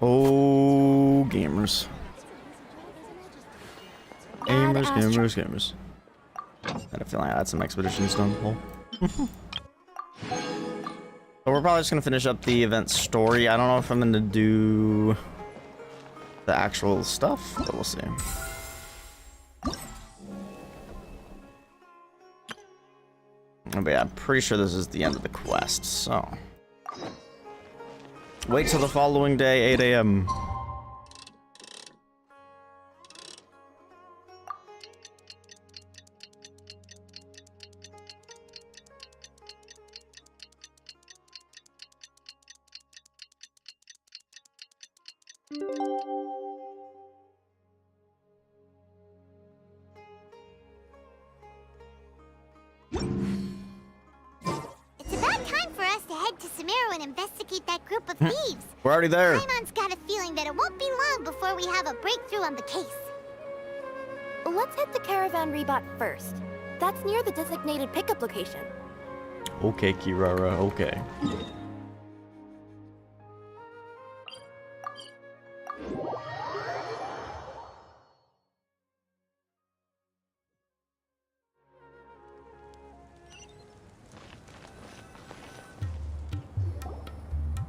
Oh, gamers. Gamers. I had a feeling I had some expeditions done. Oh. So we're probably just gonna finish up the event story. I don't know if I'm gonna do the actual stuff, but we'll see. But yeah, I'm pretty sure this is the end of the quest, so... Wait till the following day, 8 a.m. It's about time for us to head to Sumeru and investigate that group of thieves. We're already there. Paimon's got a feeling that it won't be long before we have a breakthrough on the case. Let's head to Caravan Rebot first. That's near the designated pickup location. Okay, Kirara, okay.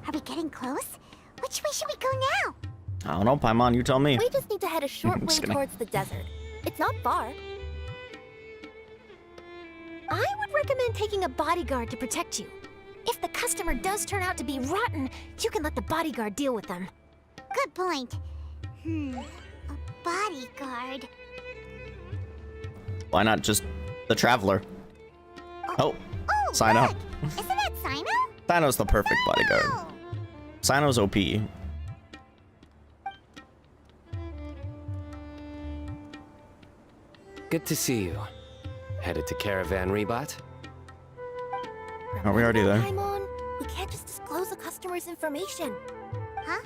Are we getting close? Which way should we go now? I don't know, Paimon, you tell me. We just need to head a short way kidding. towards the desert. It's not far. I would recommend taking a bodyguard to protect you. If the customer does turn out to be rotten, you can let the bodyguard deal with them. Good point. A bodyguard. Why not just the Traveler? Oh, Oh, Sino. look! Isn't that Sino? Sino's the perfect bodyguard. Oh. Sino's OP. Good to see you. Headed to Caravan Rebot? Are we already there? Paimon, we can't just disclose the customer's information. Huh?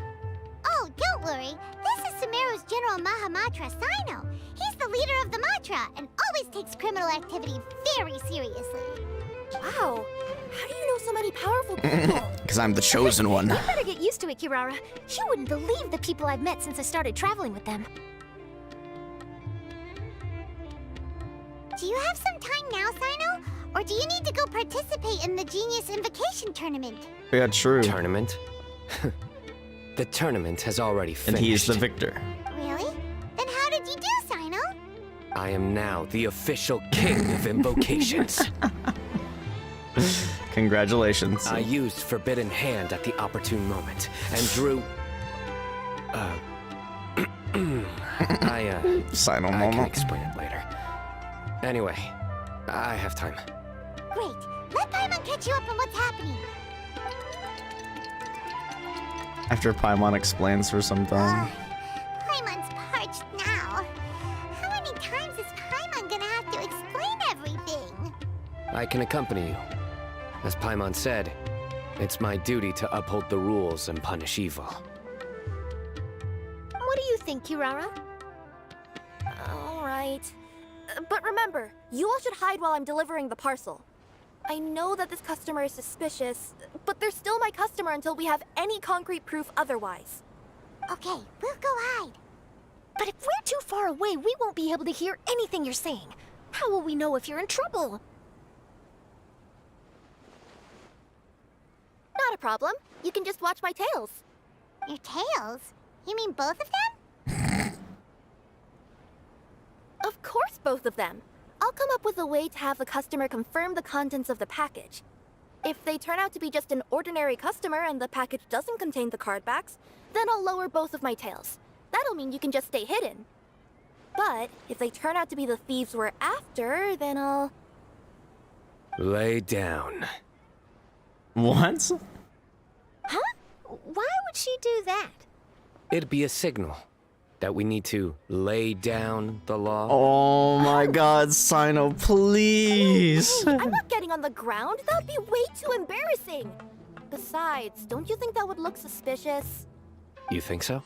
Oh, don't worry. This is Sumeru's General Mahamatra, Sino. He's the leader of the Matra and always takes criminal activity very seriously. Wow, how do you know so many powerful people? Because I'm the chosen one. You better get used to it, Kirara. You wouldn't believe the people I've met since I started traveling with them. Do you have some time now, Sino? Or do you need to go participate in the Genius Invocation Tournament? Yeah, true. Tournament? The tournament has already And finished. he's the victor. Really? Then how did you do, Sino? I am now the official king of invocations. Congratulations. I used Forbidden Hand at the opportune moment and drew... Sino I can moment. explain it later. Anyway, I have time. Great. Let Paimon catch you up on what's happening. After Paimon explains for some time. Paimon's parched now. How many times is Paimon gonna have to explain everything? I can accompany you. As Paimon said, it's my duty to uphold the rules and punish evil. What do you think, Kirara? All right. But remember, you all should hide while I'm delivering the parcel. I know that this customer is suspicious, but they're still my customer until we have any concrete proof otherwise. Okay, we'll go hide. But if we're too far away, we won't be able to hear anything you're saying. How will we know if you're in trouble? Not a problem. You can just watch my tails. Your tails? You mean both of them? Of course, both of them. I'll come up with a way to have the customer confirm the contents of the package. If they turn out to be just an ordinary customer and the package doesn't contain the card backs, then I'll lower both of my tails. That'll mean you can just stay hidden. But if they turn out to be the thieves we're after, then I'll... Lay down. What? Huh? Why would she do that? It'd be a signal that we need to lay down the law. Oh my god, Sino, please. Hey, I'm not getting on the ground. That'd be way too embarrassing. Besides, don't you think that would look suspicious? You think so?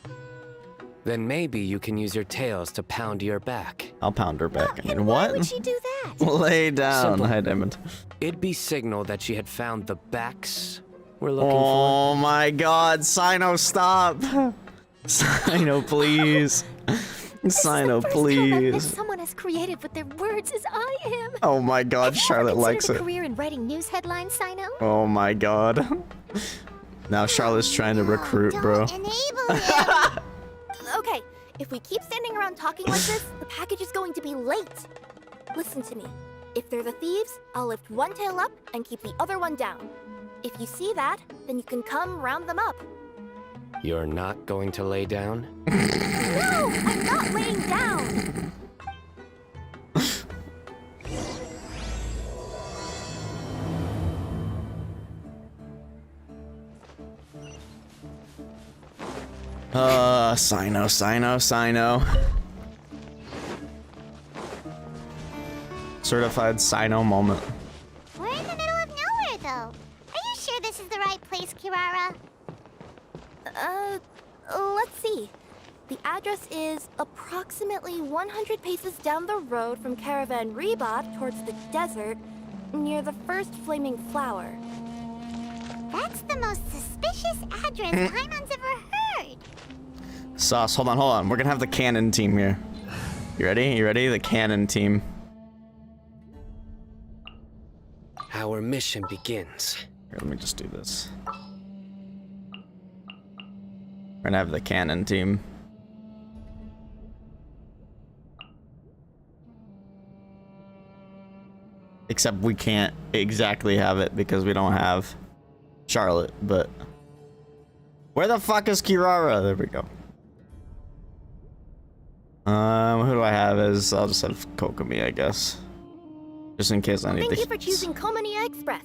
Then maybe you can use your tails to pound your back. I'll pound her back. I mean, And why what? would she do that? Lay down. Simple. Hi, Diamond. It'd be signal that she had found the backs we're looking Oh my god, Sino, stop. for. Sino, please. Sino, That please. someone as creative with their words as I am. Oh my god, Charlotte likes a it. career in writing news headlines, Sino? Oh my god. Now Charlotte's trying to recruit, bro. Don't enable him. Okay, if we keep standing around talking like this, the package is going to be late. Listen to me. If they're the thieves, I'll lift one tail up and keep the other one down. If you see that, then you can come round them up. You're not going to lay down? No, I'm not laying down. Sino. Certified Sino moment. We're in the middle of nowhere, though. Are you sure this is the right place, Kirara? Let's see. The address is approximately 100 paces down the road from Caravan Reebot towards the desert, near the first flaming flower. That's the most suspicious address Paimon's ever heard. Sauce, hold on. We're gonna have the cannon team here. You ready? The cannon team. Our mission begins. Here, let me just do this. We're gonna have the cannon team. Except we can't exactly have it because we don't have Charlotte, but... Where the fuck is Kirara? There we go. Who do I have as... I'll just have Kokomi, I guess. Just in case I need Thank you for choosing Komania Express.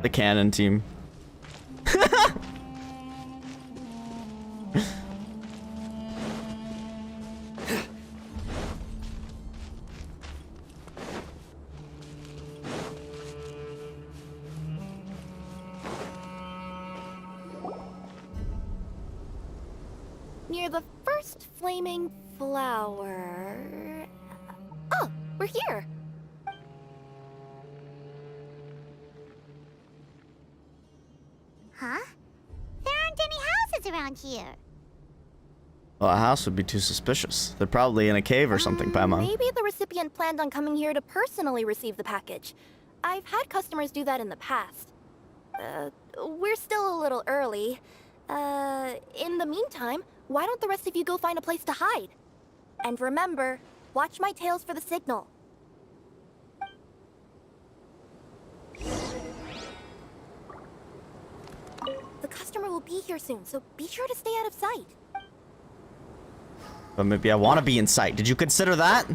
the cannon team. Near the first flaming flower... Oh, we're here. Huh? There aren't any houses around here. Well, a house would be too suspicious. They're probably in a cave or something, Paimon. Maybe the recipient planned on coming here to personally receive the package. I've had customers do that in the past. We're still a little early. In the meantime, why don't the rest of you go find a place to hide? And remember, watch my tails for the signal. The customer will be here soon, so be sure to stay out of sight. But maybe I want to be in sight. Did you consider that?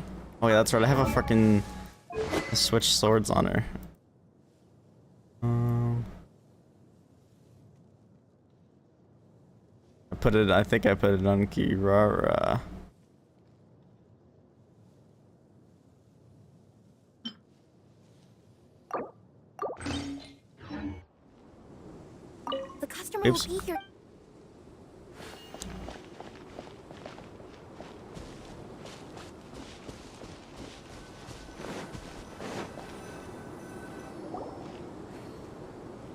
Oh yeah, that's right. I have a freaking switch swords on her. I think I put it on Kirara. The customer Oops. will be here.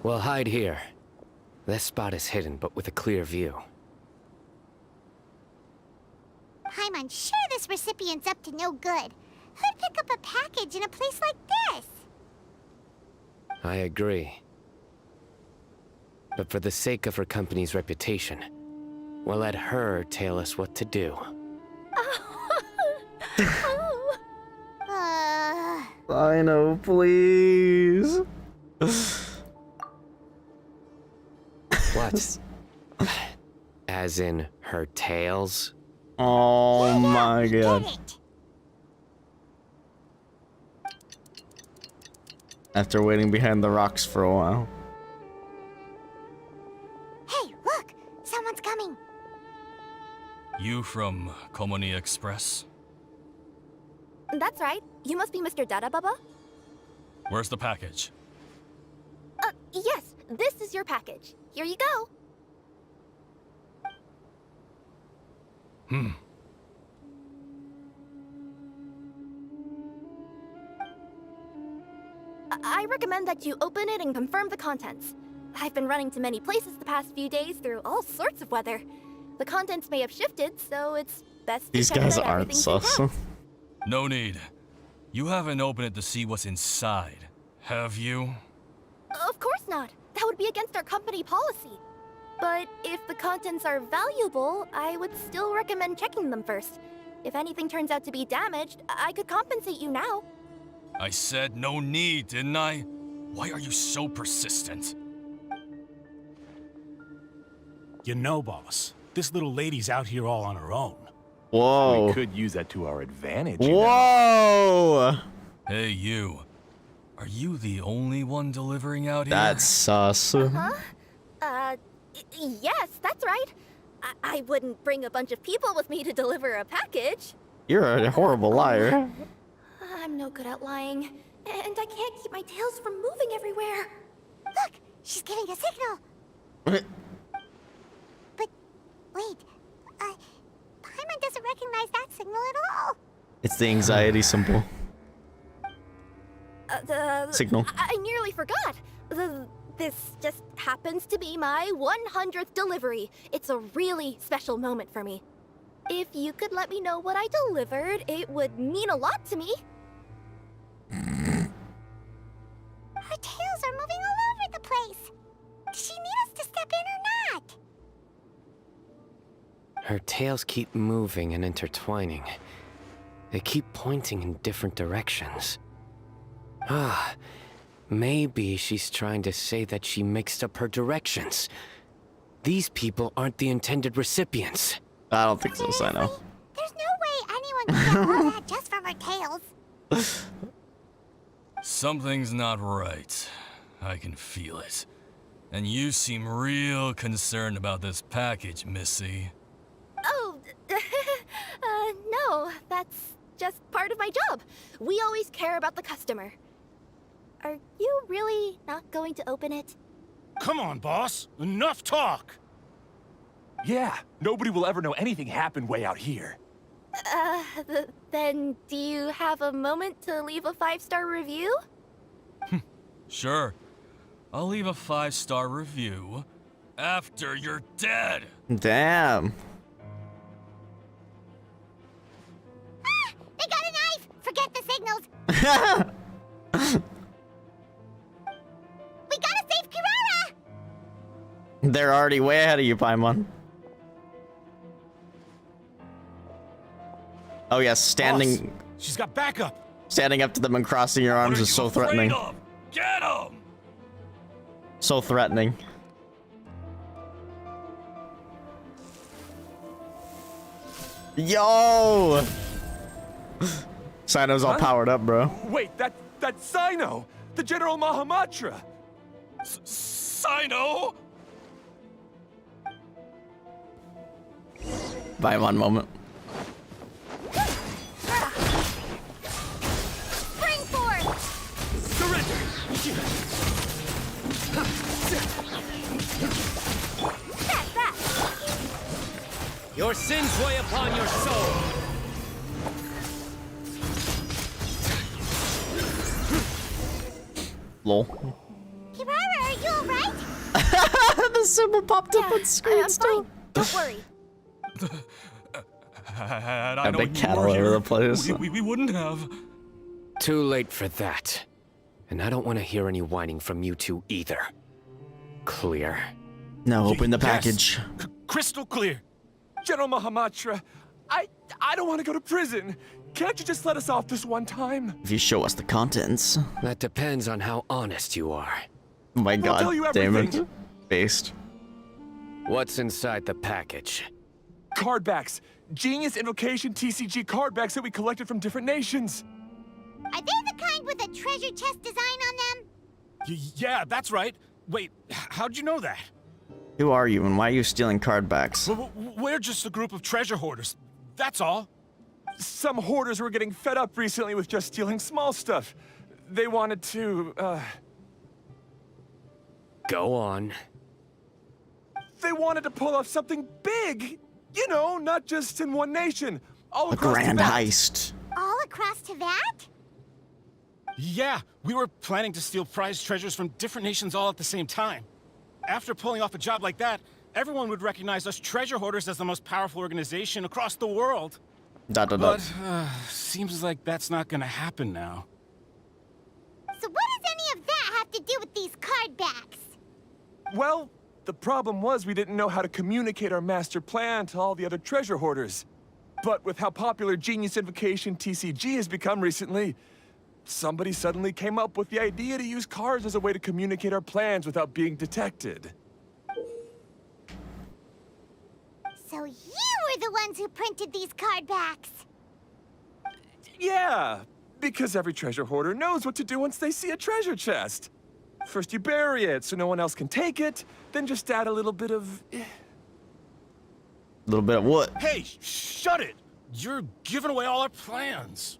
We'll hide here. This spot is hidden, but with a clear view. Paimon, sure this recipient's up to no good. Who'd pick up a package in a place like this? I agree. But for the sake of her company's reputation, we'll let her tell us what to do. I know, please. What? As in her tails? Oh my Get god. it. After waiting behind the rocks for a while. Hey, look! Someone's coming. You from Komoni Express? That's right. You must be Mr. Dada Baba? Where's the package? Yes. This is your package. Here you go. I recommend that you open it and confirm the contents. I've been running to many places the past few days through all sorts of weather. The contents may have shifted, so it's best These to check guys that aren't everything's sus. intact. No need. You haven't opened it to see what's inside, have you? Of course not. That would be against our company policy. But if the contents are valuable, I would still recommend checking them first. If anything turns out to be damaged, I could compensate you now. I said no need, didn't I? Why are you so persistent? You know, boss, this little lady's out here all on her own. Whoa. We could use that to our advantage. You know? Whoa. Hey, you. Are you the only one delivering out here? That's sus. Yes, that's right. I wouldn't bring a bunch of people with me to deliver a package. You're a horrible liar. I'm no good at lying, and I can't keep my tails from moving everywhere. Look, she's giving a signal. But wait, Paimon doesn't recognize that signal at all. It's the anxiety symbol. Signal. I nearly forgot. This just happens to be my 100th delivery. It's a really special moment for me. If you could let me know what I delivered, it would mean a lot to me. Her tails are moving all over the place. Does she need us to step in or not? Her tails keep moving and intertwining. They keep pointing in different directions. Ah, maybe she's trying to say that she mixed up her directions. These people aren't the intended recipients. I don't think so, Sino. There's no way anyone can get all that just from her tails. Something's not right. I can feel it. And you seem real concerned about this package, Missy. Oh, no, that's just part of my job. We always care about the customer. Are you really not going to open it? Come on, boss. Enough talk. Yeah, nobody will ever know anything happened way out here. Then do you have a moment to leave a 5-star review? Sure. I'll leave a 5-star review after you're dead. Damn. Ah, they got a knife. Forget the signals. We gotta save Kirara. They're already way ahead of you, Paimon. Oh yes, standing Boss, she's got backup. standing up to them and crossing your arms What are is you so afraid threatening. of? Get him! So threatening. Yo! Sino's all powered up, bro. Wait, that's Sino, the General Mahamatra. Sino? Paimon moment. Spring force. Surrender. That's that. Your sins weigh upon your soul. Lol. Kirara, are you alright? The symbol popped up on screen I'm still. fine. Don't worry. Had A I known big you cattle were over here, the place. we wouldn't have. Too late for that. And I don't want to hear any whining from you two either. Clear. Now open the Yes. package. Crystal clear. General Mahamatra, I don't want to go to prison. Can't you just let us off this one time? If you show us the contents. That depends on how honest you are. Oh my tell god, you damn it. everything. Based. What's inside the package? Card backs. Genius Invocation TCG card backs that we collected from different nations. Are they the kind with a treasure chest design on them? Yeah, that's right. Wait, how'd you know that? Who are you and why are you stealing card backs? We're just a group of treasure hoarders. That's all. Some hoarders were getting fed up recently with just stealing small stuff. They wanted to, Go on. they wanted to pull off something big. You know, not just in one nation. All A across grand Tibet. heist. All across Teyvat? Yeah, we were planning to steal prized treasures from different nations all at the same time. After pulling off a job like that, everyone would recognize us treasure hoarders as the most powerful organization across the world. Dot, dot, But, dot. seems like that's not gonna happen now. So what does any of that have to do with these card backs? Well, the problem was we didn't know how to communicate our master plan to all the other treasure hoarders. But with how popular Genius Invocation TCG has become recently, somebody suddenly came up with the idea to use cards as a way to communicate our plans without being detected. So you were the ones who printed these card backs. Yeah, because every treasure hoarder knows what to do once they see a treasure chest. First you bury it so no one else can take it, then just add a little bit of... A little bit of what? Hey, shut it! You're giving away all our plans.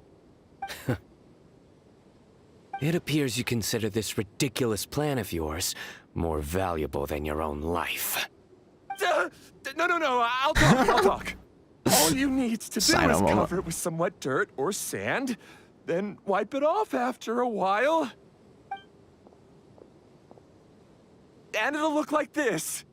It appears you consider this ridiculous plan of yours more valuable than your own life. No, I'll talk. All you need to do Sign is a moment. cover it with some wet dirt or sand, then wipe it off after a while. And it'll look like this.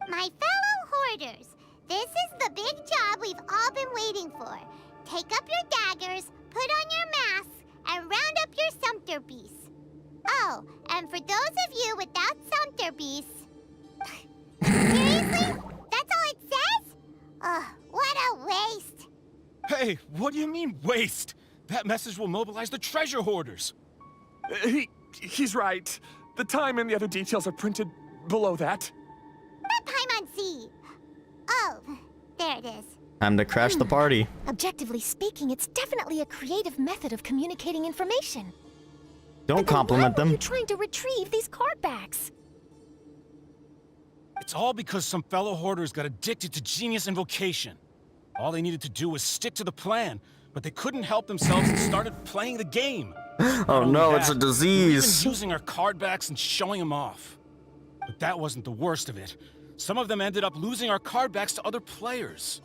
My fellow hoarders, this is the big job we've all been waiting for. Take up your daggers, put on your masks, and round up your sumpter beasts. Oh, and for those of you without sumpter beasts... Seriously? That's all it says? Ugh, what a waste. Hey, what do you mean, waste? That message will mobilize the treasure hoarders. He's right. The time and the other details are printed below that. That Paimon-Z. Oh, there it is. Time to crash the party. Objectively speaking, it's definitely a creative method of communicating information. Don't But then compliment why were you them. trying to retrieve these card backs? It's all because some fellow hoarders got addicted to Genius Invocation. All they needed to do was stick to the plan, but they couldn't help themselves and started playing the game. Oh no, it's a We've been disease. using our card backs and showing them off. But that wasn't the worst of it. Some of them ended up losing our card backs to other players.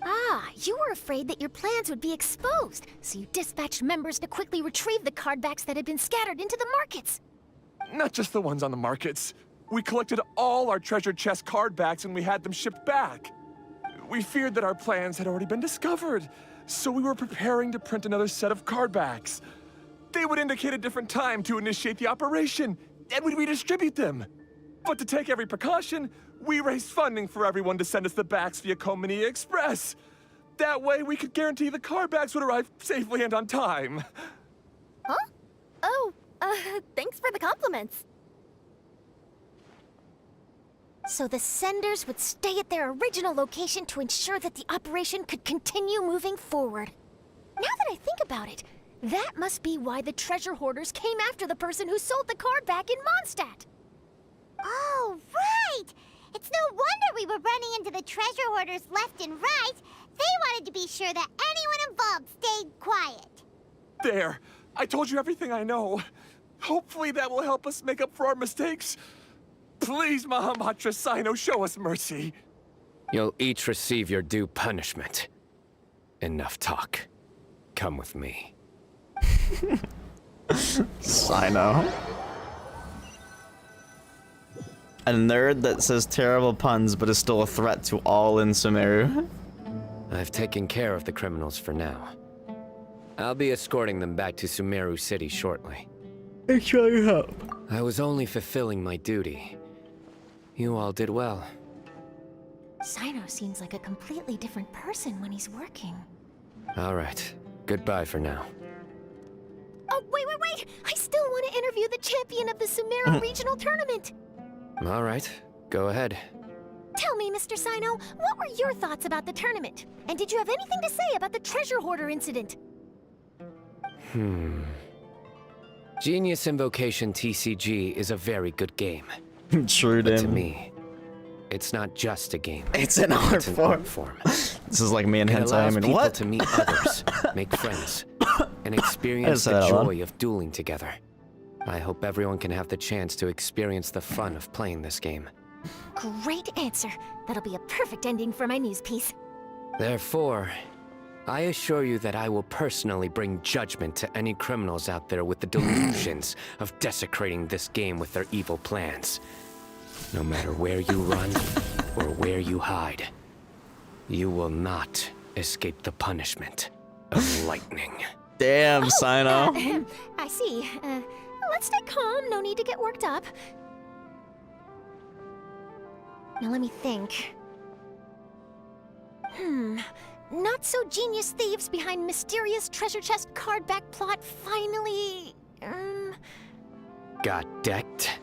Ah, you were afraid that your plans would be exposed, so you dispatched members to quickly retrieve the card backs that had been scattered into the markets. Not just the ones on the markets. We collected all our treasure chest card backs and we had them shipped back. We feared that our plans had already been discovered, so we were preparing to print another set of card backs. They would indicate a different time to initiate the operation, and we'd redistribute them. But to take every precaution, we raised funding for everyone to send us the backs via Komini Express. That way, we could guarantee the card backs would arrive safely and on time. Huh? Oh, thanks for the compliments. So the senders would stay at their original location to ensure that the operation could continue moving forward. Now that I think about it, that must be why the treasure hoarders came after the person who sold the card back in Mondstadt. Oh, right! It's no wonder we were running into the treasure hoarders left and right. They wanted to be sure that anyone involved stayed quiet. There, I told you everything I know. Hopefully that will help us make up for our mistakes. Please, Mahamatra Sino, show us mercy. You'll each receive your due punishment. Enough talk. Come with me. Sino. A nerd that says terrible puns but is still a threat to all in Sumeru. I've taken care of the criminals for now. I'll be escorting them back to Sumeru City shortly. Thanks for your help. I was only fulfilling my duty. You all did well. Sino seems like a completely different person when he's working. All right. Goodbye for now. Oh, wait! I still want to interview the champion of the Sumeru Regional Tournament! All right. Go ahead. Tell me, Mr. Sino, what were your thoughts about the tournament? And did you have anything to say about the treasure hoarder incident? Genius Invocation TCG is a very good game. True, But to damn. me, it's not just a game. It's an art It's an form. art form. This is like me and It Hentai. I allows mean, people what? to meet others, make friends, and experience said the that out loud. joy of dueling together. I hope everyone can have the chance to experience the fun of playing this game. Great answer. That'll be a perfect ending for my news piece. Therefore, I assure you that I will personally bring judgment to any criminals out there with the delusions of desecrating this game with their evil plans. No matter where you run or where you hide, you will not escape the punishment of lightning. Damn, Sino. I see. Let's stay calm. No need to get worked up. Now let me think. Not so genius thieves behind mysterious treasure chest card back plot finally... Got decked?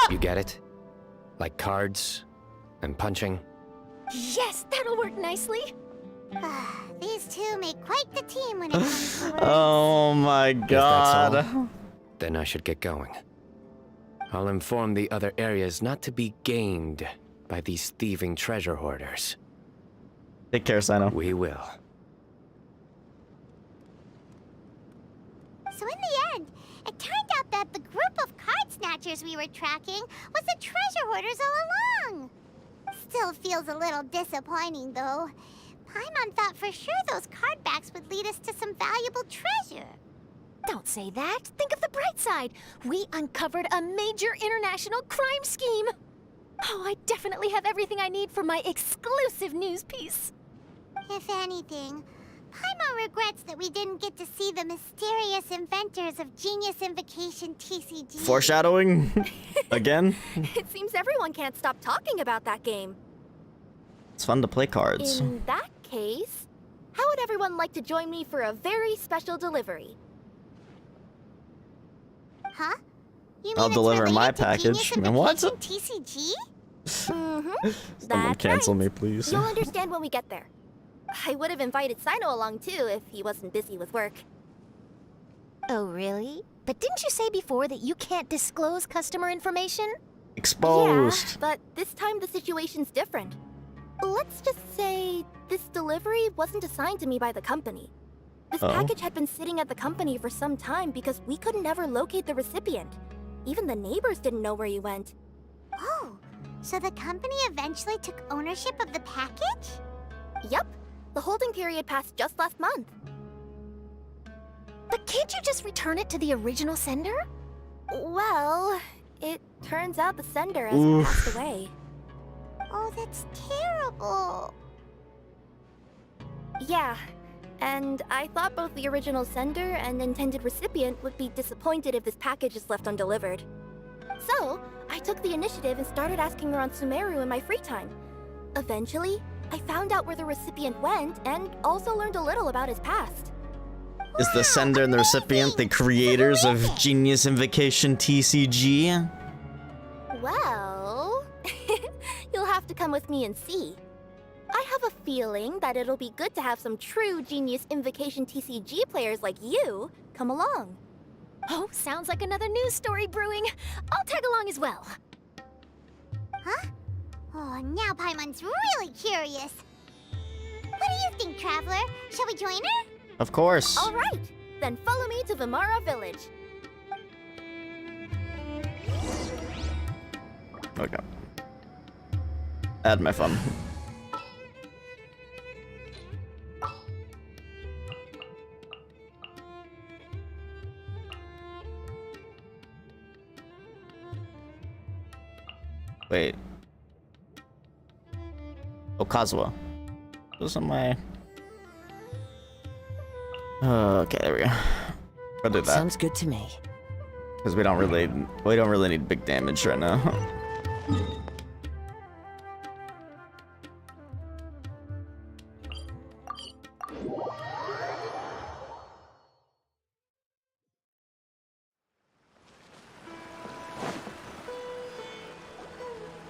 You get it? Like cards and punching? Yes, that'll work nicely. These two make quite the team when it comes to words. Oh my If that's god. all, then I should get going. I'll inform the other areas not to be gamed by these thieving treasure hoarders. Take care, Sino. We will. So in the end, it turned out that the group of card snatchers we were tracking was the treasure hoarders all along. Still feels a little disappointing, though. Paimon thought for sure those card backs would lead us to some valuable treasure. Don't say that. Think of the bright side. We uncovered a major international crime scheme. Oh, I definitely have everything I need for my exclusive news piece. If anything, Paimon regrets that we didn't get to see the mysterious inventors of Genius Invocation TCG. Foreshadowing? Again? It seems everyone can't stop talking about that game. It's fun to play cards. In that case, how would everyone like to join me for a very special delivery? Huh? You mean I'll it's deliver my related to package. Genius Man, what? Invocation TCG? Mm-hmm. Someone cancel me, please. You'll understand when we get there. I would have invited Sino along too if he wasn't busy with work. Oh, really? But didn't you say before that you can't disclose customer information? Exposed. Yeah, but this time the situation's different. Let's just say this delivery wasn't assigned to me by the company. This package had been sitting at the company for some time because we could never locate the recipient. Even the neighbors didn't know where he went. Oh, so the company eventually took ownership of the package? Yup. The holding period passed just last month. But can't you just return it to the original sender? Well, it turns out the sender has passed away. Oh, that's terrible. Yeah, and I thought both the original sender and intended recipient would be disappointed if this package is left undelivered. So, I took the initiative and started asking around Sumeru in my free time. Eventually, I found out where the recipient went and also learned a little about his past. Is the sender and the recipient the creators of Genius Invocation TCG? Well, you'll have to come with me and see. I have a feeling that it'll be good to have some true Genius Invocation TCG players like you come along. Oh, sounds like another news story brewing. I'll tag along as well. Huh? Oh, now Paimon's really curious. What do you think, Traveler? Shall we join her? Of course. All right, then follow me to Vimara Village. Okay. Add my phone. Wait. Okazawa. Those are my... okay, there we go. I'll do that. Sounds good to me. Because we don't really need big damage right now.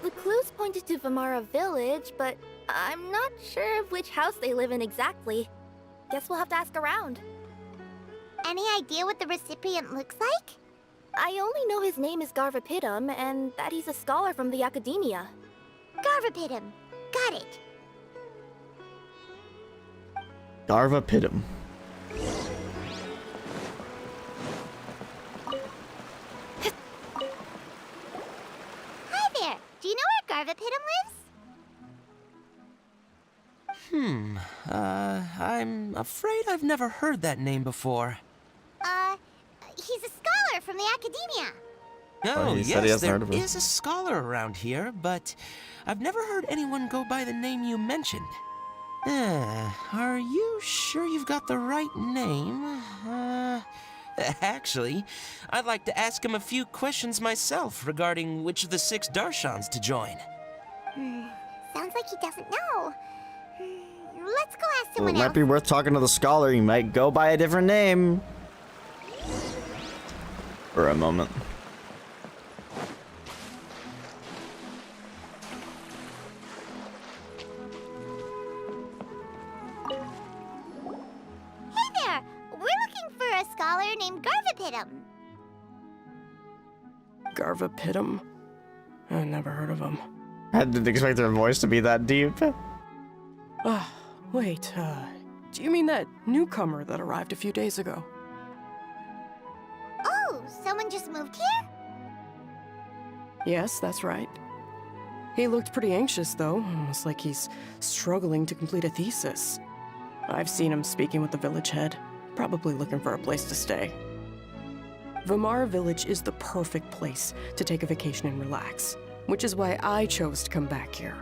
The clues pointed to Vimara Village, but I'm not sure of which house they live in exactly. Guess we'll have to ask around. Any idea what the recipient looks like? I only know his name is Garvapitum and that he's a scholar from the academia. Garvapitum. Got it. Garvapitum. Hi there. Do you know where Garvapitum lives? I'm afraid I've never heard that name before. He's a scholar from the academia. Oh, he said he yes, hasn't there heard of him. is a scholar around here, but I've never heard anyone go by the name you mentioned. Are you sure you've got the right name? Actually, I'd like to ask him a few questions myself regarding which of the 6 Darshans to join. Sounds like he doesn't know. Let's go ask Well, someone it might else. be worth talking to the scholar. He might go by a different name. For a moment. Hey there! We're looking for a scholar named Garvapitum. Garvapitum? I never heard of him. I didn't expect their voice to be that deep. Wait, do you mean that newcomer that arrived a few days ago? Oh, someone just moved here? Yes, that's right. He looked pretty anxious, though, almost like he's struggling to complete a thesis. I've seen him speaking with the village head, probably looking for a place to stay. Vamar Village is the perfect place to take a vacation and relax, which is why I chose to come back here.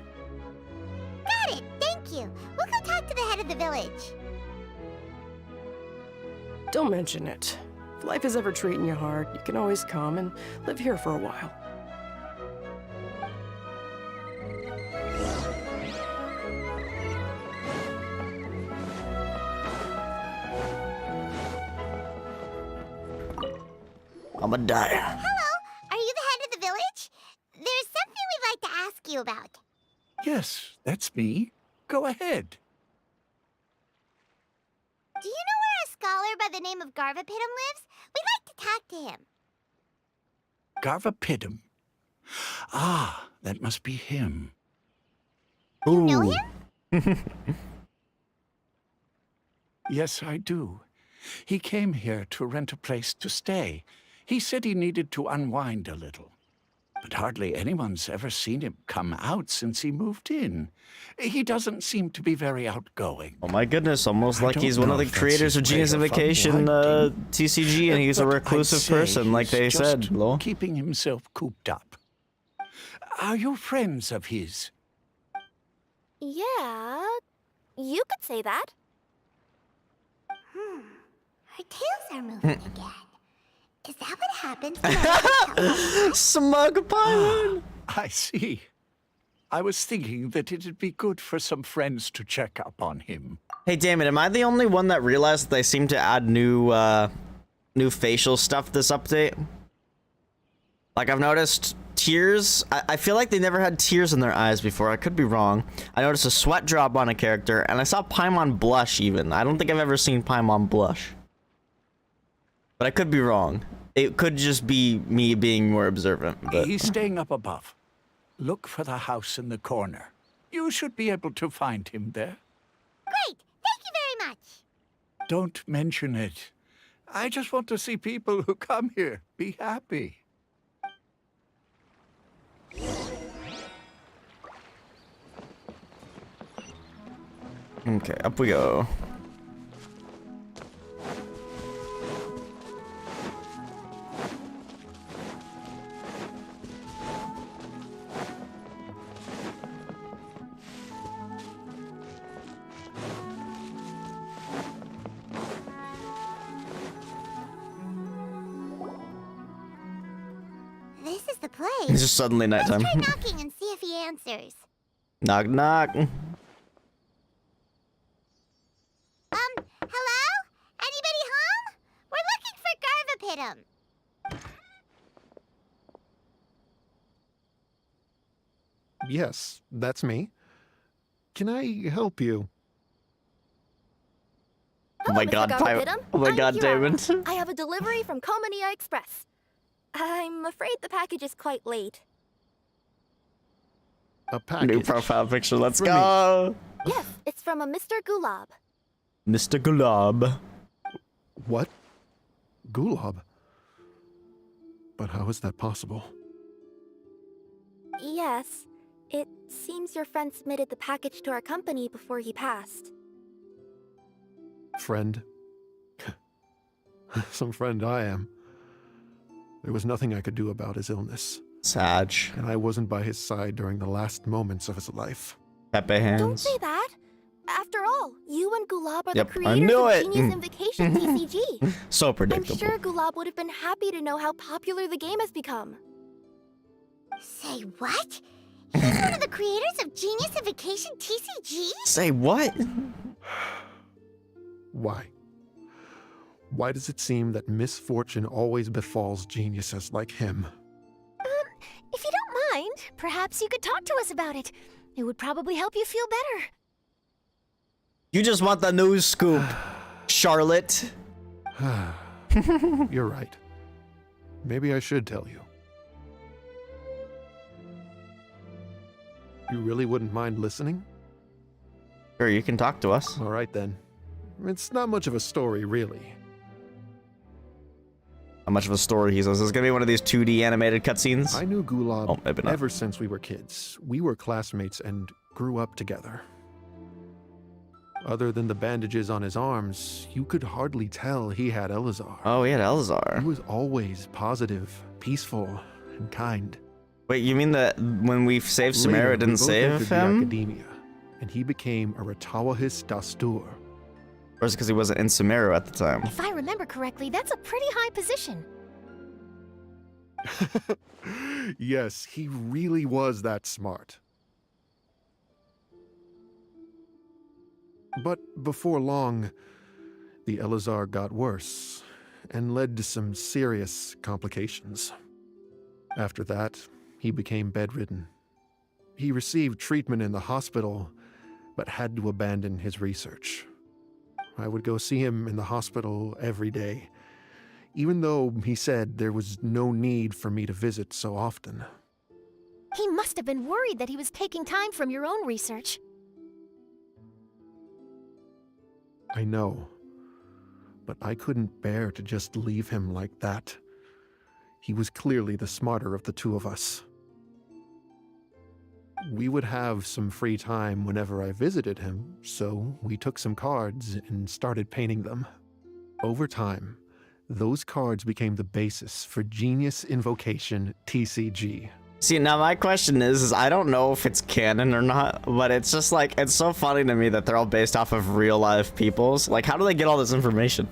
Got it, thank you. We'll go talk to the head of the village. Don't mention it. If life is ever treating you hard, you can always come and live here for a while. I'ma die. Hello, are you the head of the village? There's something we'd like to ask you about. Yes, that's me. Go ahead. Do you know where a scholar by the name of Garvapitum lives? We'd like to talk to him. Garvapitum. Ah, that must be him. You know him? Yes, I do. He came here to rent a place to stay. He said he needed to unwind a little. But hardly anyone's ever seen him come out since he moved in. He doesn't seem to be very outgoing. Oh my goodness, almost I like don't he's one of know the if that's creators of his Genius way of Vacation unwinding. TCG, and he's a But I'd reclusive say person, like he's they said, just lol. keeping himself cooped up. Are you friends of his? Yeah, you could say that. Her tails are moving again. Is that what happens when I tell her? Smug pirate! I see. I was thinking that it'd be good for some friends to check up on him. Hey, Damon, am I the only one that realized that they seem to add new facial stuff this update? Like, I've noticed tears. I feel like they never had tears in their eyes before. I could be wrong. I noticed a sweat drop on a character, and I saw Paimon blush even. I don't think I've ever seen Paimon blush. But I could be wrong. It could just be me being more observant. But He's staying up above. Look for the house in the corner. You should be able to find him there. Great, thank you very much. Don't mention it. I just want to see people who come here be happy. okay, up we go. This is the place. It's just suddenly nighttime. Let's try knocking and see if he answers. Knock, knock. Hello? Anybody home? We're looking for Garvapitum. Yes, that's me. Can I help you? Oh my Mr. god, Garvapitum. Oh my I'm god, Kirara. Damon. I have a delivery from Komania Express. I'm afraid the package is quite late. A package. New profile picture, let's For go! Yes, it's from a Mr. Gulab. Mr. Gulab. What? Gulab? But how is that possible? Yes, it seems your friend submitted the package to our company before he passed. Friend? Some friend I am. There was nothing I could do about his illness, Sag. and I wasn't by his side during the last moments of his life. Pepe hands. Don't say that. After all, you and Gulab are Yep, the I creators knew of it. Genius Invocation TCG. So I'm predictable. sure Gulab would have been happy to know how popular the game has become. Say what? He's one of the creators of Genius Invocation TCG? Say what? Why? Why does it seem that misfortune always befalls geniuses like him? If you don't mind, perhaps you could talk to us about it. It would probably help you feel better. You just want the news scoop, Charlotte. You're right. Maybe I should tell you. You really wouldn't mind listening? Sure, you can talk to us. All right then. It's not much of a story, really. How much of a story he says? Is this gonna be one of these 2D animated cutscenes? I knew Gulab Oh, maybe not. ever since we were kids. We were classmates and grew up together. Other than the bandages on his arms, you could hardly tell he had Elazar. Oh, he had He Elazar. was always positive, peaceful, and kind. Wait, you mean that when we saved Later, Samara, it we didn't both save entered the him? academia, and he became a Ratawahis Dastur. Or is it because he wasn't in Samara at the time? If I remember correctly, that's a pretty high position. Yes, he really was that smart. But before long, the Elazar got worse and led to some serious complications. After that, he became bedridden. He received treatment in the hospital, but had to abandon his research. I would go see him in the hospital every day, even though he said there was no need for me to visit so often. He must have been worried that he was taking time from your own research. I know, but I couldn't bear to just leave him like that. He was clearly the smarter of the two of us. We would have some free time whenever I visited him, so we took some cards and started painting them. Over time, those cards became the basis for Genius Invocation TCG. See, now my question is I don't know if it's canon or not, but it's just like, it's so funny to me that they're all based off of real life peoples. Like, how do they get all this information?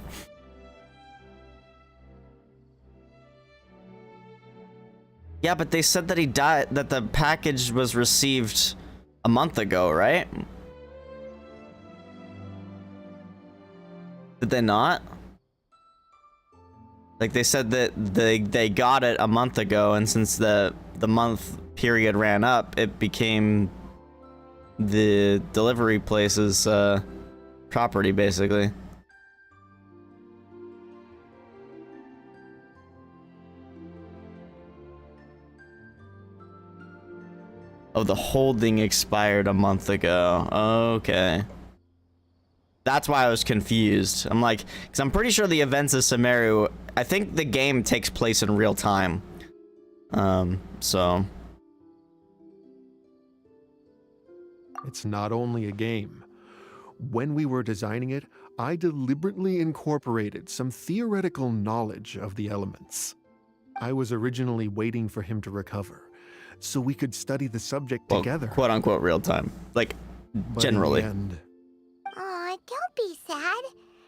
Yeah, but they said that he died, that the package was received a month ago, right? Did they not? Like, they said that they got it a month ago, and since the month period ran up, it became the delivery place's property, basically. Oh, the holding expired a month ago. Okay. That's why I was confused. I'm like, because I'm pretty sure the events of Samaru, I think the game takes place in real time. So. It's not only a game. When we were designing it, I deliberately incorporated some theoretical knowledge of the elements. I was originally waiting for him to recover, so we could study the subject Well, together. quote unquote real time. Like, But generally. in the end, Aw, don't be sad.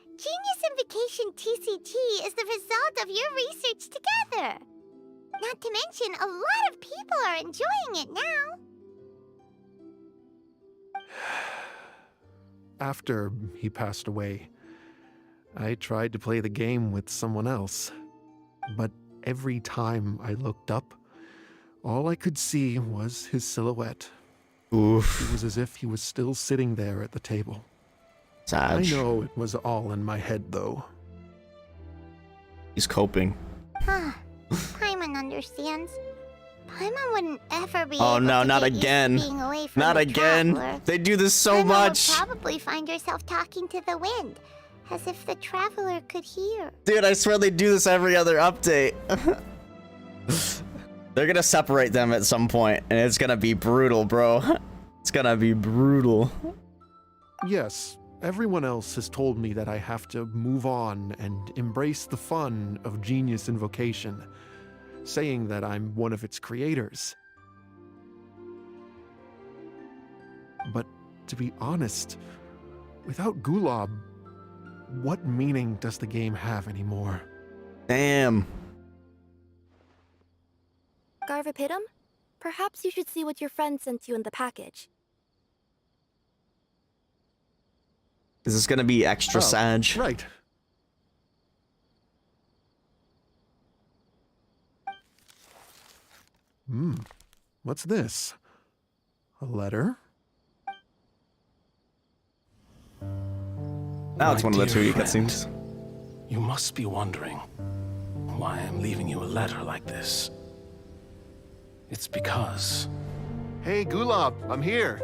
Genius Invocation TCG is the result of your research together. Not to mention, a lot of people are enjoying it now. after he passed away, I tried to play the game with someone else. But every time I looked up, all I could see was his silhouette. Oof. It was as if he was still sitting there at the table. Sad. I know it was all in my head, though. He's coping. Paimon understands. Paimon wouldn't ever be Oh able no, to not get used to again. being away from Not the again. traveler. They do this so Paimon much. would probably find herself talking to the wind, as if the traveler could hear. Dude, I swear they do this every other update. They're gonna separate them at some point, and it's gonna be brutal, bro. It's gonna be brutal. Yes, everyone else has told me that I have to move on and embrace the fun of Genius Invocation. saying that I'm one of its creators. But to be honest, without Gulob, what meaning does the game have anymore? Damn. Garvapitum, perhaps you should see what your friend sent you in the package. Is this gonna be extra Sag? Right. What's this? A letter? Now it's My one of the dear 2D friend, cutscenes. You must be wondering why I'm leaving you a letter like this. It's because... Hey, Gulob, I'm here.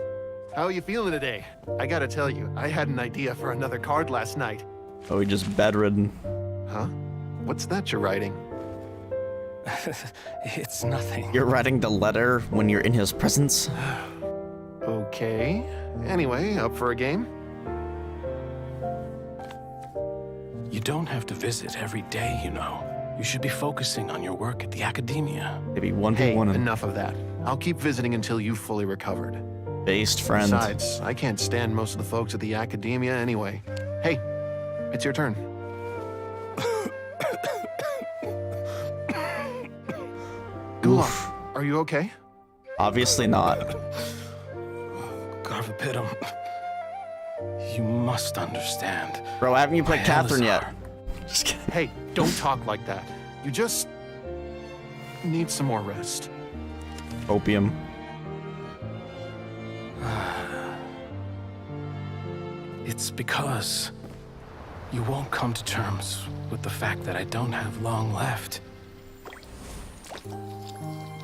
How are you feeling today? I gotta tell you, I had an idea for another card last night. Oh, he just bedridden. Huh? What's that you're writing? It's nothing. You're writing the letter when you're in his presence? Okay. Anyway, up for a game? You don't have to visit every day, you know. You should be focusing on your work at the academia. Maybe 1v1 Hey, him. enough of that. I'll keep visiting until you've fully recovered. Based friend. Besides, I can't stand most of the folks at the academia anyway. Hey, it's your turn. Gulob, are you okay? Obviously not. Garvapitum, you must understand. Bro, haven't you played My Catherine yet? Elazar. Just kidding. Hey, don't talk like that. You just need some more rest. Opium. It's because you won't come to terms with the fact that I don't have long left.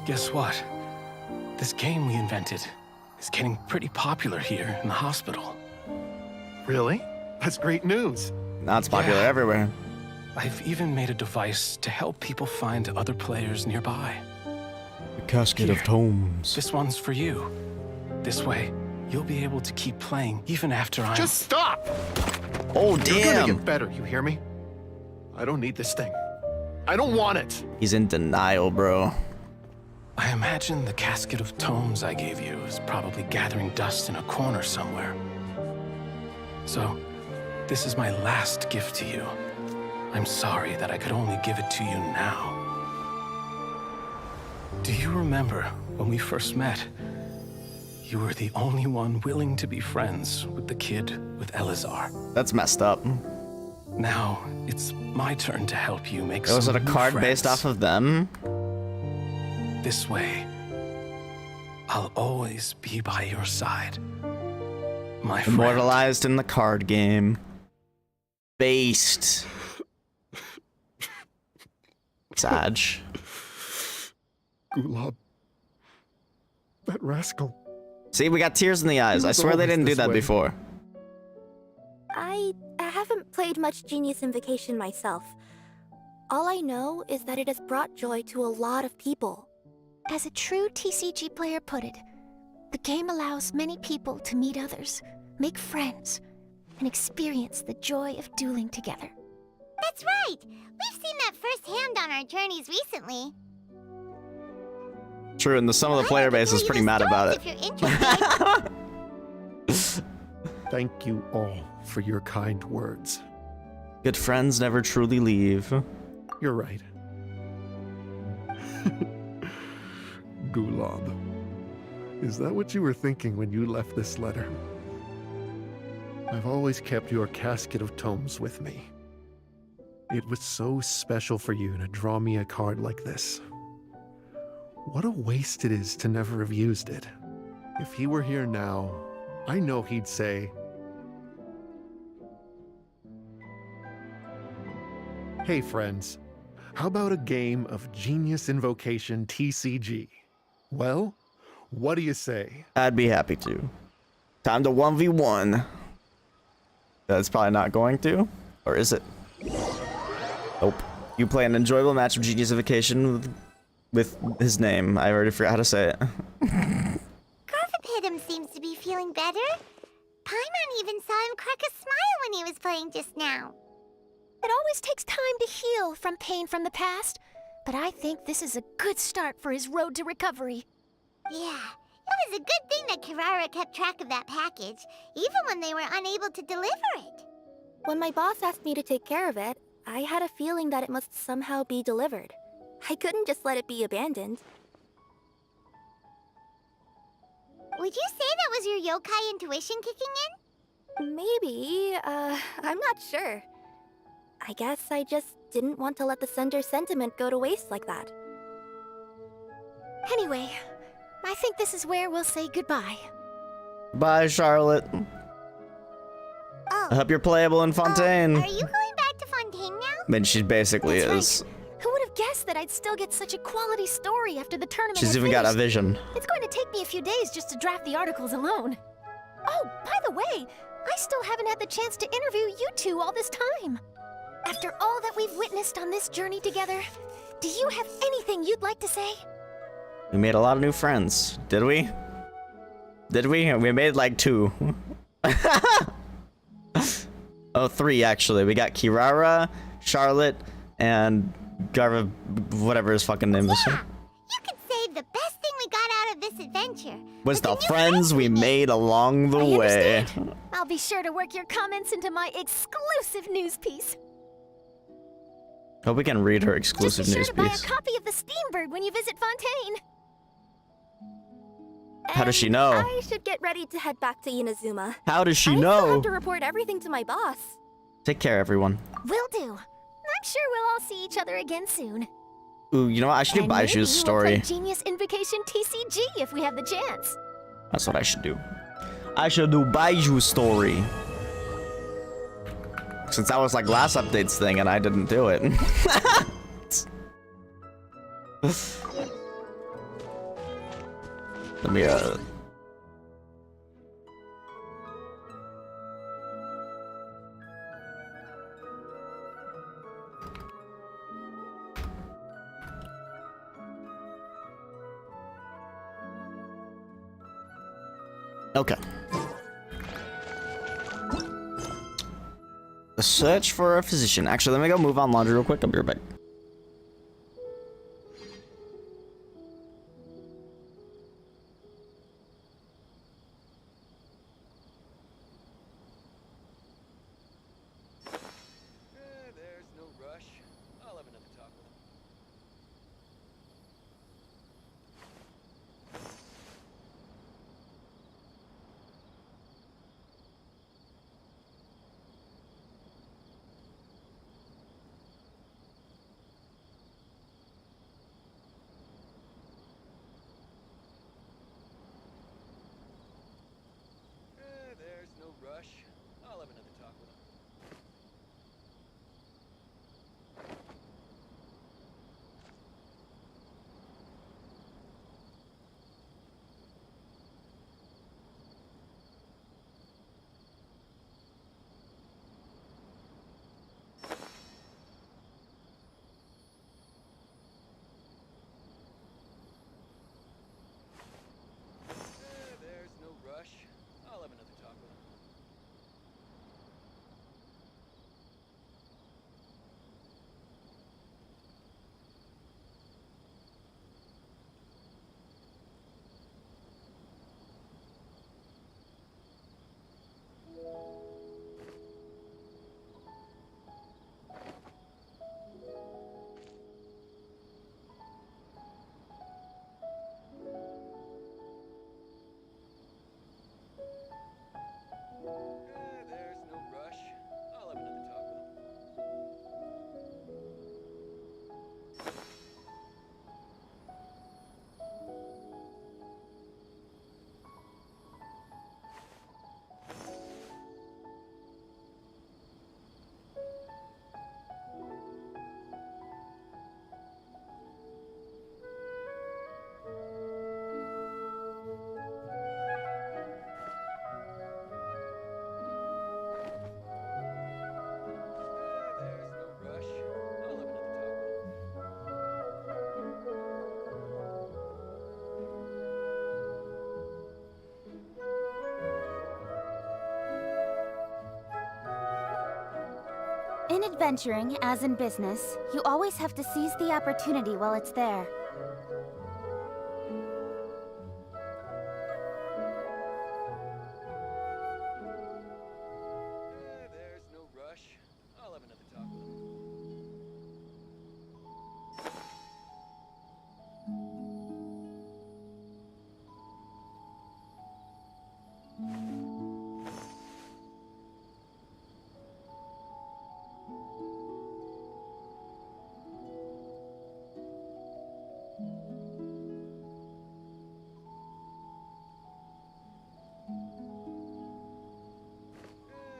Guess what? This game we invented is getting pretty popular here in the hospital. Really? That's great news. Now it's popular Yeah. everywhere. I've even made a device to help people find other players nearby. The Casket of Tomes. This one's for you. This way, you'll be able to keep playing even after I'm... Just stop! Oh, You're gonna damn! get better, you hear me? I don't need this thing. I don't want it. He's in denial, bro. I imagine the casket of tomes I gave you is probably gathering dust in a corner somewhere. So, this is my last gift to you. I'm sorry that I could only give it to you now. Do you remember when we first met? You were the only one willing to be friends with the kid with Elazar. That's messed up. Now, it's my turn to help you make Was some it a new card friends. based off of them? This way, I'll always be by your side. My friend. Immortalized in the card game. Based. Sag. Gulob. That rascal. See, we got tears in the eyes. He I was swear they always didn't do this that way. before. I haven't played much Genius Invocation myself. All I know is that it has brought joy to a lot of people. As a true TCG player put it, the game allows many people to meet others, make friends, and experience the joy of dueling together. That's right! We've seen that firsthand on our journeys recently. True, and some of the player base is pretty mad about it. If you're interested. Thank you all for your kind words. Good friends never truly leave. You're right. Gulob. Is that what you were thinking when you left this letter? I've always kept your casket of tomes with me. It was so special for you to draw me a card like this. What a waste it is to never have used it. If he were here now, I know he'd say, "Hey friends, how about a game of Genius Invocation TCG? Well, what do you say?" I'd be happy to. Time to 1v1. That's probably not going to. Or is it? Nope. You play an enjoyable match of Genius Invocation with his name. I already forgot how to say it. Garvapitum seems to be feeling better. Paimon even saw him crack a smile when he was playing just now. It always takes time to heal from pain from the past, But I think this is a good start for his road to recovery. Yeah, it was a good thing that Kirara kept track of that package, even when they were unable to deliver it. When my boss asked me to take care of it, I had a feeling that it must somehow be delivered. I couldn't just let it be abandoned. Would you say that was your yokai intuition kicking in? Maybe, I'm not sure. I guess I just didn't want to let the sender's sentiment go to waste like that. Anyway, I think this is where we'll say goodbye. Bye, Charlotte. Oh. I hope you're playable in Fontaine. Are you going back to Fontaine now? I mean, she basically That's is. right. Who would have guessed that I'd still get such a quality story after the tournament She's had even got a finished? vision. It's going to take me a few days just to draft the articles alone. Oh, by the way, I still haven't had the chance to interview you two all this time. After all that we've witnessed on this journey together, do you have anything you'd like to say? We made a lot of new friends. Did we? Did we? We made like 2. Oh, 3 actually. We got Kirara, Charlotte, and Garva, whatever his fucking name is. Yeah, you could say the best thing we got out of this adventure Was the new friends we made along the I way. understand. I'll be sure to work your comments into my exclusive news piece. Hope we can read her Just exclusive be sure news to buy piece. a copy of the Steambird when you visit Fontaine. How does she And know? I should get ready to head back to Inazuma. How does she I still know? have to report everything to my boss. Take care, everyone. Will do. I'm sure we'll all see each other again soon. Ooh, you know what? I should do And maybe Baiju's we will story. play Genius Invocation TCG if we have the chance. That's what I should do. I should do Baiju's story. Since that was like last update's thing and I didn't do it. Let me Okay. A search for a physician. Actually, let me go move on laundry real quick. I'll be right back. There's no rush. I'll have another talk with him. In adventuring, as in business, you always have to seize the opportunity while it's there. There's no rush. I'll have another talk with him.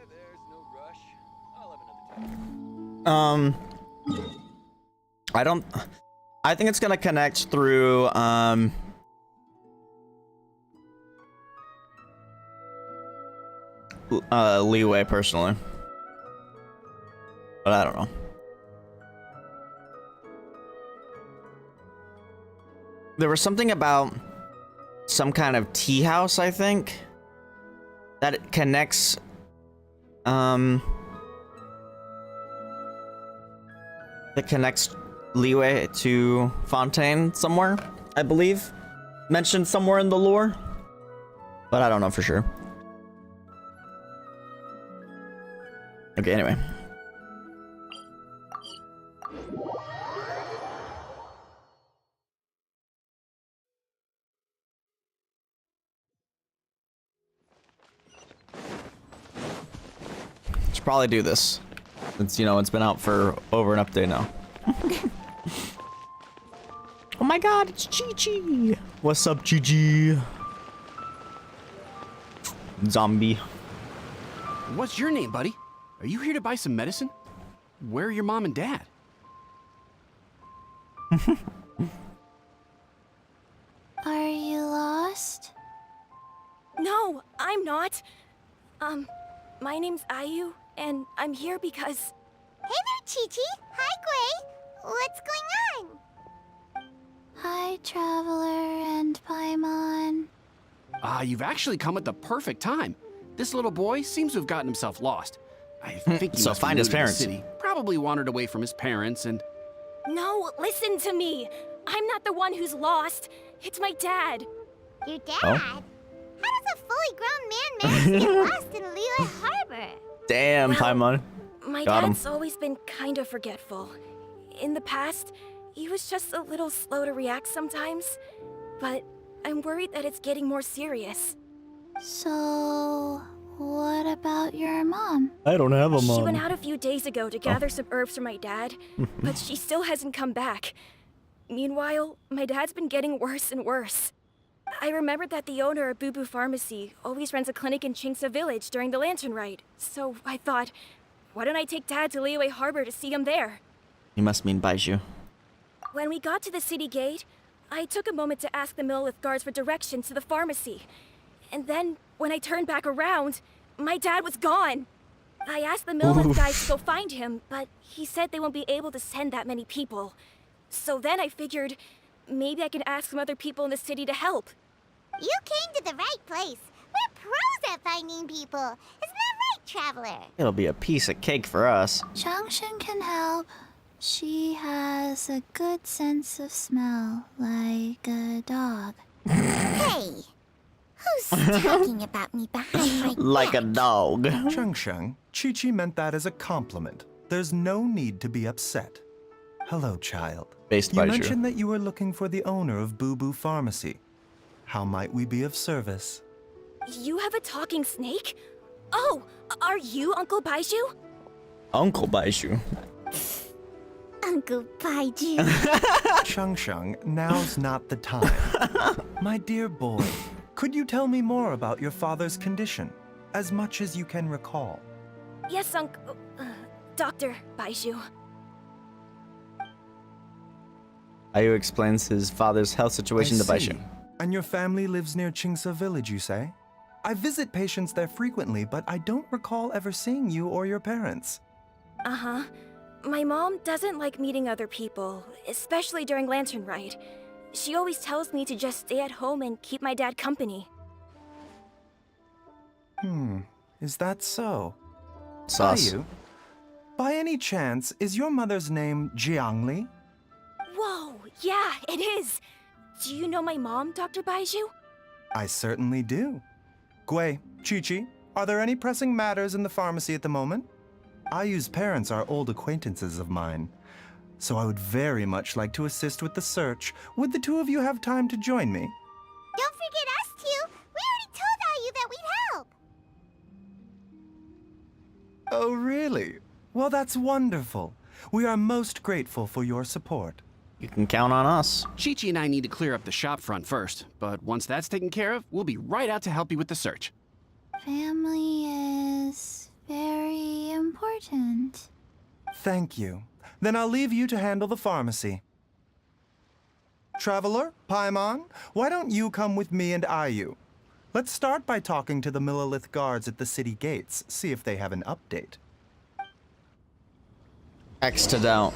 There's no rush. I'll have another talk. I think it's gonna connect through, leeway personally. But I don't know. There was something about some kind of tea house, I think, that it connects, that connects Leeway to Fontaine somewhere, I believe. Mentioned somewhere in the lore. But I don't know for sure. Okay, anyway. Should probably do this. Since, you know, it's been out for over an update now. Oh my god, it's Chi-Chi! What's up, Chi-Chi? Zombie. What's your name, buddy? Are you here to buy some medicine? Where are your mom and dad? Are you lost? No, I'm not. My name's Ayu, and I'm here because... Hey there, Chi-Chi! Hi, Gray! What's going on? Hi, Traveler and Paimon. You've actually come at the perfect time. This little boy seems to have gotten himself lost. I think he So must find be his new to the parents. city. Probably wandered away from his parents and... No, listen to me! I'm not the one who's lost. It's my dad. Your dad? Oh. How does a fully grown man manage to get lost in Liyue Harbor? Damn, Well, Paimon. My Got him. dad's always been kind of forgetful. In the past, he was just a little slow to react sometimes. But I'm worried that it's getting more serious. So, what about your mom? I don't have a mom. She went out a few days ago to gather some herbs for my dad, but she still hasn't come back. Meanwhile, my dad's been getting worse and worse. I remembered that the owner of Boo Boo Pharmacy always runs a clinic in Chingsa Village during the Lantern Rite, so I thought, why don't I take Dad to Liyue Harbor to see him there? You must mean Baiju. When we got to the city gate, I took a moment to ask the Millith guards for directions to the pharmacy. And then, when I turned back around, my dad was gone. I asked the Millith guys to go find him, but he said they won't be able to send that many people. So then I figured, maybe I can ask some other people in the city to help. You came to the right place. We're pros at finding people. Isn't that right, Traveler? It'll be a piece of cake for us. Changshan can help. She has a good sense of smell, like a dog. Hey, who's talking about me behind my Like a back? dog. Cheng, Chi-Chi meant that as a compliment. There's no need to be upset. Hello, child. Based You Baiju. mentioned that you were looking for the owner of Boo Boo Pharmacy. How might we be of service? You have a talking snake? Oh, are you Uncle Baiju? Uncle Baiju. Uncle Baiju. Cheng, now's not the time. My dear boy, could you tell me more about your father's condition? As much as you can recall. Yes, Dr. Baiju. Ayu explains his father's health situation to I Baiju. see. And your family lives near Chingsa Village, you say? I visit patients there frequently, but I don't recall ever seeing you or your parents. Uh-huh. My mom doesn't like meeting other people, especially during Lantern Rite. She always tells me to just stay at home and keep my dad company. Is that so? Sus. Ayu, By any chance, is your mother's name Jiangli? Whoa, yeah, it is. Do you know my mom, Dr. Baiju? I certainly do. Gui, Chi-Chi, are there any pressing matters in the pharmacy at the moment? Ayu's parents are old acquaintances of mine, so I would very much like to assist with the search. Would the two of you have time to join me? Don't forget us two. We already told Ayu that we'd help. Oh, really? Well, that's wonderful. We are most grateful for your support. You can count on us. Chi-Chi and I need to clear up the shop front first, but once that's taken care of, we'll be right out to help you with the search. Family is very important. Thank you. Then I'll leave you to handle the pharmacy. Traveler, Paimon, why don't you come with me and Ayu? Let's start by talking to the Millelith guards at the city gates, see if they have an update. X to doubt.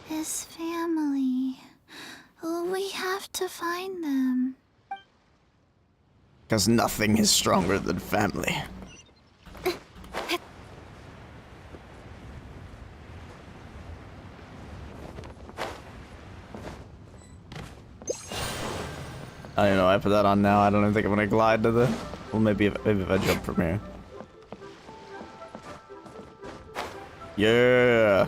His family. We have to find them. Because nothing is stronger than family. I don't know, I put that on now. I don't even think I'm gonna glide to the... Well, maybe if I jump from here. Yeah!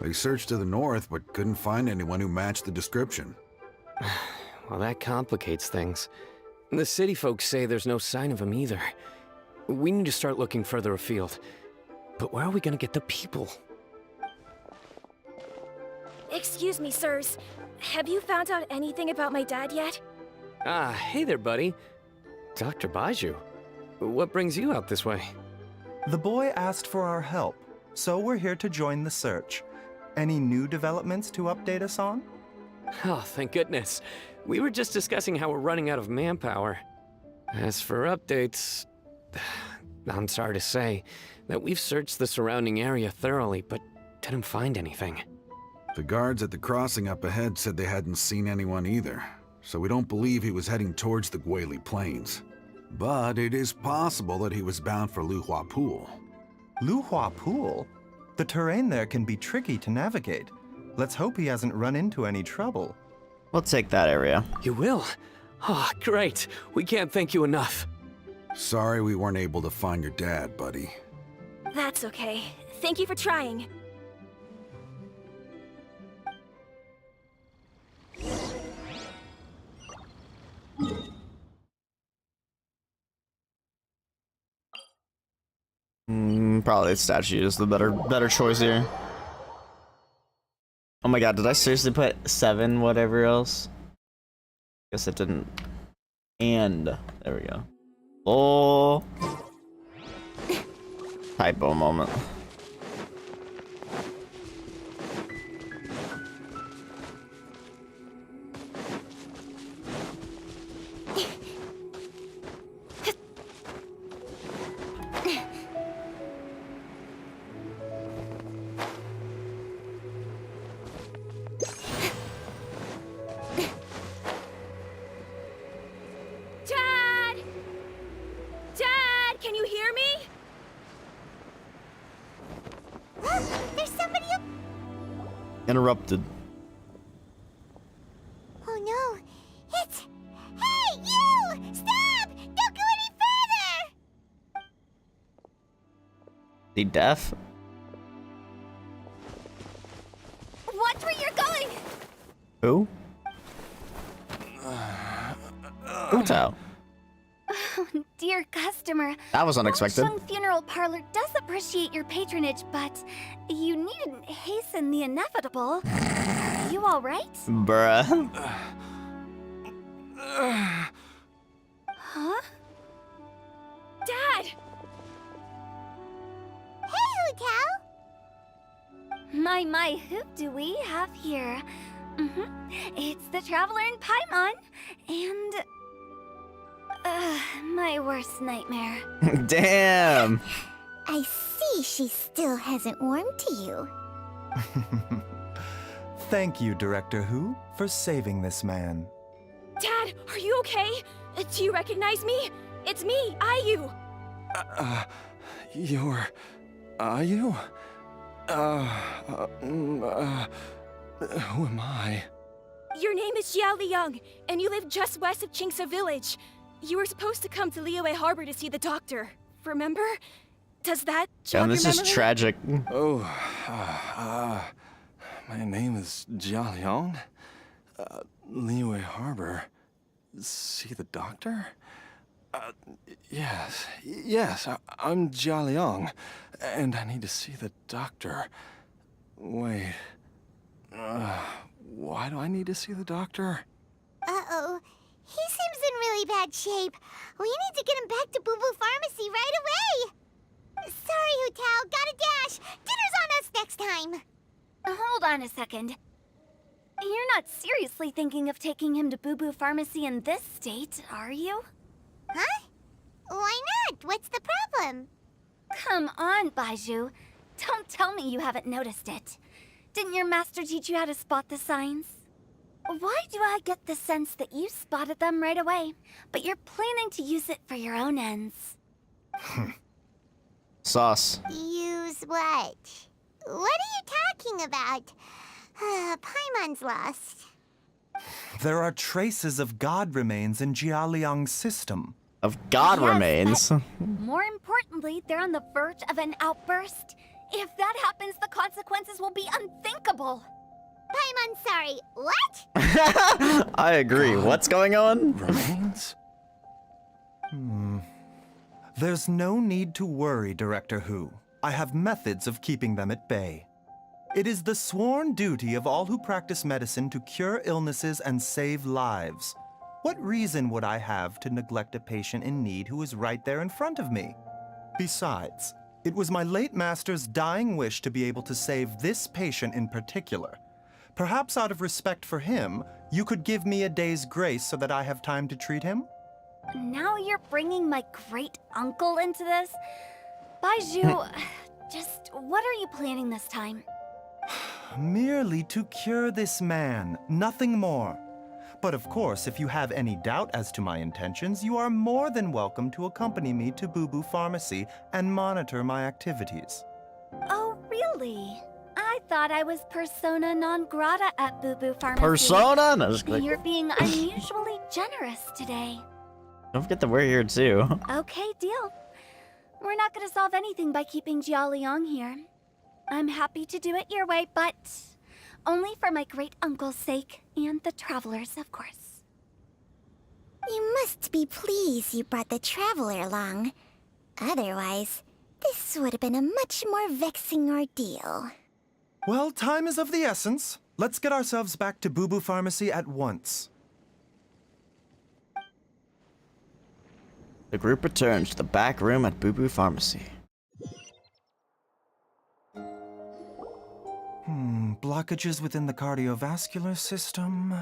They searched to the north, but couldn't find anyone who matched the description. Well, that complicates things. The city folks say there's no sign of him either. We need to start looking further afield. But where are we gonna get the people? Excuse me, sirs. Have you found out anything about my dad yet? Ah, hey there, buddy. Dr. Baiju. What brings you out this way? The boy asked for our help, so we're here to join the search. Any new developments to update us on? Oh, thank goodness. We were just discussing how we're running out of manpower. As for updates, I'm sorry to say that we've searched the surrounding area thoroughly, but didn't find anything. The guards at the crossing up ahead said they hadn't seen anyone either, so we don't believe he was heading towards the Guili Plains. But it is possible that he was bound for Luhua Pool. Luhua Pool? The terrain there can be tricky to navigate. Let's hope he hasn't run into any trouble. We'll take that area. You will? Oh, great. We can't thank you enough. Sorry we weren't able to find your dad, buddy. That's okay. Thank you for trying. Probably the statue is the better choice here. Oh my god, did I seriously put 7 whatever else? Guess it didn't. And there we go. Oh, typo moment. Interrupted. Oh no, it's... Hey, you! Stop! Don't go any further! The deaf? Watch where you're going! Who? Utao. Oh, dear customer. That was unexpected. Sheng Funeral Parlor does appreciate your patronage, but you needn't hasten the inevitable. Are you all right? Bruh. Huh? Dad! Hey, Utao! My, who do we have here? It's the Traveler in Paimon, and... my worst nightmare. Damn! I see she still hasn't warmed to you. Thank you, Director Who, for saving this man. Dad, are you okay? Do you recognize me? It's me, Ayu. You're... Are you? Who am I? Your name is Jia Liang, and you live just west of Qingse Village. You were supposed to come to Liyue Harbor to see the doctor. Remember? Does that jog Damn, your this is memory? tragic. Oh, my name is Jia Liang. Liyue Harbor. See the doctor? Yes, I'm Jia Liang, and I need to see the doctor. Wait, why do I need to see the doctor? Uh-oh. He seems in really bad shape. We need to get him back to Boo Boo Pharmacy right away. Sorry, Hu-Tao. Gotta dash. Dinner's on us next time. Hold on a second. You're not seriously thinking of taking him to Boo Boo Pharmacy in this state, are you? Huh? Why not? What's the problem? Come on, Baizhu. Don't tell me you haven't noticed it. Didn't your master teach you how to spot the signs? Why do I get the sense that you spotted them right away, but you're planning to use it for your own ends? Sauce. Use what? What are you talking about? Paimon's lost. There are traces of god remains in Jia Liang's system. Of god Yes, remains. but more importantly, they're on the verge of an outburst. If that happens, the consequences will be unthinkable. Paimon, sorry. What? I agree. What's going on? Remains? There's no need to worry, Director Who. I have methods of keeping them at bay. It is the sworn duty of all who practice medicine to cure illnesses and save lives. What reason would I have to neglect a patient in need who is right there in front of me? Besides, it was my late master's dying wish to be able to save this patient in particular. Perhaps out of respect for him, you could give me a day's grace so that I have time to treat him? Now you're bringing my great-uncle into this? Baizhu, just what are you planning this time? Merely to cure this man, nothing more. But of course, if you have any doubt as to my intentions, you are more than welcome to accompany me to Boo Boo Pharmacy and monitor my activities. Oh, really? I thought I was persona non grata at Boo Boo Pharmacy. Persona? No, just kidding. You're being unusually generous today. Don't forget that we're here too. Okay, deal. We're not gonna solve anything by keeping Jia Liang here. I'm happy to do it your way, but only for my great-uncle's sake, and the travelers, of course. You must be pleased you brought the traveler along. Otherwise, this would have been a much more vexing ordeal. Well, time is of the essence. Let's get ourselves back to Boo Boo Pharmacy at once. The group returns to the back room at Boo Boo Pharmacy. Blockages within the cardiovascular system.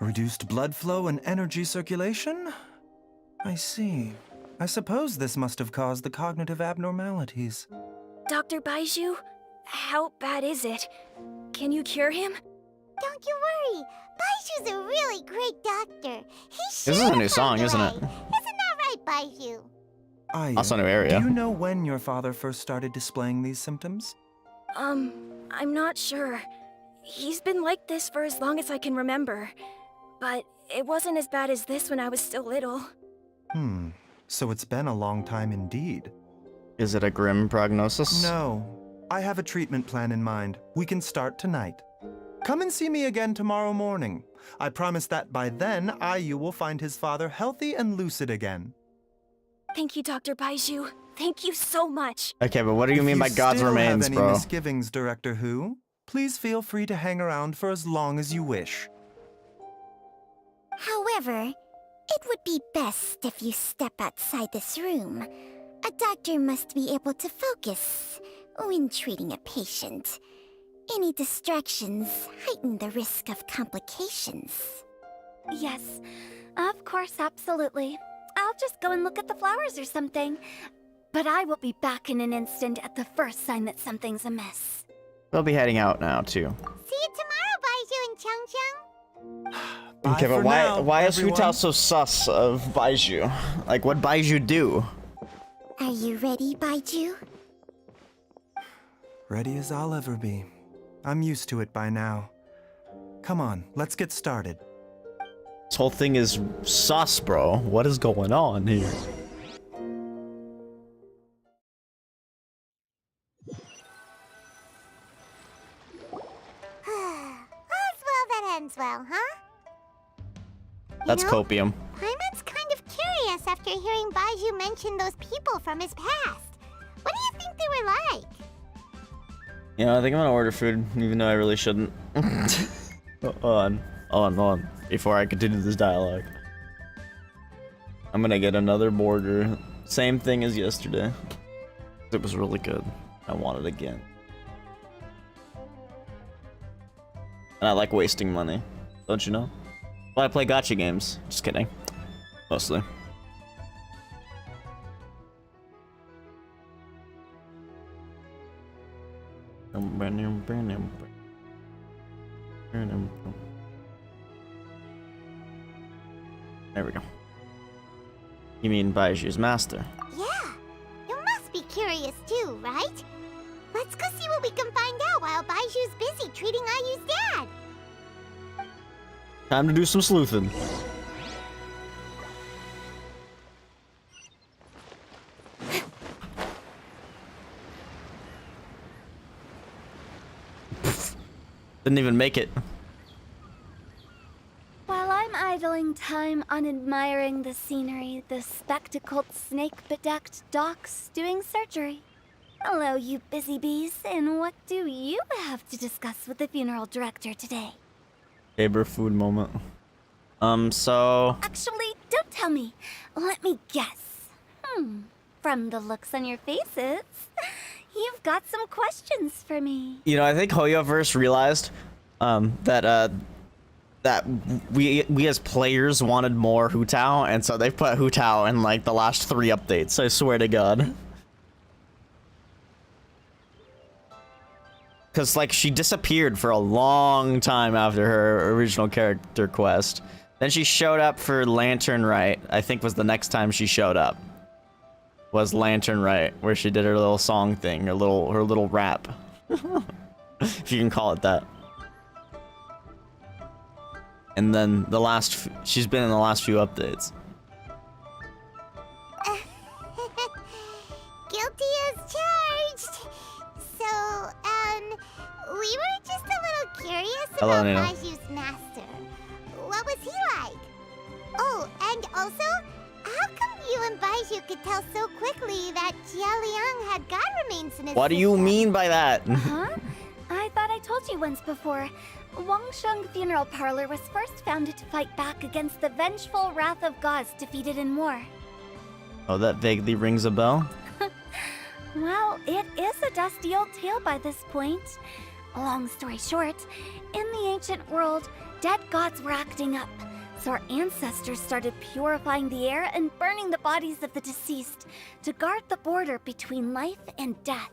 Reduced blood flow and energy circulation? I see. I suppose this must have caused the cognitive abnormalities. Dr. Baizhu, how bad is it? Can you cure him? Don't you worry. Baiju's a really great doctor. He's This is a new song, isn't it? Isn't that right, Baiju? Also new area. Do you know when your father first started displaying these symptoms? I'm not sure. He's been like this for as long as I can remember. But it wasn't as bad as this when I was still little. So it's been a long time indeed. Is it a grim prognosis? No. I have a treatment plan in mind. We can start tonight. Come and see me again tomorrow morning. I promise that by then, Ayu will find his father healthy and lucid again. Thank you, Dr. Baizhu. Thank you so much. Okay, but what do you mean by God's remains, If you still have bro? any misgivings, Director Who, please feel free to hang around for as long as you wish. However, it would be best if you step outside this room. A doctor must be able to focus when treating a patient. Any distractions heighten the risk of complications. Yes, of course, absolutely. I'll just go and look at the flowers or something. But I will be back in an instant at the first sign that something's amiss. We'll be heading out now, too. See you tomorrow, Okay, for but why now, why is Hu everyone. Tao so sus of Baiju? Like, what Baiju do? Are you ready, Baiju? Ready as I'll ever be. I'm used to it by now. Come on, let's get started. This whole thing is sus, bro. What is going on here? All's well that ends well, huh? That's You know, copium. Paimon's kind of curious after hearing Baiju mention those people from his past. What do you think they were like? You know, I think I'm gonna order food, even though I really shouldn't. Hold on. Before I continue this dialogue. I'm gonna get another burger. Same thing as yesterday. It was really good. I want it again. And I like wasting money. Don't you know? Well, I play gacha games. Just kidding. Mostly. There we go. You mean Baiju's master? Yeah, you must be curious too, right? Let's go see what we can find out while Baiju's busy treating Ayu's dad. Time to do some sleuthing. Didn't even make it. While I'm idling time on admiring the scenery, the spectacled snake-bedecked docks doing surgery. Hello, you busy bees, and what do you have to discuss with the funeral director today? Tabor food moment. So... Actually, don't tell me. Let me guess. From the looks on your faces, you've got some questions for me. You know, I think Hoyoverse realized that we as players wanted more Hu Tao, and so they put Hu Tao in like the last 3 updates. I swear to God. Because like she disappeared for a long time after her original character quest. Then she showed up for Lantern Rite. I think was the next time she showed up. Was Lantern Rite, where she did her little song thing, her little rap, if you can call it that. And then she's been in the last few updates. Guilty as charged. So, we were just a little curious Hello, about Nino. Baiju's master. What was he like? Oh, and also, how come you and Baiju could tell so quickly that Jia Liang had god remains in his What do you system? mean by that? Huh? I thought I told you once before. Wangsheng Funeral Parlor was first founded to fight back against the vengeful wrath of gods defeated in war. Oh, that vaguely rings a bell. Well, it is a dusty old tale by this point. Long story short, in the ancient world, dead gods were acting up, so our ancestors started purifying the air and burning the bodies of the deceased to guard the border between life and death.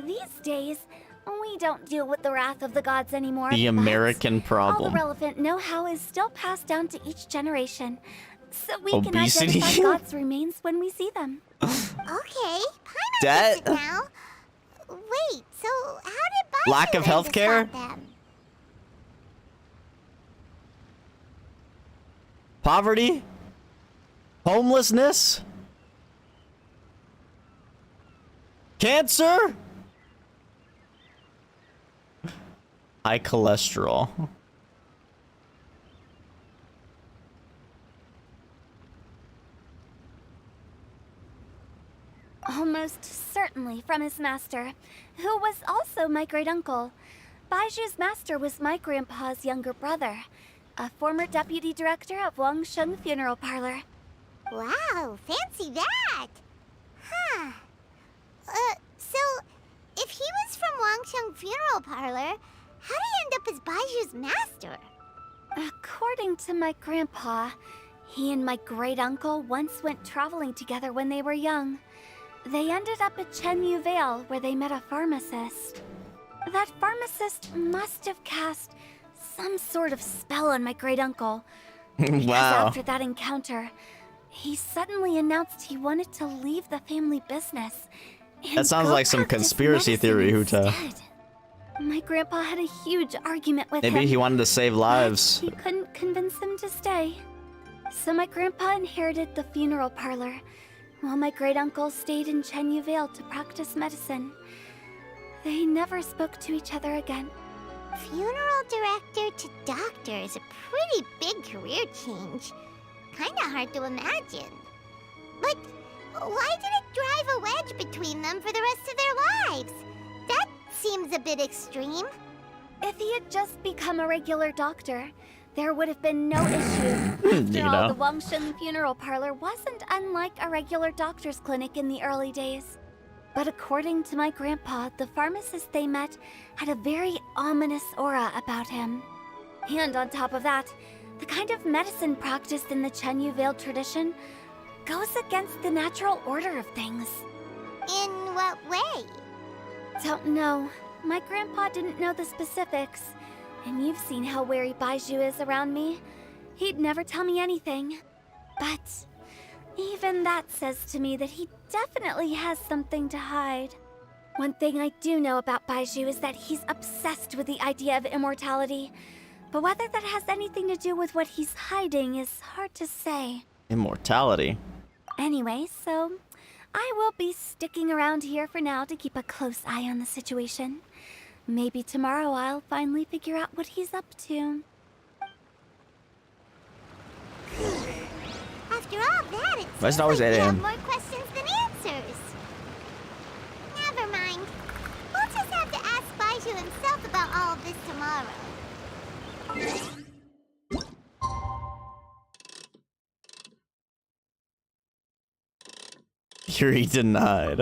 These days, we don't deal with the wrath of the gods anymore. The but American all problem. the relevant know-how is still passed down to each generation, so we Obesity? can identify gods' remains when we see them. Okay, Paimon That- gets it now. Wait, so how did Baiju Lack of learn to healthcare? spot them? Poverty? Homelessness? Cancer? High cholesterol. Almost certainly from his master, who was also my great-uncle. Baiju's master was my grandpa's younger brother, a former deputy director of Wangsheng Funeral Parlor. Wow, fancy that! Huh. So, if he was from Wangsheng Funeral Parlor, how did he end up as Baiju's master? According to my grandpa, he and my great-uncle once went traveling together when they were young. They ended up at Chenyu Vale, where they met a pharmacist. That pharmacist must have cast some sort of spell on my great uncle. Wow. After that encounter, he suddenly announced he wanted to leave the family business. That sounds like some conspiracy theory, Huta. My grandpa had a huge argument with him. Maybe he wanted to save lives. He couldn't convince him to stay. So my grandpa inherited the funeral parlor, while my great uncle stayed in Chenyu Vale to practice medicine. They never spoke to each other again. Funeral director to doctor is a pretty big career change. Kinda hard to imagine. But why did it drive a wedge between them for the rest of their lives? That seems a bit extreme. If he had just become a regular doctor, there would have been no issue. After all, the Wangsheng funeral parlor wasn't unlike a regular doctor's clinic in the early days. But according to my grandpa, the pharmacist they met had a very ominous aura about him. And on top of that, the kind of medicine practiced in the Chenyu Vale tradition goes against the natural order of things. In what way? Don't know. My grandpa didn't know the specifics. And you've seen how wary Baizhu is around me. He'd never tell me anything. But even that says to me that he definitely has something to hide. One thing I do know about Baizhu is that he's obsessed with the idea of immortality. But whether that has anything to do with what he's hiding is hard to say. Immortality. Anyway, so I will be sticking around here for now to keep a close eye on the situation. Maybe tomorrow I'll finally figure out what he's up to. After all that, it Why is seems it always like 8 we have a.m.? more questions than answers. Never mind. We'll just have to ask Baizhu himself about all of this tomorrow. Yuri denied.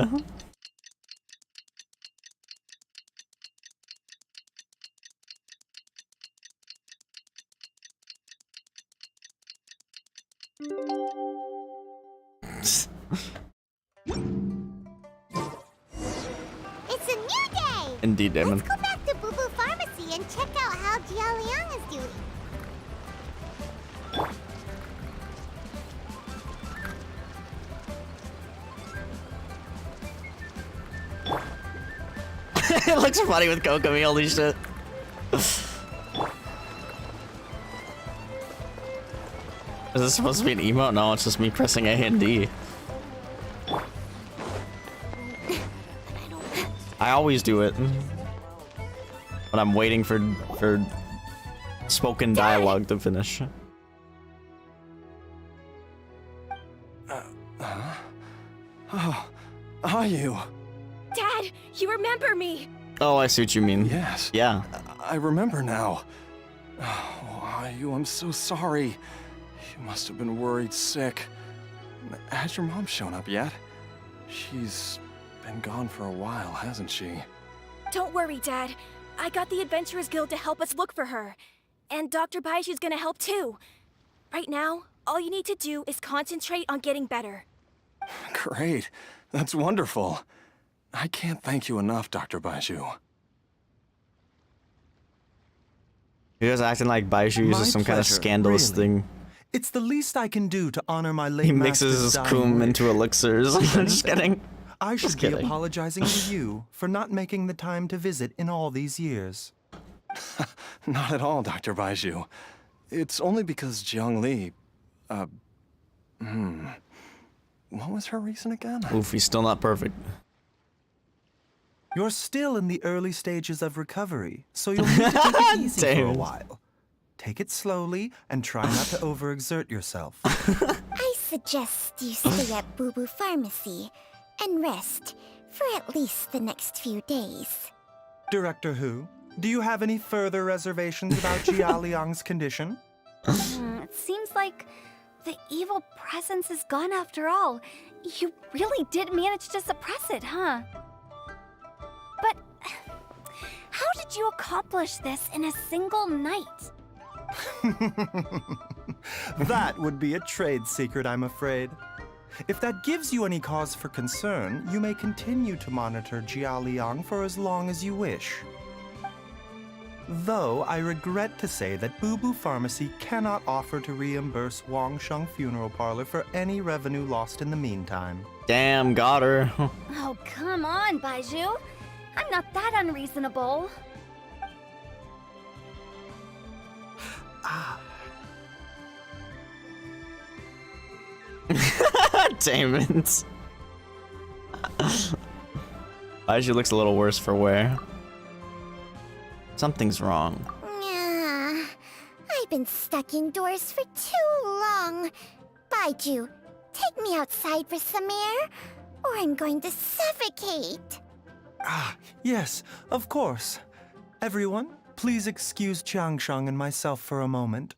It's a new day! Indeed, Damon. Let's go back to Boo Boo Pharmacy and check out how Jia Liang is doing. It looks funny with Kokomi, holy shit. Is this supposed to be an emote? No, it's just me pressing A and D. I always do it. But I'm waiting for spoken dialogue to finish. Oh, are you? Dad, you remember me! Oh, I see what you mean. Yes. Yeah. I remember now. Oh, Ayu, I'm so sorry. You must have been worried sick. Has your mom shown up yet? She's been gone for a while, hasn't she? Don't worry, Dad. I got the Adventurers Guild to help us look for her. And Dr. Baizhu's gonna help too. Right now, all you need to do is concentrate on getting better. Great. That's wonderful. I can't thank you enough, Dr. Baizhu. You guys acting like Baizhu uses some kind of scandalous thing. It's the least I can do to honor my late He master's mixes his dying kum wish. into elixirs. I'm just kidding. I should Just be kidding. apologizing to you for not making the time to visit in all these years. Not at all, Dr. Baizhu. It's only because Jiang Li, what was her reason again? Oof, he's still not perfect. You're still in the early stages of recovery, so you'll need to take it easy for a Damn. while. Take it slowly and try not to overexert yourself. I suggest you stay at Boo Boo Pharmacy and rest for at least the next few days. Director Hu, do you have any further reservations about Jia Liang's condition? It seems like the evil presence is gone after all. You really did manage to suppress it, huh? But how did you accomplish this in a single night? That would be a trade secret, I'm afraid. If that gives you any cause for concern, you may continue to monitor Jia Liang for as long as you wish. Though I regret to say that Boo Boo Pharmacy cannot offer to reimburse Wang Sheng Funeral Parlor for any revenue lost in the meantime. Damn, got her. Oh, come on, Baiju. I'm not that unreasonable. Damn it. Baiju looks a little worse for wear. Something's wrong. I've been stuck indoors for too long. Baiju, take me outside for some air, or I'm going to suffocate. Yes, of course. Everyone, please excuse Changsheng and myself for a moment.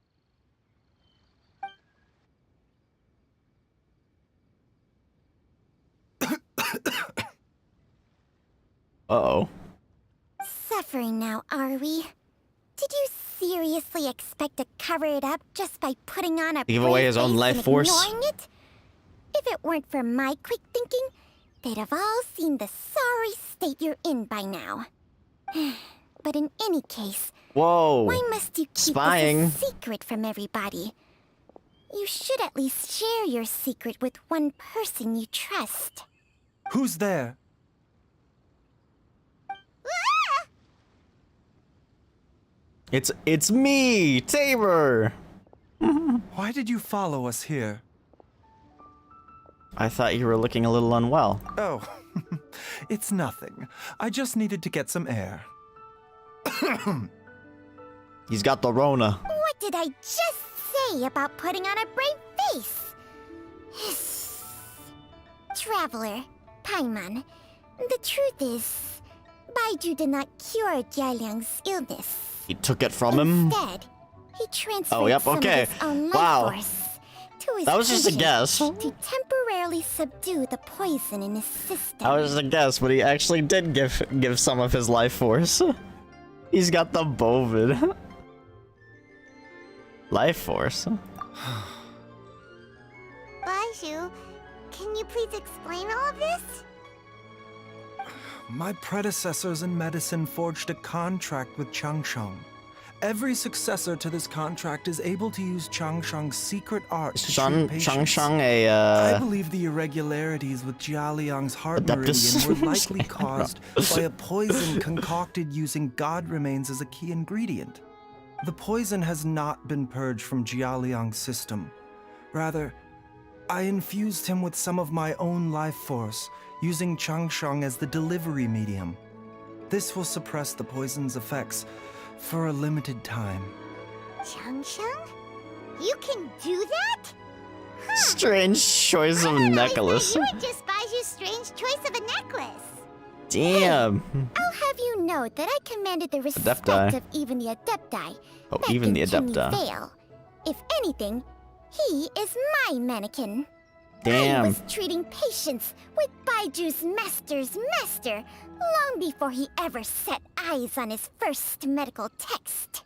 Uh-oh. Suffering now, are we? Did you seriously expect to cover it up just by putting on a Give away brave his own face life and force? ignoring it? If it weren't for my quick thinking, they'd have all seen the sorry state you're in by now. But in any case, Whoa. why must you keep Spying. this a secret from everybody? You should at least share your secret with one person you trust. Who's there? It's me, Tabor. Why did you follow us here? I thought you were looking a little unwell. Oh, it's nothing. I just needed to get some air. He's got the Rona. What did I just say about putting on a brave face? Traveler, Paimon, the truth is, Baiju did not cure Jialiang's illness. He took it from him. Instead, he transferred Yep, some okay. of his own life Wow. force to his That was just a patient guess. to temporarily subdue the poison in his system. That was just a guess, but he actually did give some of his life force. He's got the Bovid. Life force. Baiju, can you please explain all of this? My predecessors in medicine forged a contract with Changsheng. Every successor to this contract is able to use Changsheng's secret art to treat patients. Changsheng I believe the irregularities with Jialiang's heart Adeptus. meridian were likely caused by a poison concocted using god remains as a key ingredient. The poison has not been purged from Jialiang's system. Rather, I infused him with some of my own life force, using Changsheng as the delivery medium. This will suppress the poison's effects for a limited time. Changsheng? You can do that? Strange choice of necklace. You were just Baiju's strange choice of a necklace. Damn. I'll have you know that I commanded the respect Adepti. of even the Adepti. Oh, that even the continue Adepti. fail. If anything, he is my mannequin. I Damn. was treating patients with Baiju's master's master long before he ever set eyes on his first medical text.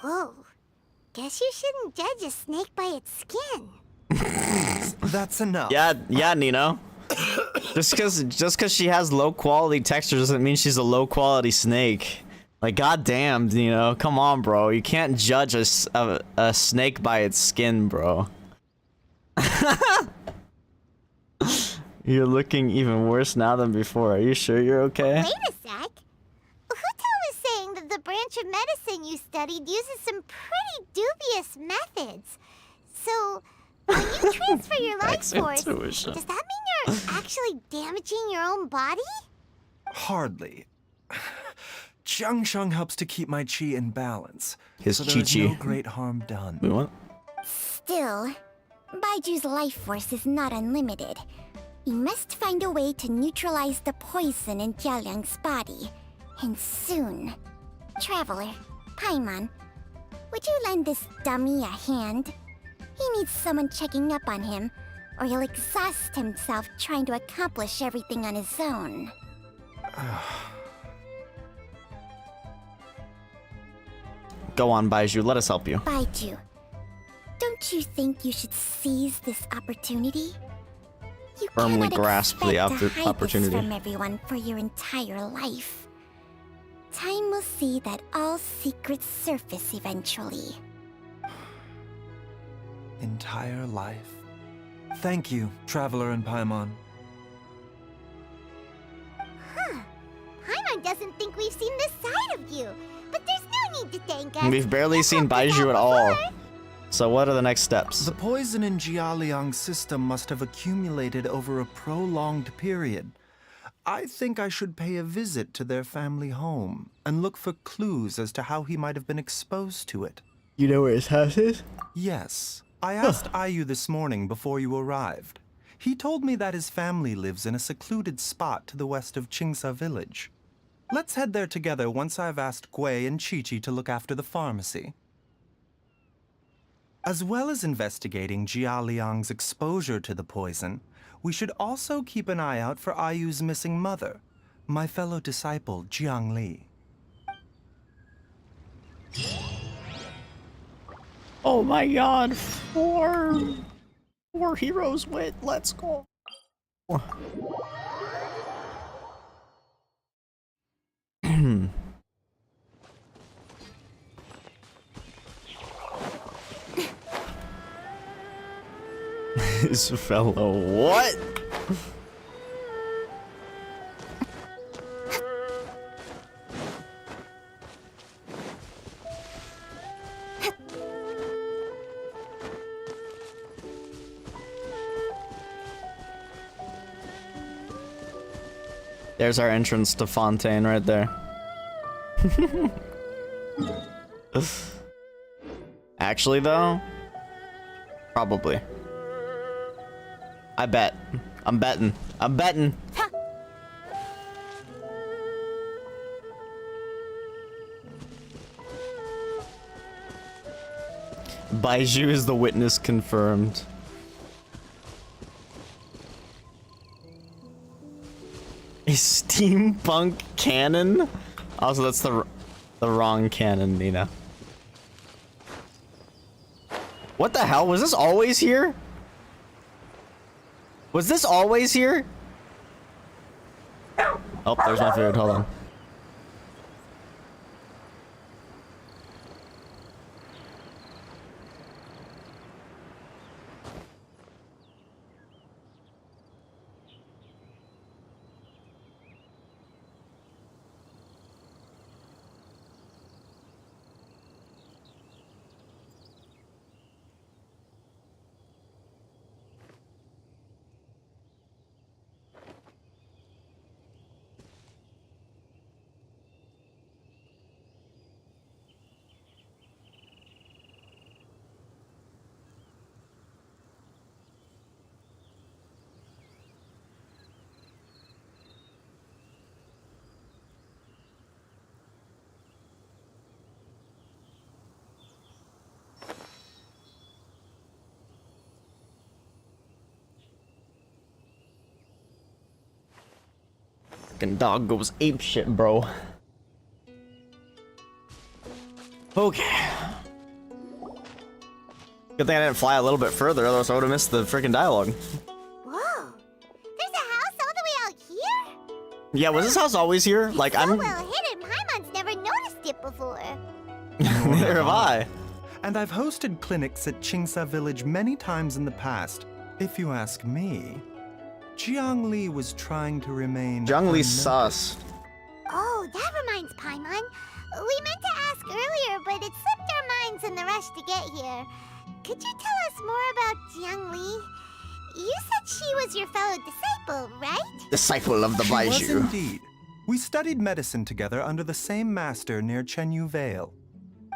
Whoa. Guess you shouldn't judge a snake by its skin. That's enough. Yeah, Nino. just cause she has low quality texture doesn't mean she's a low quality snake. Like, goddamn, Nino, come on, bro. You can't judge a snake by its skin, bro. You're looking even worse now than before. Are you sure you're okay? Wait a sec. Huto was saying that the branch of medicine you studied uses some pretty dubious methods. So, when you transfer your life Max force, intuition. does that mean you're actually damaging your own body? Hardly. Changsheng helps to keep my chi in balance. His so there is chi-chi. no great harm done. Wait, what? Still, Baiju's life force is not unlimited. We must find a way to neutralize the poison in Jialiang's body. And soon. Traveler, Paimon, would you lend this dummy a hand? He needs someone checking up on him, or he'll exhaust himself trying to accomplish everything on his own. Go on, Baiju. Let us help you. Baiju, don't you think you should seize this opportunity? You Firmly cannot grasp the expect to hide opportunity. this from everyone for your entire life. Time will see that all secrets surface eventually. Entire life. Thank you, Traveler and Paimon. Huh. Paimon doesn't think we've seen this side of you, but there's no need to thank us. We've barely seen Baizhu at all. So what are the next steps? The poison in Jialiang's system must have accumulated over a prolonged period. I think I should pay a visit to their family home and look for clues as to how he might have been exposed to it. You know where his house is? Yes. I asked Ayu this morning before you arrived. He told me that his family lives in a secluded spot to the west of Qingsa village. Let's head there together once I've asked Gui and Chi-Chi to look after the pharmacy. As well as investigating Jia Liang's exposure to the poison, we should also keep an eye out for Ayu's missing mother, my fellow disciple Jiang Li. Oh my god, four heroes win, let's go. This fellow, what? There's our entrance to Fontaine right there. Actually, though, probably. I bet. I'm betting. I'm betting. Baizhu is the witness confirmed. A steampunk cannon? Also, that's the wrong cannon, Nina. What the hell? Was this always here? Was this always here? Oh, there's my food. Hold on. Fucking dog goes apeshit, bro. Okay. Good thing I didn't fly a little bit further, otherwise I would have missed the freaking dialogue. Whoa! There's a house all the way out here? Yeah, was this house always here? Like, So I'm... well hidden, Paimon's never noticed it before. Neither have I. And I've hosted clinics at Qingsa village many times in the past. If you ask me, Jiang Li was trying to remain Jiang Li's unnoticed. sus. Oh, that reminds Paimon. We meant to ask earlier, but it slipped our minds in the rush to get here. Could you tell us more about Jiang Li? You said she was your fellow disciple, right? Disciple of the She was Baizhu. indeed. We studied medicine together under the same master near Chenyu Vale.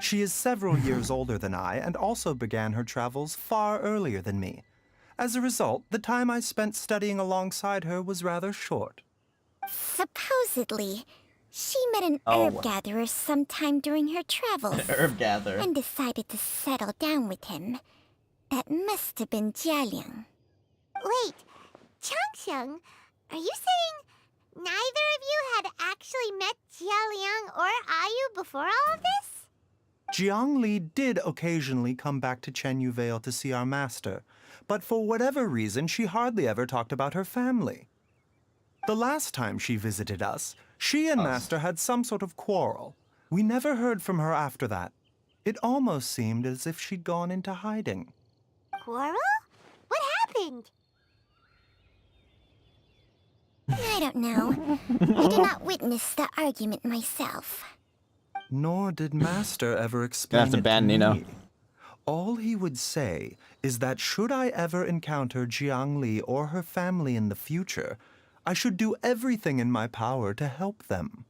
She is several years older than I and also began her travels far earlier than me. As a result, the time I spent studying alongside her was rather short. Supposedly, she met an herb gatherer sometime during her travels. Herb gatherer. And decided to settle down with him. That must have been Jialiang. Wait, Changxiang, are you saying neither of you had actually met Jialiang or Ayu before all of this? Jiang Li did occasionally come back to Chenyu Vale to see our master, but for whatever reason, she hardly ever talked about her family. The last time she visited us, She and Master had some sort of quarrel. We never heard from her after that. It almost seemed as if she'd gone into hiding. Quarrel? What happened? I don't know. I did not witness the argument myself. Nor did Master ever explain have to it ban to Nino. me. All he would say is that should I ever encounter Jiangli or her family in the future, I should do everything in my power to help them.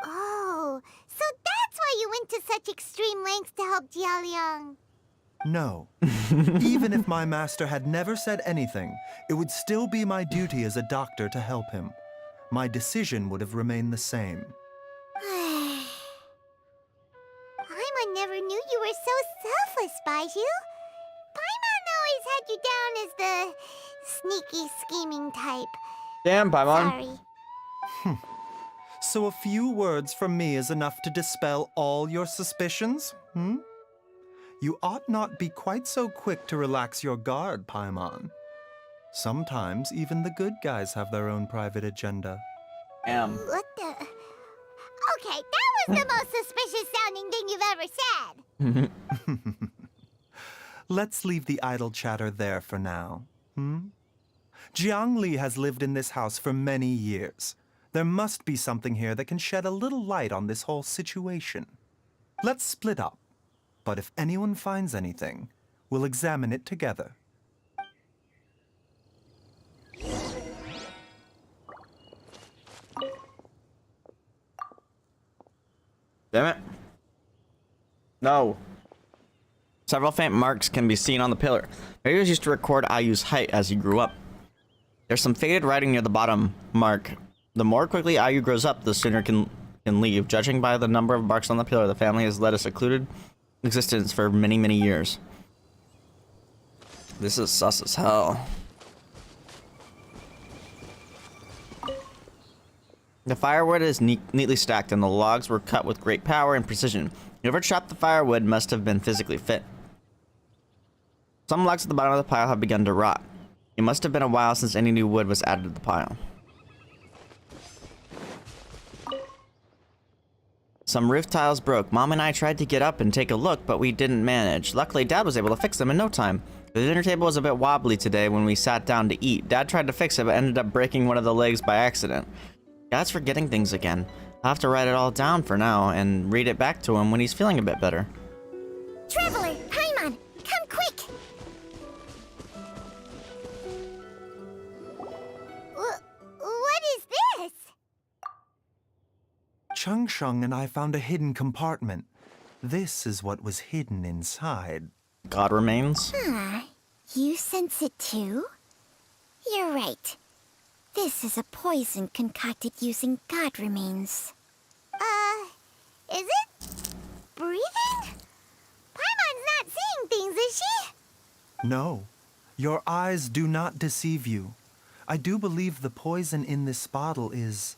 Oh, so that's why you went to such extreme lengths to help Jialiang. No. Even if my master had never said anything, it would still be my duty as a doctor to help him. My decision would have remained the same. Paimon never knew you were so selfless, Baiju. Paimon always had you down as the sneaky, scheming type. Damn, Paimon. Sorry. So a few words from me is enough to dispel all your suspicions, hmm? You ought not be quite so quick to relax your guard, Paimon. Sometimes even the good guys have their own private agenda. What the? Okay, that was the most suspicious sounding thing you've ever said. Let's leave the idle chatter there for now, hmm? Jiangli has lived in this house for many years. There must be something here that can shed a little light on this whole situation. Let's split up. But if anyone finds anything, we'll examine it together. Damn it. No. Several faint marks can be seen on the pillar. Maybe used to record Ayu's height as he grew up. There's some faded writing near the bottom mark. The more quickly Ayu grows up, the sooner can leave. Judging by the number of marks on the pillar, the family has led a secluded existence for many, many years. This is sus as hell. The firewood is neatly stacked, and the logs were cut with great power and precision. Whoever chopped the firewood must have been physically fit. Some logs at the bottom of the pile have begun to rot. It must have been a while since any new wood was added to the pile. Some roof tiles broke. Mom and I tried to get up and take a look, but we didn't manage. Luckily, Dad was able to fix them in no time. The dinner table was a bit wobbly today when we sat down to eat. Dad tried to fix it, but ended up breaking one of the legs by accident. Dad's forgetting things again. I'll have to write it all down for now and read it back to him when he's feeling a bit better. Traveler, Paimon, come quick! What is this? Chung Shung and I found a hidden compartment. This is what was hidden inside. God remains? You sense it too? You're right. This is a poison concocted using God remains. Is it breathing? Paimon's not seeing things, is she? No, your eyes do not deceive you. I do believe the poison in this bottle is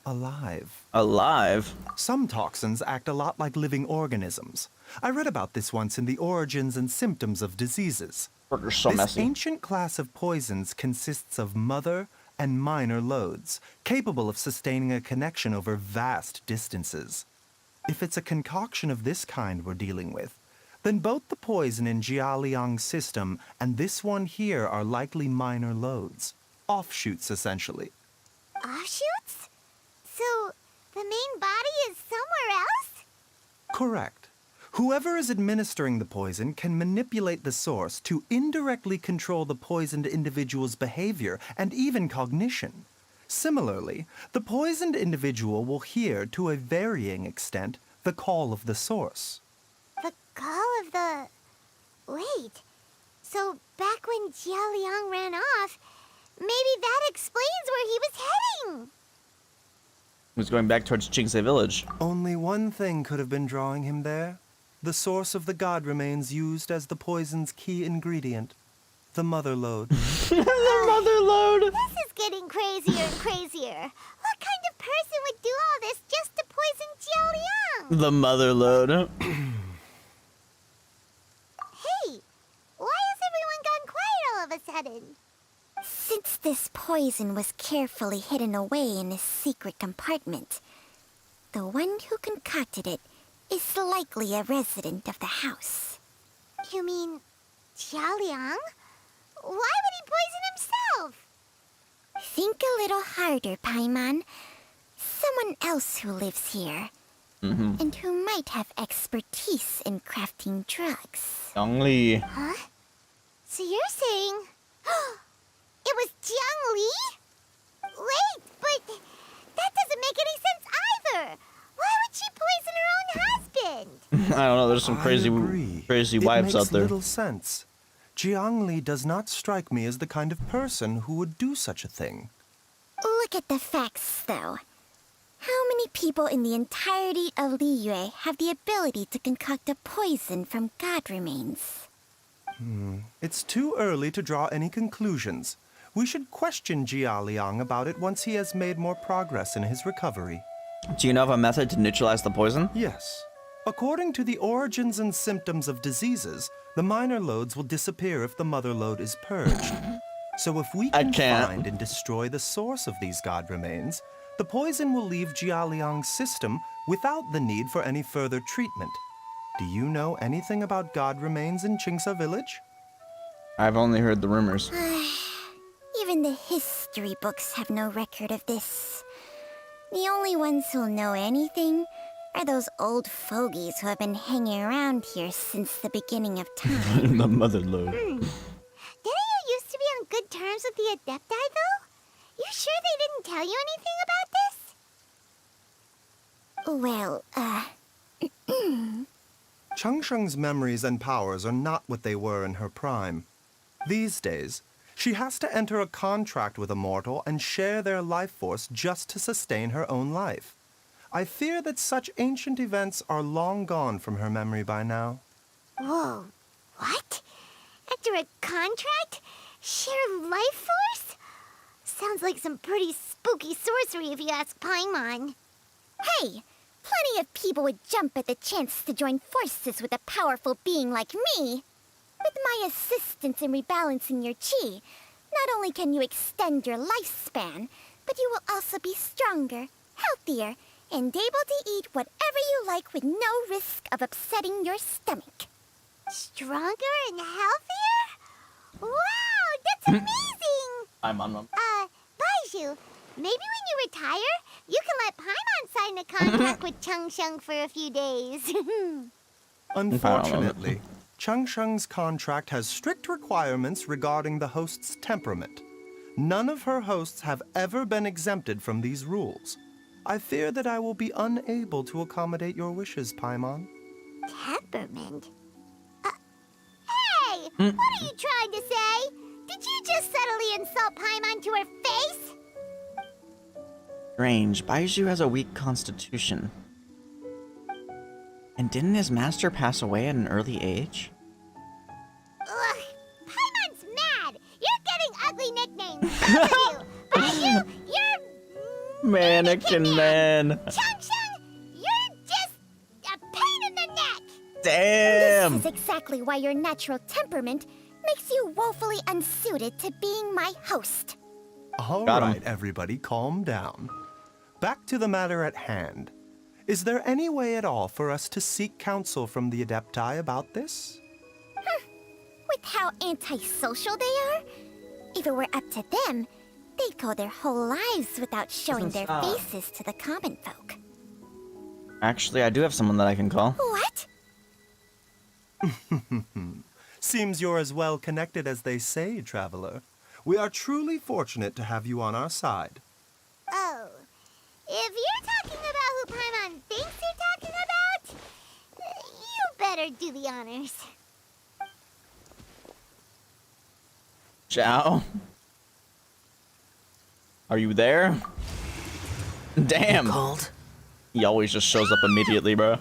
alive. Alive? Some toxins act a lot like living organisms. I read about this once in the Origins and Symptoms of Diseases. So this messy. ancient class of poisons consists of mother and minor loads, capable of sustaining a connection over vast distances. If it's a concoction of this kind we're dealing with, then both the poison in Jialiang's system and this one here are likely minor loads. Offshoots, essentially. Offshoots? So, the main body is somewhere else? Correct. Whoever is administering the poison can manipulate the source to indirectly control the poisoned individual's behavior and even cognition. Similarly, the poisoned individual will hear, to a varying extent, the call of the source. The call of the... Wait. So, back when Jialiang ran off, maybe that explains where he was heading! He was going back towards Jingse village. Only one thing could have been drawing him there. The source of the god remains used as the poison's key ingredient. The mother lode. The mother lode! This is getting crazier and crazier. What kind of person would do all this just to poison Jialiang? The mother lode. Hey, why has everyone gone quiet all of a sudden? Since this poison poison was carefully hidden away in a secret compartment. The one who concocted it is likely a resident of the house. You mean Jialiang? Why would he poison himself? Think a little harder, Paimon. Someone else who lives here. And who might have expertise in crafting drugs. Young Li. Huh? So you're saying... it was Jiang Li? Wait, but that doesn't make any sense either. Why would she poison her own husband? I don't know, there's some crazy vibes out there. It makes little sense. Jiang Li does not strike me as the kind of person who would do such a thing. Look at the facts, though. How many people in the entirety of Liyue have the ability to concoct a poison from god remains? It's too early to draw any conclusions. We should question Jialiang about it once he has made more progress in his recovery. Do you know of a method to neutralize the poison? Yes. According to the origins and symptoms of diseases, the minor loads will disappear if the mother load is purged. So if we can find and destroy the source of these god remains, the poison will leave Jialiang's system without the need for any further treatment. Do you know anything about god remains in Qingsa village? I've only heard the rumors. Even the history books have no record of this. The only ones who'll know anything are those old fogies who have been hanging around here since the beginning of time. The mother load. Didn't you used to be on good terms with the Adepti, though? You sure they didn't tell you anything about this? Well, Changsheng's memories and powers are not what they were in her prime. These days, she has to enter a contract with a mortal and share their life force just to sustain her own life. I fear that such ancient events are long gone from her memory by now. Whoa, what? After a contract? Share life force? Sounds like some pretty spooky sorcery if you ask Paimon. Hey, plenty of people would jump at the chance to join forces with a powerful being like me. With my assistance in rebalancing your chi, not only can you extend your lifespan, but you will also be stronger, healthier, and able to eat whatever you like with no risk of upsetting your stomach. Stronger and healthier? Wow, that's amazing! I'm on them. Baizhu, maybe when you retire, you can let Paimon sign a contract with Changsheng for a few days. Unfortunately, Changsheng's contract has strict requirements regarding the host's temperament. None of her hosts have ever been exempted from these rules. I fear that I will be unable to accommodate your wishes, Paimon. Temperament? Hey! What are you trying to say? Did you just subtly insult Paimon to her face? Strange. Baizhu has a weak constitution. And didn't his master pass away at an early age? Ugh! Paimon's mad! You're getting ugly nicknames, both of you! Baizhu, you're... Mannequin Man. Changsheng, you're just a pain in the neck! Damn! This is exactly why your natural temperament makes you woefully unsuited to being my host. All right, everybody, calm down. Back to the matter at hand. Is there any way at all for us to seek counsel from the Adepti about this? With how antisocial they are, if it were up to them, they'd go their whole lives without showing their faces to the common folk. Actually, I do have someone that I can call. What? Seems you're as well connected as they say, traveler. We are truly fortunate to have you on our side. Oh, if you're talking about who Paimon thinks you're talking about, you better do the honors. Zhao? Are you there? Damn. Called? He always just shows up immediately, bro.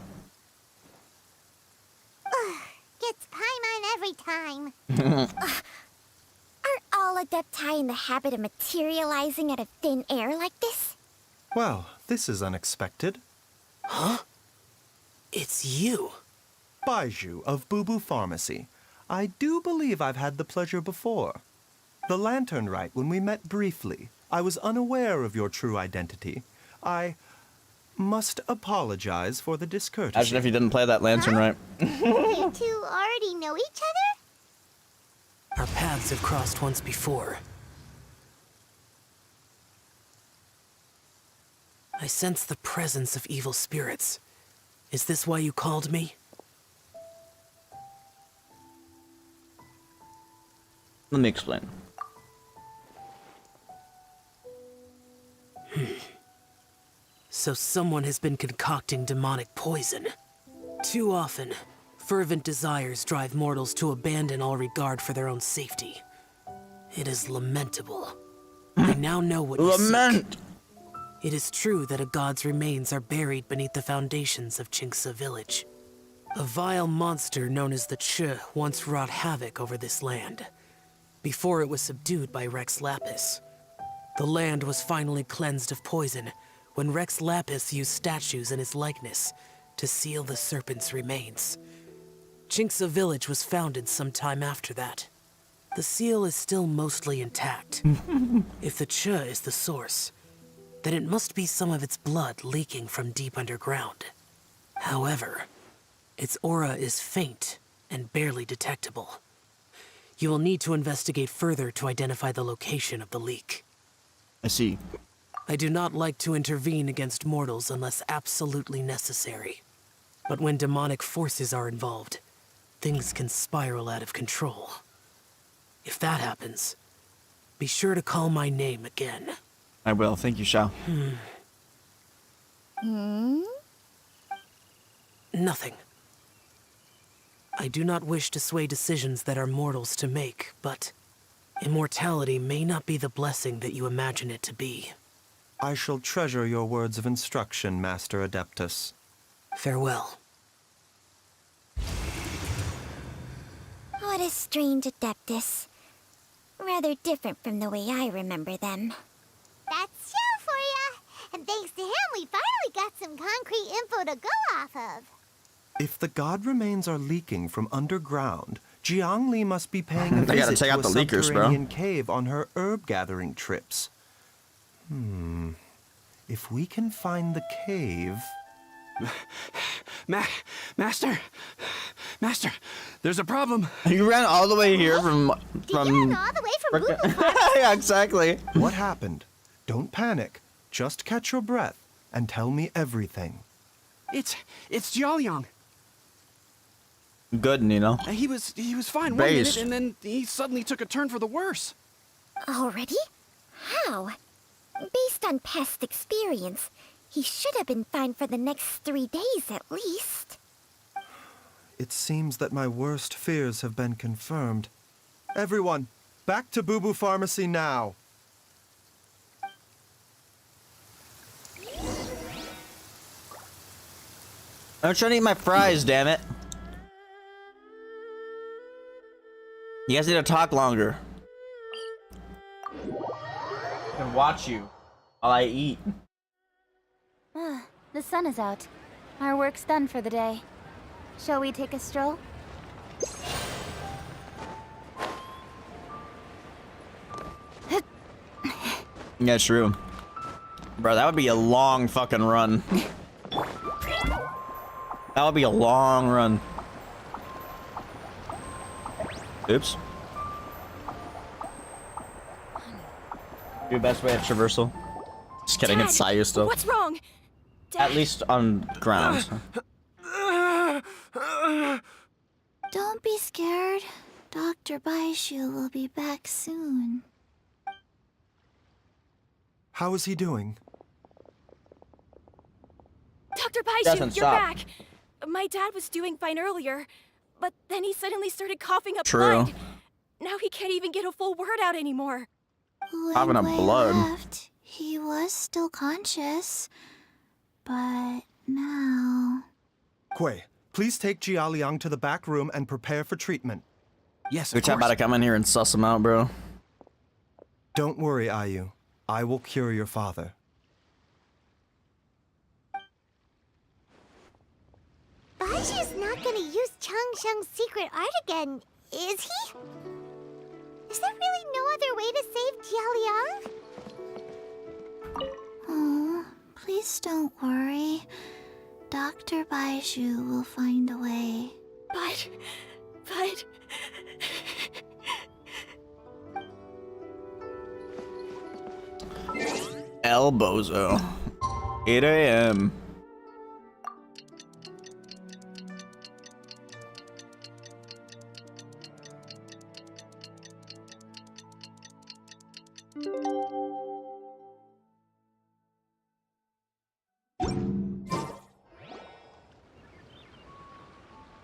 Gets Paimon every time. Aren't all Adepti in the habit of materializing out of thin air like this? Well, this is unexpected. Huh? It's you. Baizhu of Boo Boo Pharmacy. I do believe I've had the pleasure before. The Lantern Rite, when we met briefly, I was unaware of your true identity. I must apologize for the discourtesy. Imagine if you didn't play that lantern right. You two already know each other? Our paths have crossed once before. I sense the presence of evil spirits. Is this why you called me? Let me explain. So someone has been concocting demonic poison. Too often, fervent desires drive mortals to abandon all regard for their own safety. It is lamentable. I now know what you seek. It is true that a god's remains are buried beneath the foundations of Chinxa village. A vile monster known as the Ch once wrought havoc over this land, before it was subdued by Rex Lapis. The land was finally cleansed of poison when Rex Lapis used statues in his likeness to seal the serpent's remains. Chinxa village was founded some time after that. The seal is still mostly intact. If the Ch is the source, then it must be some of its blood leaking from deep underground. However, its aura is faint and barely detectable. You will need to investigate further to identify the location of the leak. I see. I do not like to intervene against mortals unless absolutely necessary. But when demonic forces are involved, things can spiral out of control. If that happens, be sure to call my name again. I will. Thank you, Shao. Nothing. I do not wish to sway decisions that are mortals to make, but immortality may not be the blessing that you imagine it to be. I shall treasure your words of instruction, Master Adeptus. Farewell. What a strange Adeptus. Rather different from the way I remember them. That's Shell for ya! And thanks to him, we finally got some concrete info to go off of. If the god remains are leaking from underground, Jiangli must be paying a They gotta visit check to out a the leakers, bro. subterranean cave on her herb-gathering trips. If we can find the cave... Master, there's a problem. You ran all the way here from all the way from Boo Boo yeah, exactly. What happened? Don't panic. Just catch your breath and tell me everything. It's Jiaoliang. Good, Nino. He was fine Based. 1 minute, and then he suddenly took a turn for the worse. Already? How? Based on past experience, he should have been fine for the next 3 days at least. It seems that my worst fears have been confirmed. Everyone, back to Boo Boo Pharmacy now. I'm trying to eat my fries, damn it. You guys need to talk longer. And watch you while I eat. The sun is out. Our work's done for the day. Shall we take a stroll? Yeah, true. Bro, that would be a long fucking run. That would be a long run. Oops. Your best way of traversal. Just kidding, Dad, it's Sayu still. What's wrong? At least on ground. Don't be scared. Dr. Baishu will be back soon. How is he doing? Dr. Baishu, Doesn't you're stop. back. My dad was doing fine earlier, but then he suddenly started coughing up True. blood. Now he can't even get a full word out anymore. Having a blood. Left, he was still conscious, but now... Kuei, please take Jiaoliang to the back room and prepare for treatment. Yes, We're about to come in here and suss him out, bro. Don't worry, Ayu. I will cure your father. Baishu's not gonna use Changsheng's secret art again, is he? Is there really no other way to save Jialiang? Oh, please don't worry. Dr. Baizhu will find a way. But... El Bozo. 8 a.m.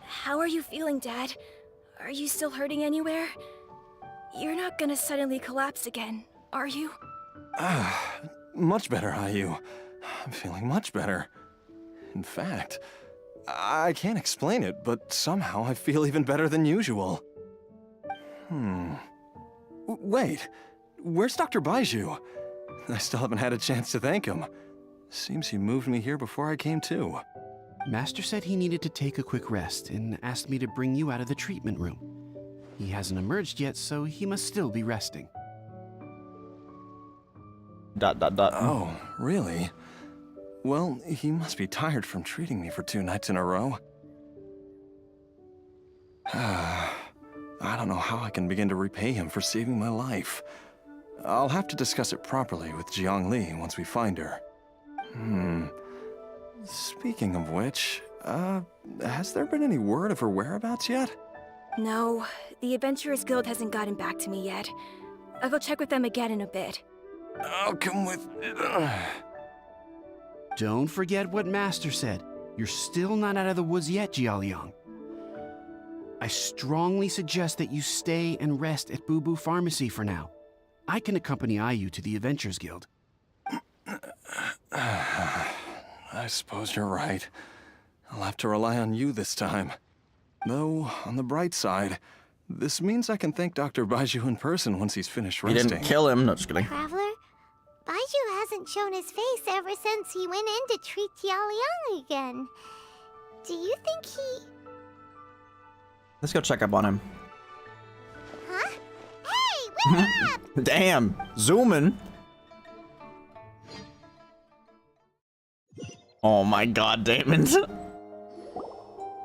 How are you feeling, Dad? Are you still hurting anywhere? You're not gonna suddenly collapse again, are you? Much better, Ayu. I'm feeling much better. In fact, I can't explain it, but somehow I feel even better than usual. Wait, where's Dr. Baizhu? I still haven't had a chance to thank him. Seems he moved me here before I came to. Master said he needed to take a quick rest and asked me to bring you out of the treatment room. He hasn't emerged yet, so he must still be resting. ... Oh, really? Well, he must be tired from treating me for 2 nights in a row. I don't know how I can begin to repay him for saving my life. I'll have to discuss it properly with Jiang Li once we find her. Speaking of which, has there been any word of her whereabouts yet? No, the Adventurers Guild hasn't gotten back to me yet. I'll go check with them again in a bit. I'll come with... Don't forget what Master said. You're still not out of the woods yet, Jialiang. I strongly suggest that you stay and rest at Boo Boo Pharmacy for now. I can accompany Ayu to the Adventurers Guild. I suppose you're right. I'll have to rely on you this time. Though, on the bright side, this means I can thank Dr. Baizhu in person once he's finished resting. You didn't kill him, no, just kidding. Traveler, Baizhu hasn't shown his face ever since he went in to treat Jialiang again. Do you think he... Let's go check up on him. Huh? Hey, wake up! Damn, zooming. Oh my god, Damon.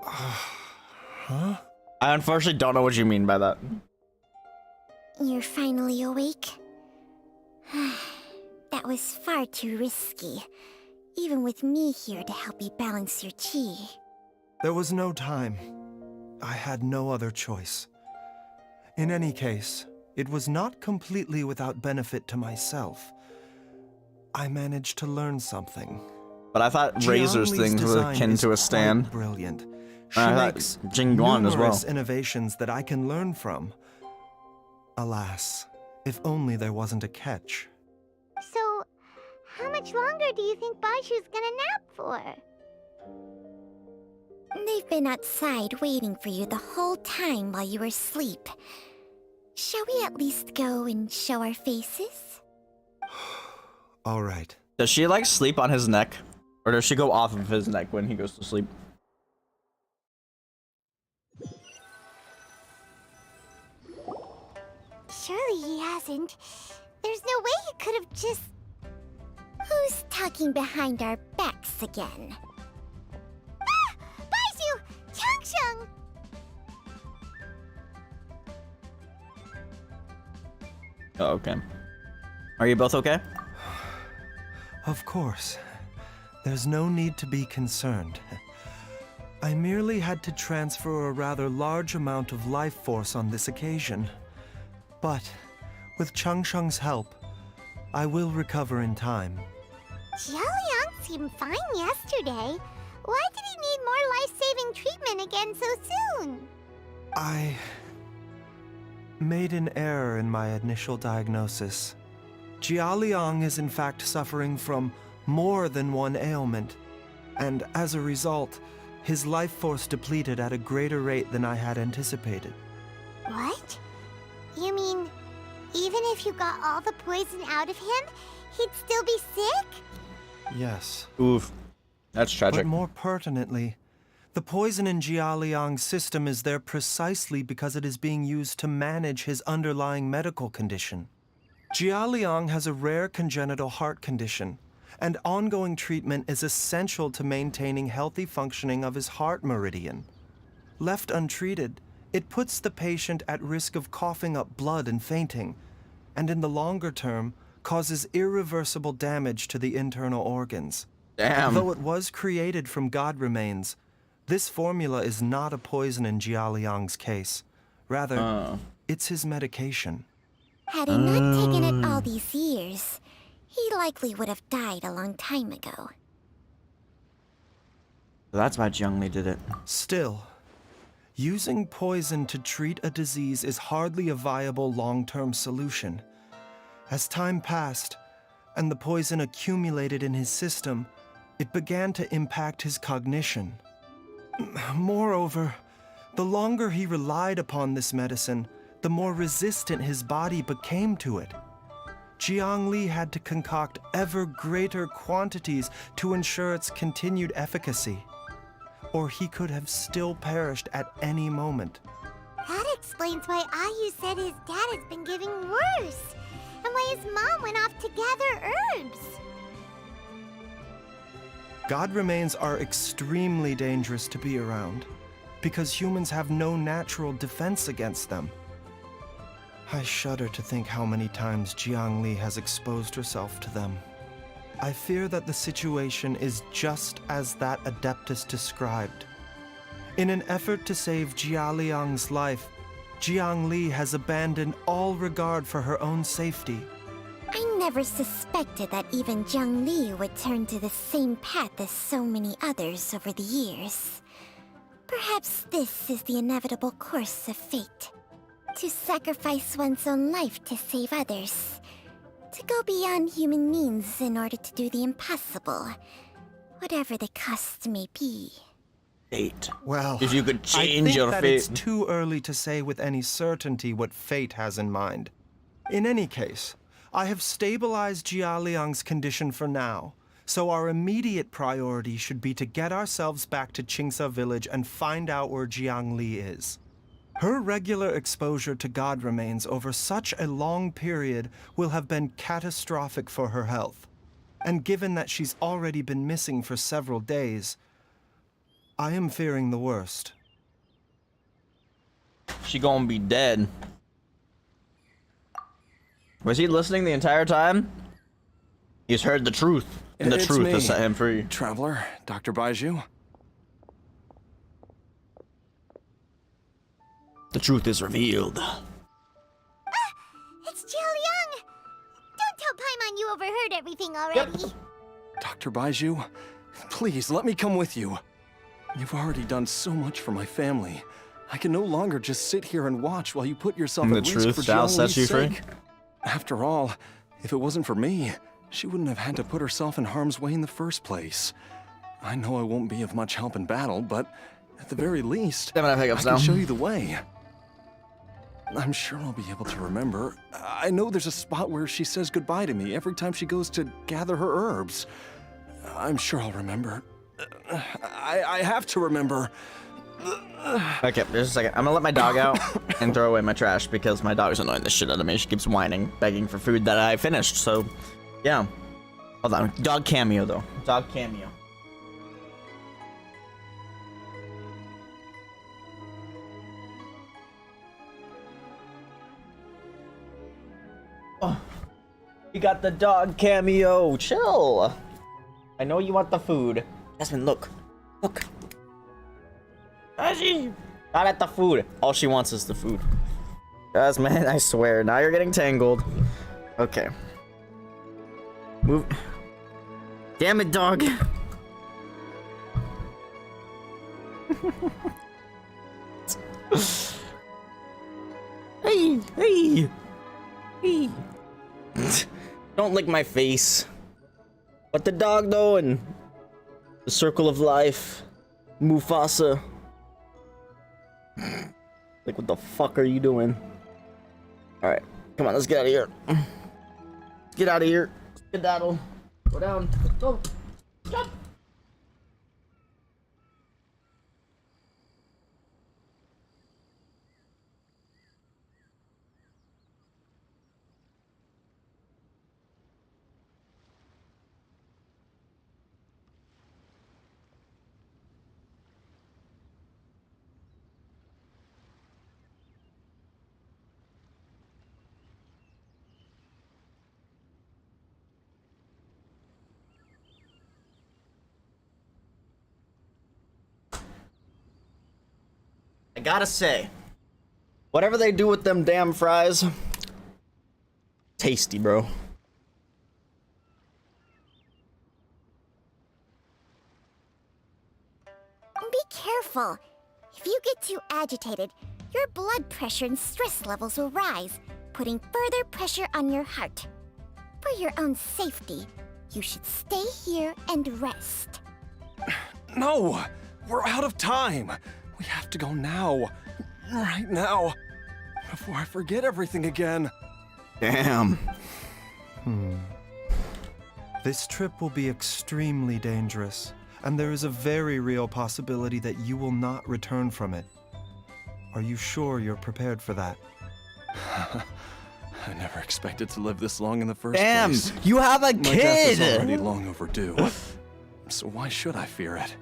Huh? I unfortunately don't know what you mean by that. You're finally awake? That was far too risky. Even with me here to help you balance your chi. There was no time. I had no other choice. In any case, it was not completely without benefit to myself. I managed to learn something. But I thought Razor's things were akin to a stand. Brilliant. She I thought makes Jing Yuan as well. numerous innovations that I can learn from. Alas, if only there wasn't a catch. So, how much longer do you think Baizhu's gonna nap for? They've been outside waiting for you the whole time while you were asleep. Shall we at least go and show our faces? All right. Does she like sleep on his neck? Or does she go off of his neck when he goes to sleep? Surely he hasn't. There's no way he could have just... Who's talking behind our backs again? Ah! Baizhu! Changsheng! Oh, okay. Are you both okay? Of course. There's no need to be concerned. I merely had to transfer a rather large amount of life force on this occasion. But, with Changsheng's help, I will recover in time. Jialiang seemed fine yesterday. Why did he need more life-saving treatment again so soon? I made an error in my initial diagnosis. Jialiang is in fact suffering from more than one ailment, and as a result, his life force depleted at a greater rate than I had anticipated. What? You mean, even if you got all the poison out of him, he'd still be sick? Yes. Oof. That's tragic. But more pertinently, The poison in Jialiang's system is there precisely because it is being used to manage his underlying medical condition. Jialiang has a rare congenital heart condition, and ongoing treatment is essential to maintaining healthy functioning of his heart meridian. Left untreated, it puts the patient at risk of coughing up blood and fainting, and in the longer term, causes irreversible damage to the internal organs. Damn. Though it was created from god remains, this formula is not a poison in Jialiang's case. Rather, it's his medication. Had he not taken it all these years, he likely would have died a long time ago. That's why Jiangli did it. Still, using poison to treat a disease is hardly a viable long-term solution. As time passed, and the poison accumulated in his system, it began to impact his cognition. Moreover, the longer he relied upon this medicine, the more resistant his body became to it. Jiangli had to concoct ever greater quantities to ensure its continued efficacy, or he could have still perished at any moment. That explains why Ayu said his dad has been getting worse, and why his mom went off to gather herbs. God remains are extremely dangerous to be around, because humans have no natural defense against them. I shudder to think how many times Jiangli has exposed herself to them. I fear that the situation is just as that Adeptus described. In an effort to save Jialiang's life, Jiangli has abandoned all regard for her own safety. I never suspected that even Jiangli would turn to the same path as so many others over the years. Perhaps this is the inevitable course of fate. To sacrifice one's own life to save others. To go beyond human means in order to do the impossible. Whatever the cost may be. Fate. Well, if you could change I think your that fate. it's too early to say with any certainty what fate has in mind. In any case, I have stabilized Jialiang's condition for now, so our immediate priority should be to get ourselves back to Qingsa village and find out where Jiangli is. Her regular exposure to god remains over such a long period will have been catastrophic for her health. And given that she's already been missing for several days, I am fearing the worst. She gonna be dead. Was he listening the entire time? He's heard the truth, and the It's truth me, has set him free. Traveler, Dr. Baiju. The truth is revealed. It's Jialiang! Don't tell Paimon you overheard everything already. Dr. Baiju, please let me come with you. You've already done so much for my family. I can no longer just sit here and watch while you put yourself The at risk truth for shall set Jialiang's you free. sake. After all, if it wasn't for me, she wouldn't have had to put herself in harm's way in the first place. I know I won't be of much help in battle, but at the very least, I can show you the way. I'm sure I'll be able to remember. I know there's a spot where she says goodbye to me every time she goes to gather her herbs. I'm sure I'll remember. I have to remember. Okay, just a second. I'm gonna let my dog out and throw away my trash because my dog's annoying the shit out of me. She keeps whining, begging for food that I finished, so yeah. Hold on. Dog cameo, though. Dog cameo. Oh, you got the dog cameo. Chill. I know you want the food. Jasmine, look. Look. Not at the food. All she wants is the food. Jasmine, I swear. Now you're getting tangled. Okay. Move. Damn it, dog. Hey, hey, hey. Don't lick my face. What the dog doing? The circle of life. Mufasa. Like, what the fuck are you doing? Alright, come on, let's get out of here. Let's get out of here. Skedaddle. Go down. Let's go. Jump. I gotta say, whatever they do with them damn fries, tasty, bro. Be careful. If you get too agitated, your blood pressure and stress levels will rise, putting further pressure on your heart. For your own safety, you should stay here and rest. No! We're out of time! We have to go now. Right now. Before I forget everything again. Damn. This trip will be extremely dangerous, and there is a very real possibility that you will not return from it. Are you sure you're prepared for that? I never expected to live this long in the first Damn, place. you have a My death is kid! already long overdue. So why should I fear it?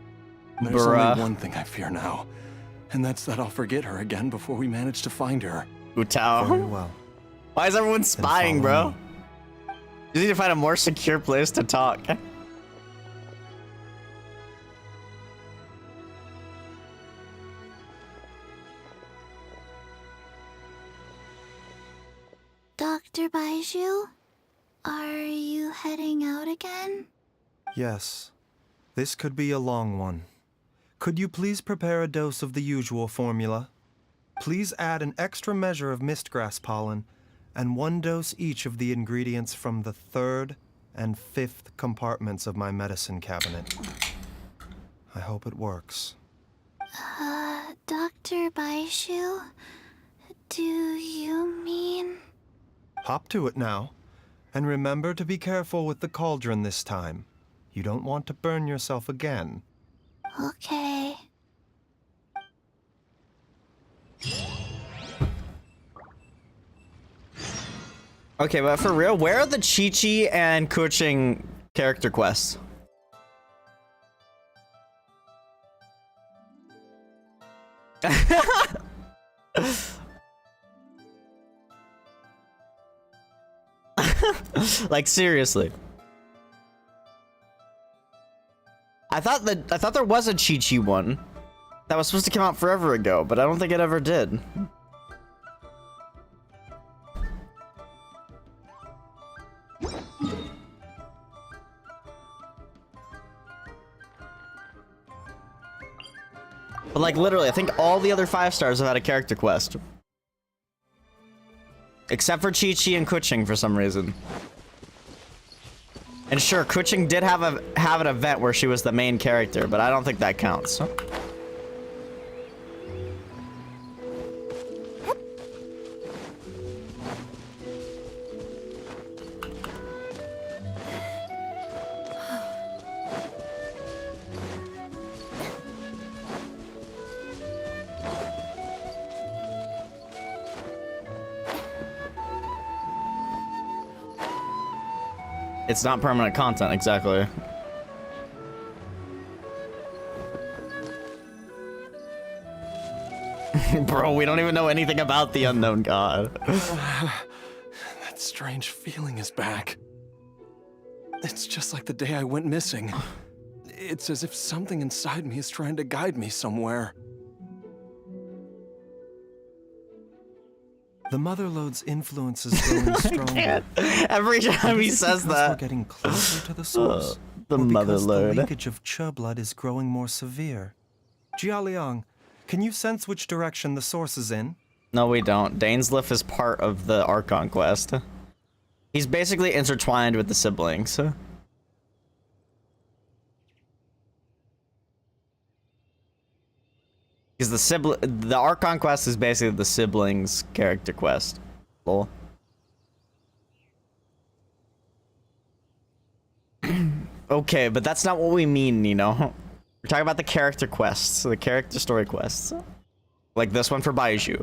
There's Bruh. only one thing I fear now, and that's that I'll forget her again before we manage to find her. Utao. Very well. Why is everyone spying, follow bro? You need to find a more secure place to talk. Dr. Baiju, are you heading out again? Yes. This could be a long one. Could you please prepare a dose of the usual formula? Please add an extra measure of mistgrass pollen and 1 dose each of the ingredients from the 3rd and 5th compartments of my medicine cabinet. I hope it works. Dr. Baiju, do you mean... Hop to it now. And remember to be careful with the cauldron this time. You don't want to burn yourself again. Okay. Okay, but for real, where are the Chi-Chi and Kuching character quests? Like, seriously. I thought there was a Chi-Chi one that was supposed to come out forever ago, but I don't think it ever did. But like literally, I think all the other 5 stars have had a character quest. Except for Chi-Chi and Kuching for some reason. And sure, Kuching did have an event where she was the main character, but I don't think that counts. It's not permanent content, exactly. Bro, we don't even know anything about the unknown god. That strange feeling is back. It's just like the day I went missing. It's as if something inside me is trying to guide me somewhere. The Mother Lode's influence is growing stronger. Every time he says that. We're getting closer to the source. The or Mother because Lode. the leakage of Che blood is growing more severe. Jialiang, can you sense which direction the source is in? No, we don't. Dainsleif is part of the Archon quest. He's basically intertwined with the siblings. Because the Archon quest is basically the siblings character quest. Lol. Okay, but that's not what we mean, you know? We're talking about the character quests, the character story quests. Like this one for Baiju.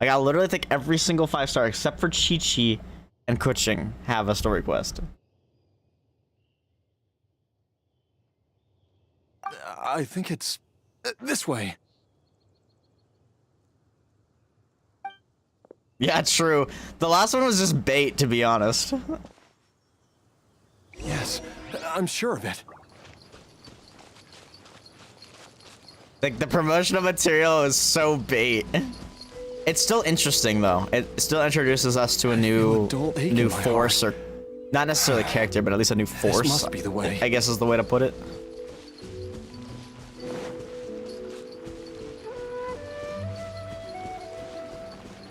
Like, I literally think every single 5-star except for Chi-Chi and Kuching have a story quest. I think it's this way. Yeah, true. The last one was just bait, to be honest. Yes, I'm sure of it. Like, the promotional material is so bait. It's still interesting, though. It still introduces us to a new force, or not necessarily character, but at least a new force. This must be the way. I guess is the way to put it.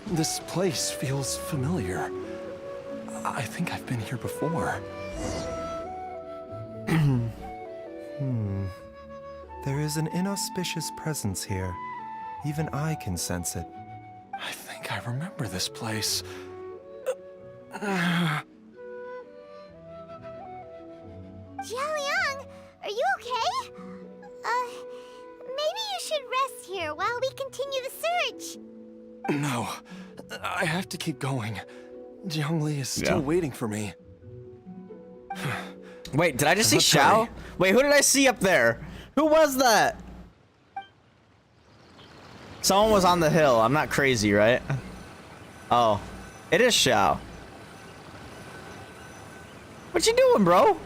This place feels familiar. I think I've been here before. There is an inauspicious presence here. Even I can sense it. I think I remember this place. Jialiang, are you okay? Maybe you should rest here while we continue the search. No, I have to keep going. Jiangli is still waiting for me. Wait, did I just see Xiao? Wait, who did I see up there? Who was that? Someone was on the hill. I'm not crazy, right? Oh, it is Xiao. What you doing, bro?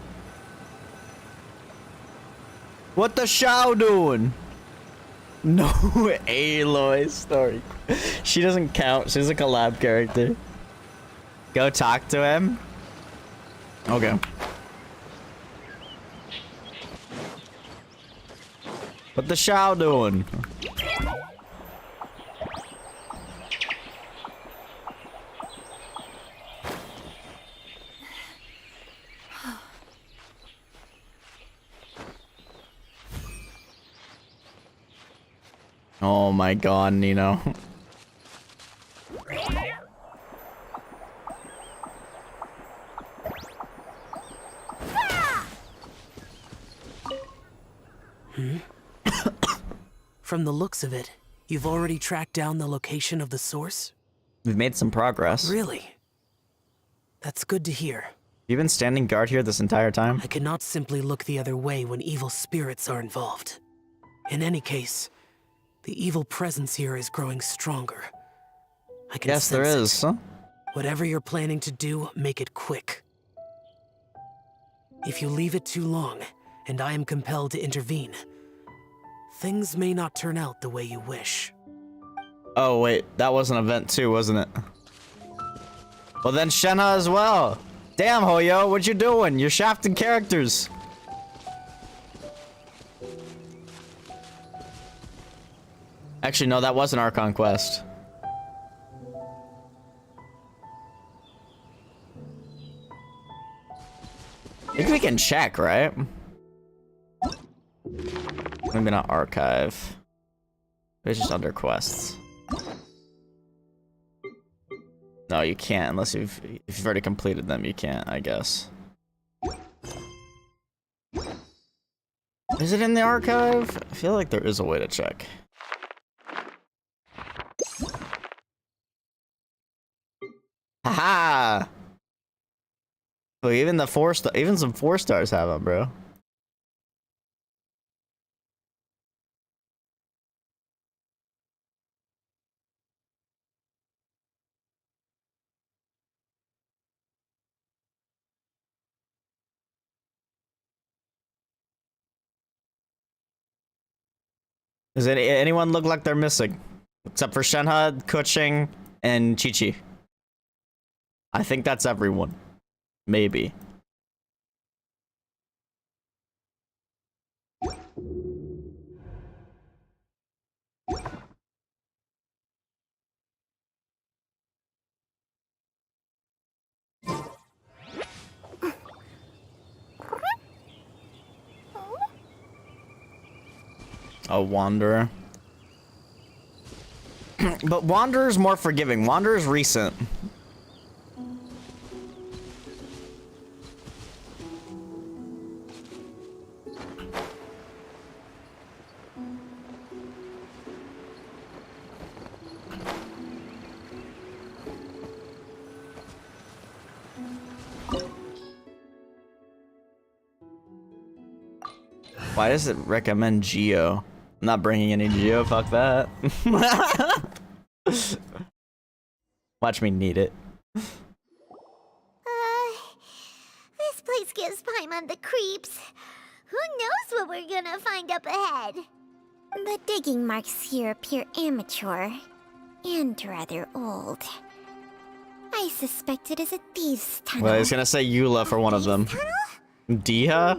What the Xiao doing? No, Aloy story. She doesn't count. She's a collab character. Go talk to him. Okay. What the Xiao doing? Oh my god, Nino. From the looks of it, you've already tracked down the location of the source? We've made some progress. Really? That's good to hear. You've been standing guard here this entire time? I cannot simply look the other way when evil spirits are involved. In any case, the evil presence here is growing stronger. I can Yes, there sense is. it. Huh? Whatever you're planning to do, make it quick. If you leave it too long, and I am compelled to intervene, things may not turn out the way you wish. Oh wait, that was an event too, wasn't it? Well then Shenhe as well. Damn, Hoyo, what you doing? You're shafting characters. Actually, no, that was an Archon quest. I think we can check, right? Maybe not archive. It's just under quests. No, you can't unless if you've already completed them. You can't, I guess. Is it in the archive? I feel like there is a way to check. Haha! Well, even the even some 4 stars have them, bro. Does anyone look like they're missing? Except for Shenhe, Kuching, and Chi-Chi. I think that's everyone. Maybe. A Wanderer. But Wanderer's more forgiving. Wanderer's recent. Why does it recommend Geo? I'm not bringing any Geo, fuck that. Watch me need it. This place gives Paimon the creeps. Who knows what we're gonna find up ahead? The digging marks here appear amateur and rather old. I suspect it is a thieves' tunnel. Well, I was gonna say Eula for one of them. Dia?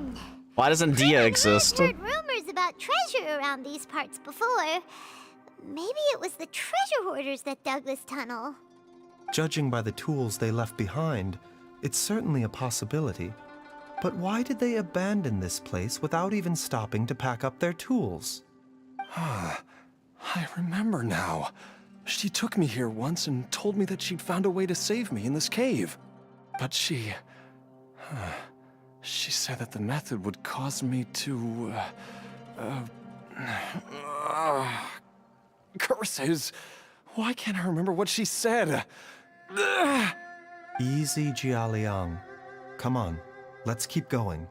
Why doesn't Dia exist? I've heard rumors about treasure around these parts before. Maybe it was the treasure hoarders that dug this tunnel. Judging by the tools they left behind, it's certainly a possibility. But why did they abandon this place without even stopping to pack up their tools? I remember now. She took me here once and told me that she'd found a way to save me in this cave. But she said that the method would cause me to, curses. Why can't I remember what she said? Easy, Jialiang. Come on, let's keep going.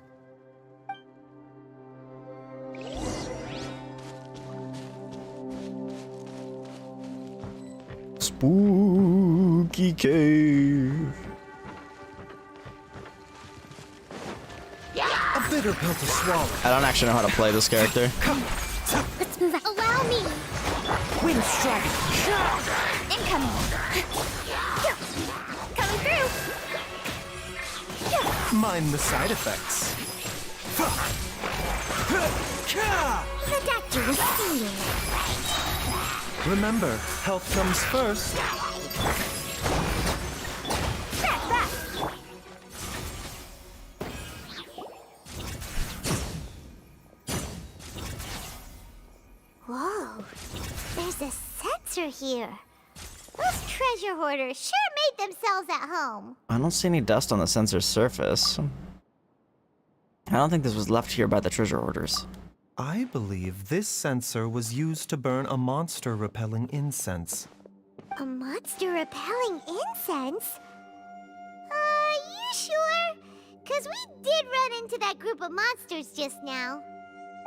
Spooky cave. A bitter pill to swallow. I don't actually know how to play this character. Let's move out. Allow me. Wind strike. Incoming. Coming through. Mind the side effects. The doctor will see you. Remember, health comes first. Back, back. Whoa, there's a sensor here. Those treasure hoarders sure made themselves at home. I don't see any dust on the sensor's surface. I don't think this was left here by the treasure hoarders. I believe this sensor was used to burn a monster-repelling incense. A monster repelling incense? You sure? 'Cause we did run into that group of monsters just now.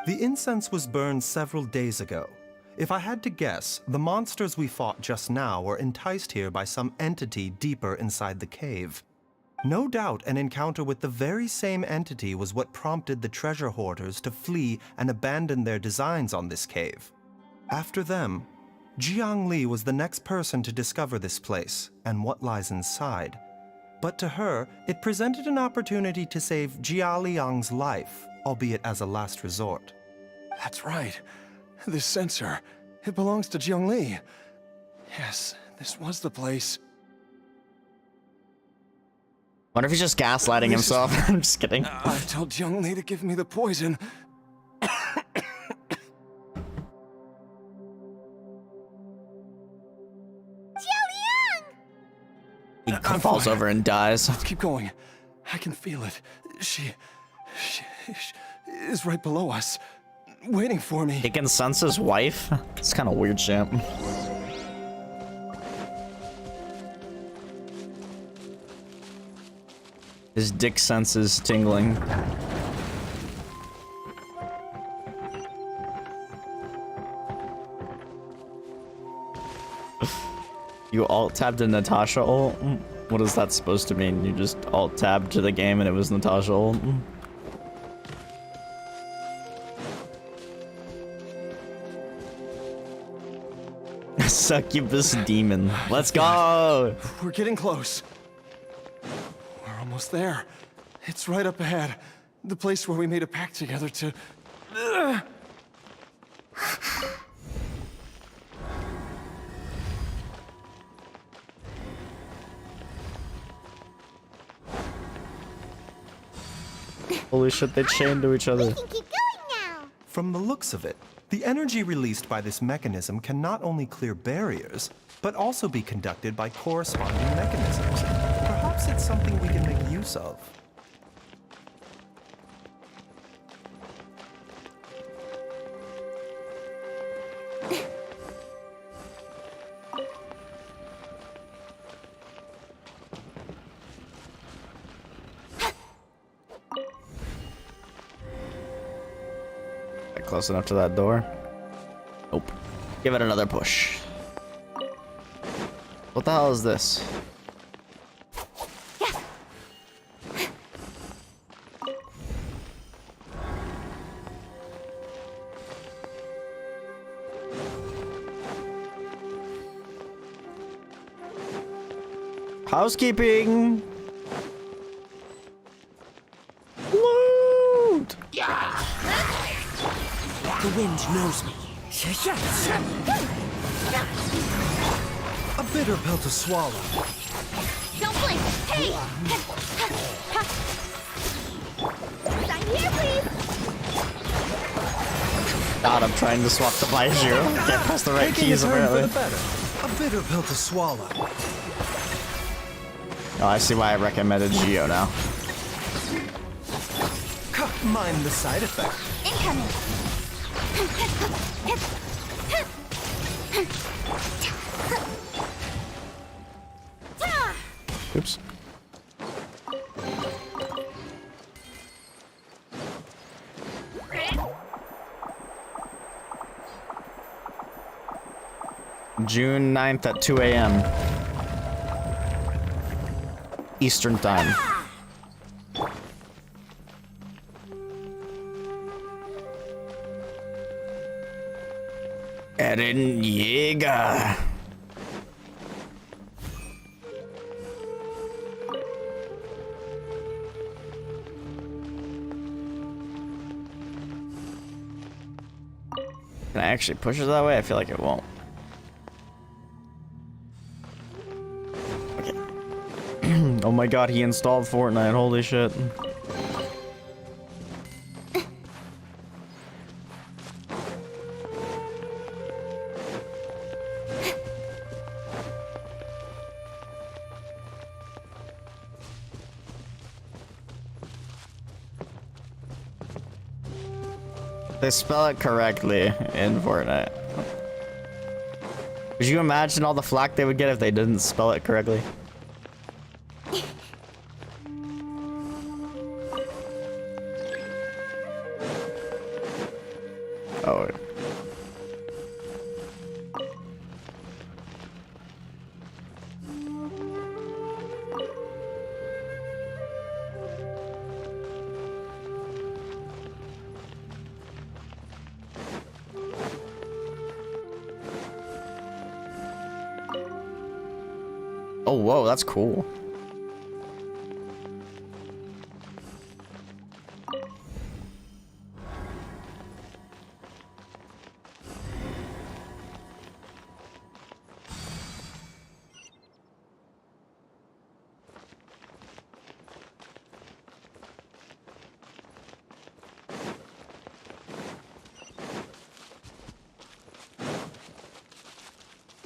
The incense was burned several days ago. If I had to guess, the monsters we fought just now were enticed here by some entity deeper inside the cave. No doubt an encounter with the very same entity was what prompted the treasure hoarders to flee and abandon their designs on this cave. After them, Jiang Li was the next person to discover this place and what lies inside. But to her, it presented an opportunity to save Jia Liang's life, albeit as a last resort. That's right. This sensor, it belongs to Jiang Li. Yes, this was the place. Wonder if he's just gaslighting himself. I'm just kidding. I told Jiang Li to give me the poison. He falls over and dies. Let's keep going. I can feel it. She is right below us, waiting for me. He can sense his wife? It's kind of weird shit. His dick sense is tingling. You alt-tabbed a Natasha ult? What is that supposed to mean? You just alt-tabbed to the game and it was Natasha ult? Succubus demon. Let's go! We're getting close. We're almost there. It's right up ahead. The place where we made a pact together to... Holy shit, they chained to each other. We can keep going now. From the looks of it, the energy released by this mechanism can not only clear barriers, but also be conducted by corresponding mechanisms. Perhaps it's something we can make use of. Close enough to that door? Nope. Give it another push. What the hell is this? Housekeeping. Loot. The wind knows me. A bitter pill to swallow. Don't blink! Hey! Sign here, please! God, I'm trying to swap the Baiju. Can't press the right Taking keys a turn apparently. for the better. A bitter pill to swallow. Oh, I see why I recommended Geo now. Mind the side effect. Incoming! Oops. June 9th at 2 a.m. Eastern Time. Eren Yeager. Can I actually push it that way? I feel like it won't. Okay. Oh my god, he installed Fortnite. Holy shit. They spell it correctly in Fortnite. Could you imagine all the flack they would get if they didn't spell it correctly? Oh. Oh, whoa, that's cool.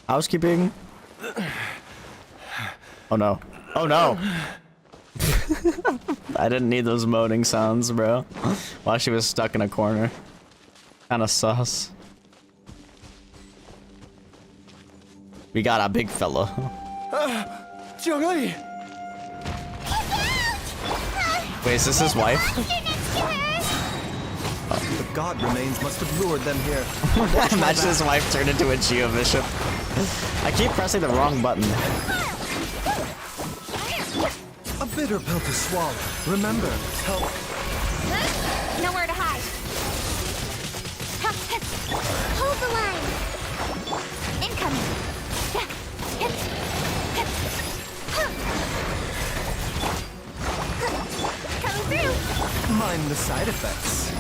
Housekeeping. Oh no. Oh no! I didn't need those moaning sounds, bro. While she was stuck in a corner. Kinda sus. We got a big fella. Zhongli! Wait, is this his wife? The god remains must have lured them here. Imagine his wife turned into a Geo Bishop. I keep pressing the wrong button. A bitter pill to swallow. Remember, help. Nowhere to hide. Hold the line. Incoming. Coming through. Mind the side effects.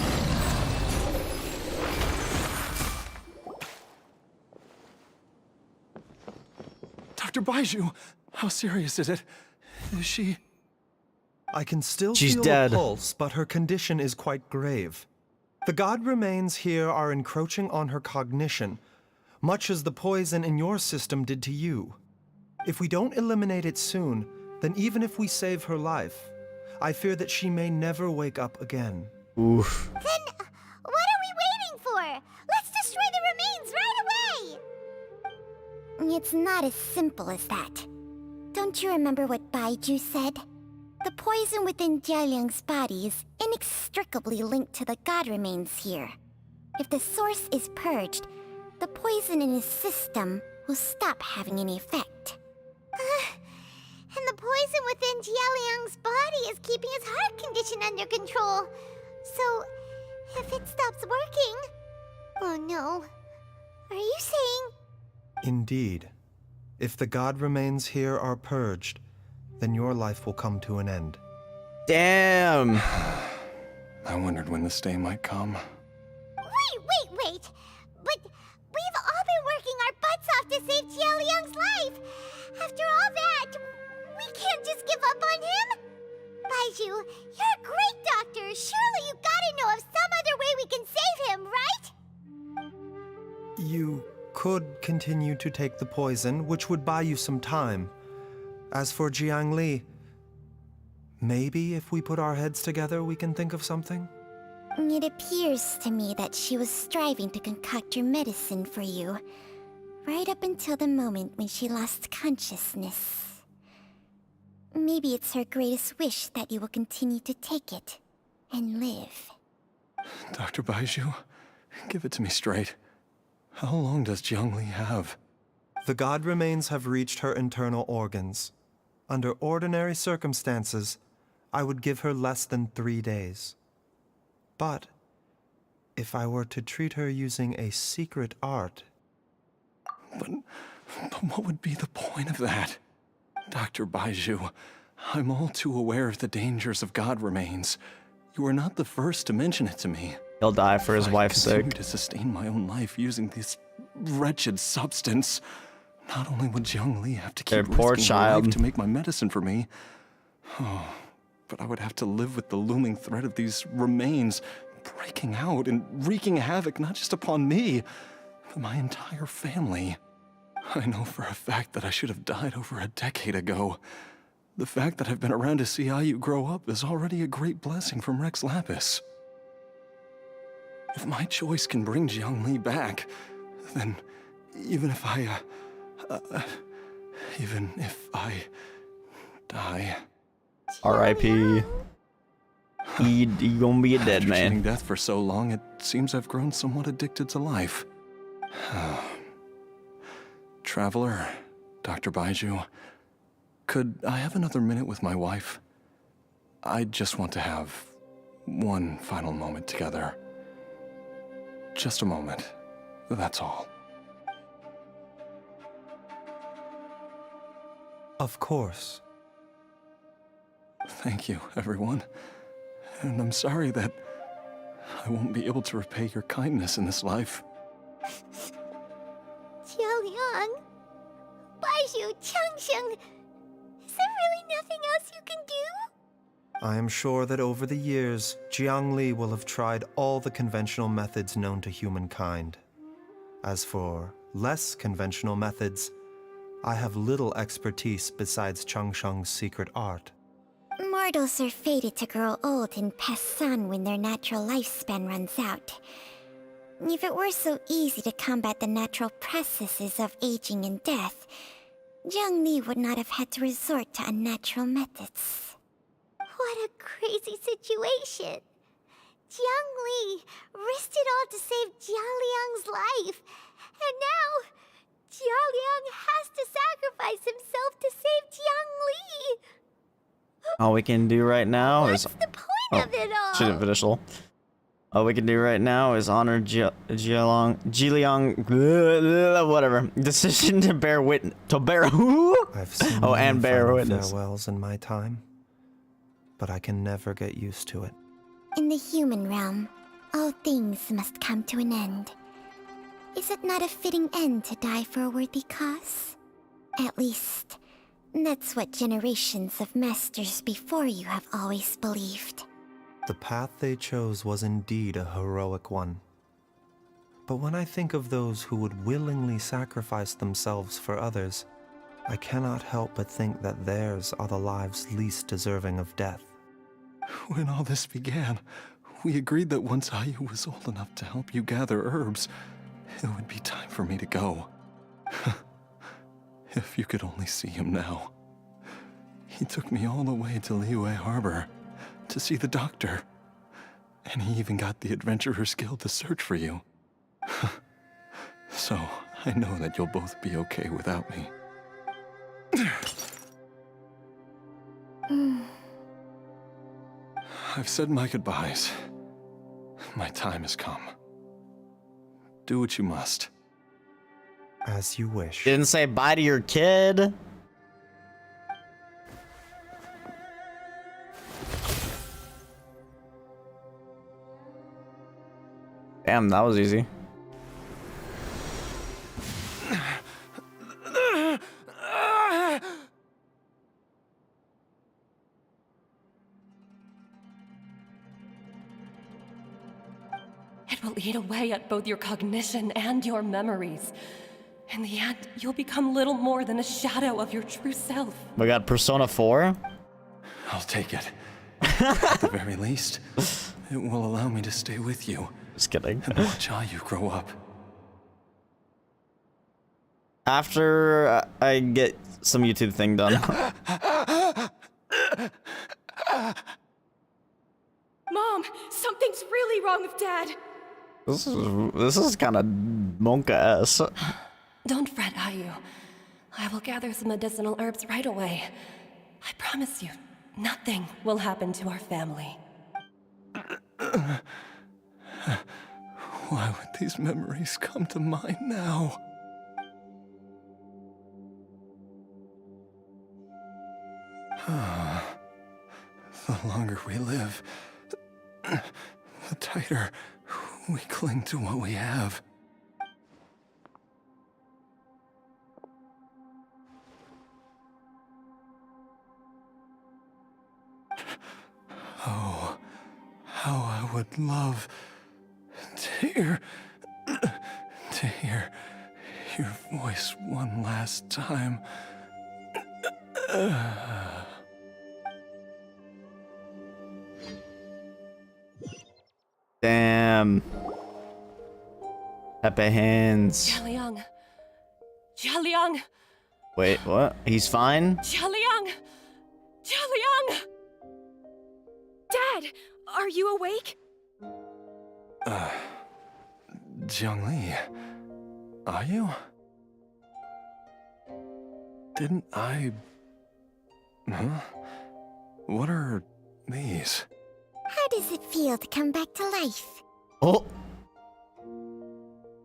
Dr. Baiju, how serious is it? Is she... I can still She's feel dead. a pulse, but her condition is quite grave. The god remains here are encroaching on her cognition, much as the poison in your system did to you. If we don't eliminate it soon, then even if we save her life, I fear that she may never wake up again. Oof. Then, what are we waiting for? Let's destroy the remains right away! It's not as simple as that. Don't you remember what Baiju said? The poison within Jialiang's body is inextricably linked to the god remains here. If the source is purged, the poison in his system will stop having any effect. And the poison within Jialiang's body is keeping his heart condition under control. So, if it stops working... Oh no. Are you saying... Indeed. If the god remains here are purged, then your life will come to an end. Damn. I wondered when this day might come. Wait! But we've all been working our butts off to save Jialiang's life! After all that, we can't just give up on him! Baizhu, you're a great doctor! Surely you gotta know of some other way we can save him, right? You could continue to take the poison, which would buy you some time. As for Jiangli, maybe if we put our heads together, we can think of something? It appears to me that she was striving to concoct your medicine for you, right up until the moment when she lost consciousness. Maybe it's her greatest wish that you will continue to take it and live. Dr. Baizhu, give it to me straight. How long does Jiangli have? The god remains have reached her internal organs. Under ordinary circumstances, I would give her less than 3 days. But if I were to treat her using a secret art... But what would be the point of that? Dr. Baizhu, I'm all too aware of the dangers of god remains. You are not the first to mention it to me. He'll die for his wife's sake. If I continue to sustain my own life using this wretched substance, not only would Jiangli have to keep risking her life to make my medicine for me, but I would have to live with the looming threat of these remains breaking out and wreaking havoc not just upon me, but my entire family. I know for a fact that I should have died over a decade ago. The fact that I've been around to see Ayu grow up is already a great blessing from Rex Lapis. If my choice can bring Jiangli back, then even if I die... R.I.P. He gonna be a dead After man. cheating death for so long, it seems I've grown somewhat addicted to life. Traveler, Dr. Baizhu, could I have another minute with my wife? I just want to have one final moment together. Just a moment, that's all. Of course. Thank you, everyone. And I'm sorry that I won't be able to repay your kindness in this life. Jialiang, Baizhu, Changsheng, is there really nothing else you can do? I am sure that over the years, Jiangli will have tried all the conventional methods known to humankind. As for less conventional methods, I have little expertise besides Changsheng's secret art. Mortals are fated to grow old and pass on when their natural lifespan runs out. If it were so easy to combat the natural processes of aging and death, Jiangli would not have had to resort to unnatural methods. What a crazy situation! Jiangli risked it all to save Jialiang's life, and now Jialiang has to sacrifice himself to save Jiangli! All we can do right now is... What's the point of it all? Shouldn't finish all. All we can do right now is honor Jiliang, whatever, decision to bear witness, I've seen and bear witness. Farewells in my time, but I can never get used to it. In the human realm, all things must come to an end. Is it not a fitting end to die for a worthy cause? At least, that's what generations of masters before you have always believed. The path they chose was indeed a heroic one. But when I think of those who would willingly sacrifice themselves for others, I cannot help but think that theirs are the lives least deserving of death. When all this began, we agreed that once Ayu was old enough to help you gather herbs, it would be time for me to go. If you could only see him now. He took me all the way to Liyue Harbor to see the doctor. And he even got the Adventurers Guild to search for you. So, I know that you'll both be okay without me. I've said my goodbyes. My time has come. Do what you must. As you wish. Didn't say bye to your kid. Damn, that was easy. It will eat away at both your cognition and your memories. In the end, you'll become little more than a shadow of your true self. We got Persona 4. I'll take it. At the very least, it will allow me to stay with you. Just kidding. And watch how you grow up. After I get some YouTube thing done. Mom, something's really wrong with Dad. This is kind of Monka-esque. Don't fret, Ayu. I will gather some medicinal herbs right away. I promise you, nothing will happen to our family. Why would these memories come to mind now? The longer we live, the tighter we cling to what we have. Oh, how I would love to hear your voice one last time. Damn. Pepe hands. Jialiang. Jialiang. Wait, what? He's fine? Jialiang! Jialiang! Dad, are you awake? Jiangli, are you? Didn't I... Huh? What are these? How does it feel to come back to life? Oh!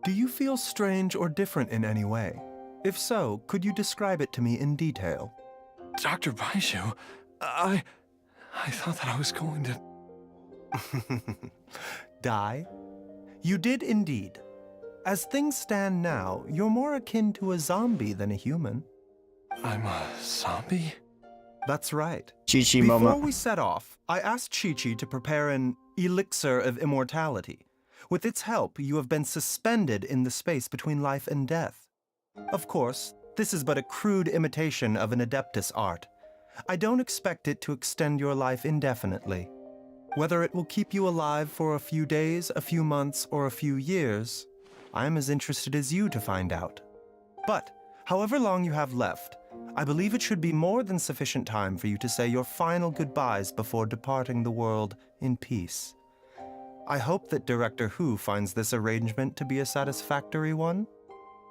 Do you feel strange or different in any way? If so, could you describe it to me in detail? Dr. Baizhu, I thought that I was going to... Die? You did indeed. As things stand now, you're more akin to a zombie than a human. I'm a zombie? That's right. Chi-Chi Before moment. we set off, I asked Chi-Chi to prepare an elixir of immortality. With its help, you have been suspended in the space between life and death. Of course, this is but a crude imitation of an Adeptus art. I don't expect it to extend your life indefinitely. Whether it will keep you alive for a few days, a few months, or a few years, I am as interested as you to find out. But, however long you have left, I believe it should be more than sufficient time for you to say your final goodbyes before departing the world in peace. I hope that Director Hu finds this arrangement to be a satisfactory one.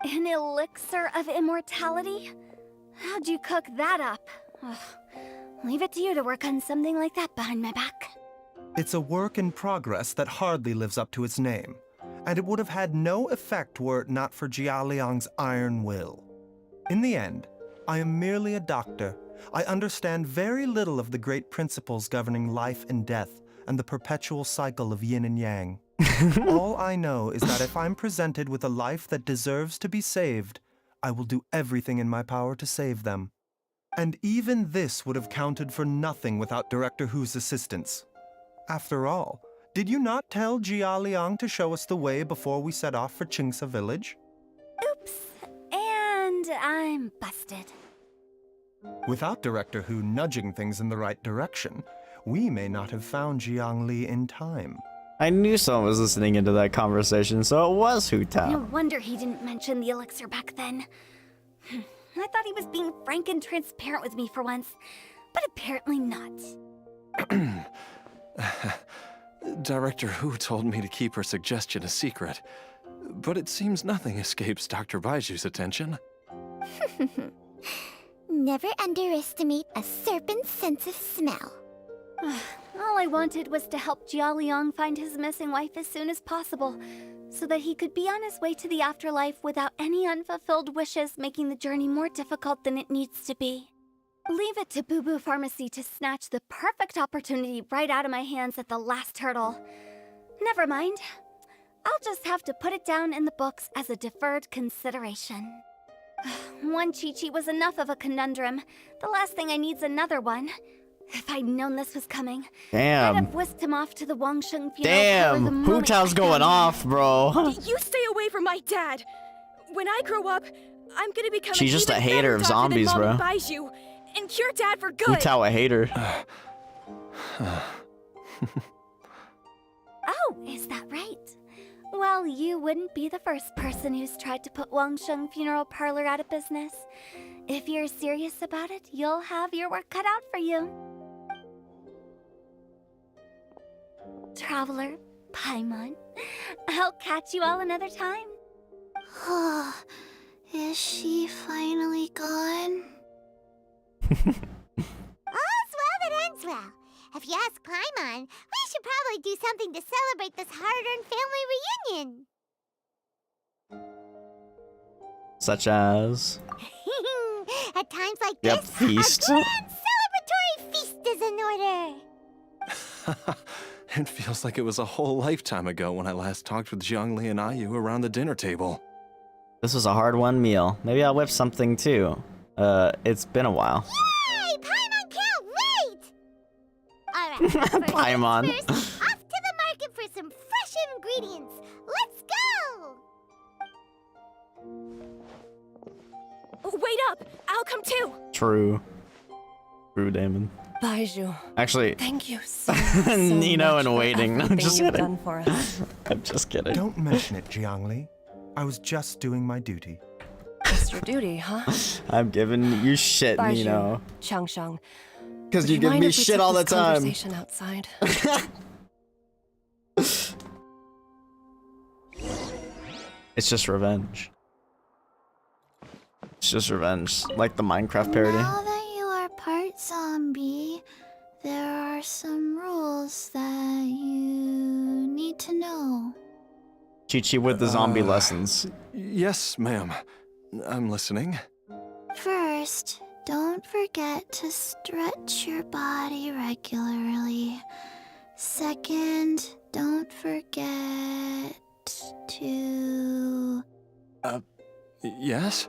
An elixir of immortality? How'd you cook that up? Ugh. Leave it to you to work on something like that behind my back. It's a work in progress that hardly lives up to its name, and it would have had no effect were it not for Jialiang's iron will. In the end, I am merely a doctor. I understand very little of the great principles governing life and death and the perpetual cycle of yin and yang. All I know is that if I'm presented with a life that deserves to be saved, I will do everything in my power to save them. And even this would have counted for nothing without Director Hu's assistance. After all, did you not tell Jia Liang to show us the way before we set off for Qingce Village? Oops. And I'm busted. Without Director Hu nudging things in the right direction, we may not have found Jiangli in time. I knew someone was listening into that conversation, so it was Hu No Tao. wonder he didn't mention the elixir back then. I thought he was being frank and transparent with me for once, but apparently not. Director Hu told me to keep her suggestion a secret, but it seems nothing escapes Dr. Baiju's attention. Never underestimate a serpent's sense of smell. All I wanted was to help Jia Liang find his missing wife as soon as possible, so that he could be on his way to the afterlife without any unfulfilled wishes making the journey more difficult than it needs to be. Leave it to Boo Boo Pharmacy to snatch the perfect opportunity right out of my hands at the last hurdle. Never mind. I'll just have to put it down in the books as a deferred consideration. One Chi-Chi was enough of a conundrum. The last thing I need's another one. If I'd known this was coming, Damn. I'd have whisked him off to the Wangsheng funeral parlor the Damn, moment Hu Tao's I going found him. off, bro. You stay away from my dad. When I grow up, I'm gonna become She's an just a even hater better of doctor zombies, than Mom bro. and Baizhu, and cure Dad for Hu good. Tao a hater. Oh, is that right? Well, you wouldn't be the first person who's tried to put Wangsheng Funeral Parlor out of business. If you're serious about it, you'll have your work cut out for you. Traveler, Paimon, I'll catch you all another time. Is she finally gone? All's well that ends well. If you ask Paimon, we should probably do something to celebrate this hard-earned family reunion. Such as... At times like Yep, this, feast. a grand celebratory feast is in order. It feels like it was a whole lifetime ago when I last talked with Zhongli and Ayu around the dinner table. This was a hard-won meal. Maybe I'll whip something too. It's been a while. Yay! Paimon can't wait! Alright, first things Paimon. first, off to the market for some fresh ingredients. Let's go! Wait up! I'll come too! True. True, Damon. Baizhu. Actually, Thank you so, Nino much and for waiting. I'm everything just you've kidding. done for us. I'm just kidding. Don't mention it, Jiangli. I was just doing my duty. Just your duty, huh? I'm giving you shit, Baizhu, Nino. Changsheng. Because Would you give mind me if we shit took all the this time. Conversation outside. It's just revenge. It's just revenge. Like the Minecraft parody. Now that you are part zombie, there are some rules that you need to know. Chi-Chi with the zombie lessons. Yes, ma'am. I'm listening. First, don't forget to stretch your body regularly. Second, don't forget to... Yes?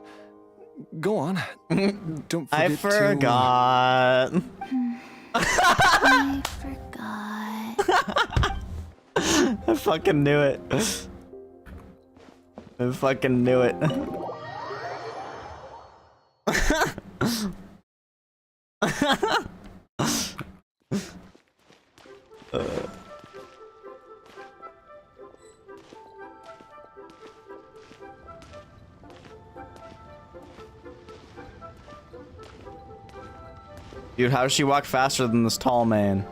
Go on. Don't forget I forgot. I forgot. I fucking knew it. I fucking knew it. Dude, how does she walk faster than this tall man?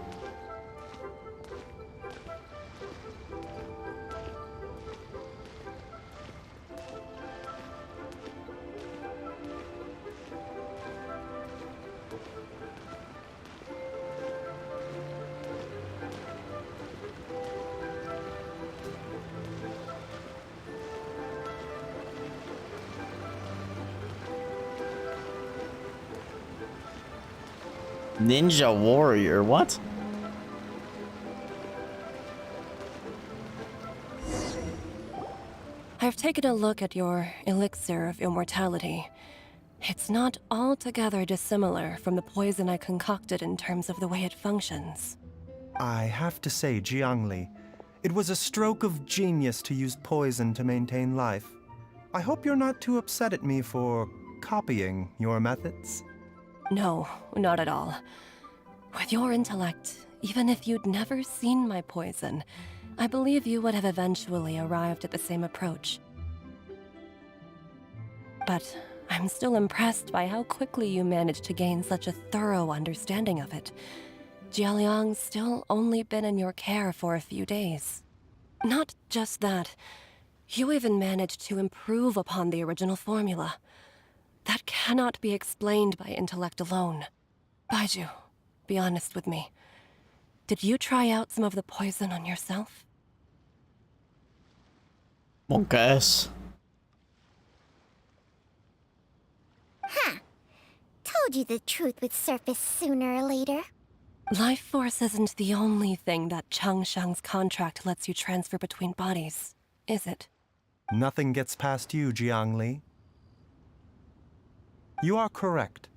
Ninja warrior, what? I've taken a look at your elixir of immortality. It's not altogether dissimilar from the poison I concocted in terms of the way it functions. I have to say, Jiangli, it was a stroke of genius to use poison to maintain life. I hope you're not too upset at me for copying your methods. No, not at all. With your intellect, even if you'd never seen my poison, I believe you would have eventually arrived at the same approach. But I'm still impressed by how quickly you managed to gain such a thorough understanding of it. Jialiang's still only been in your care for a few days. Not just that, you even managed to improve upon the original formula. That cannot be explained by intellect alone. Baizhu, be honest with me. Did you try out some of the poison on yourself? Won't guess. Huh. Told you the truth would surface sooner or later. Life force isn't the only thing that Changsheng's contract lets you transfer between bodies. is it? Nothing gets past you, Jiangli. You are correct.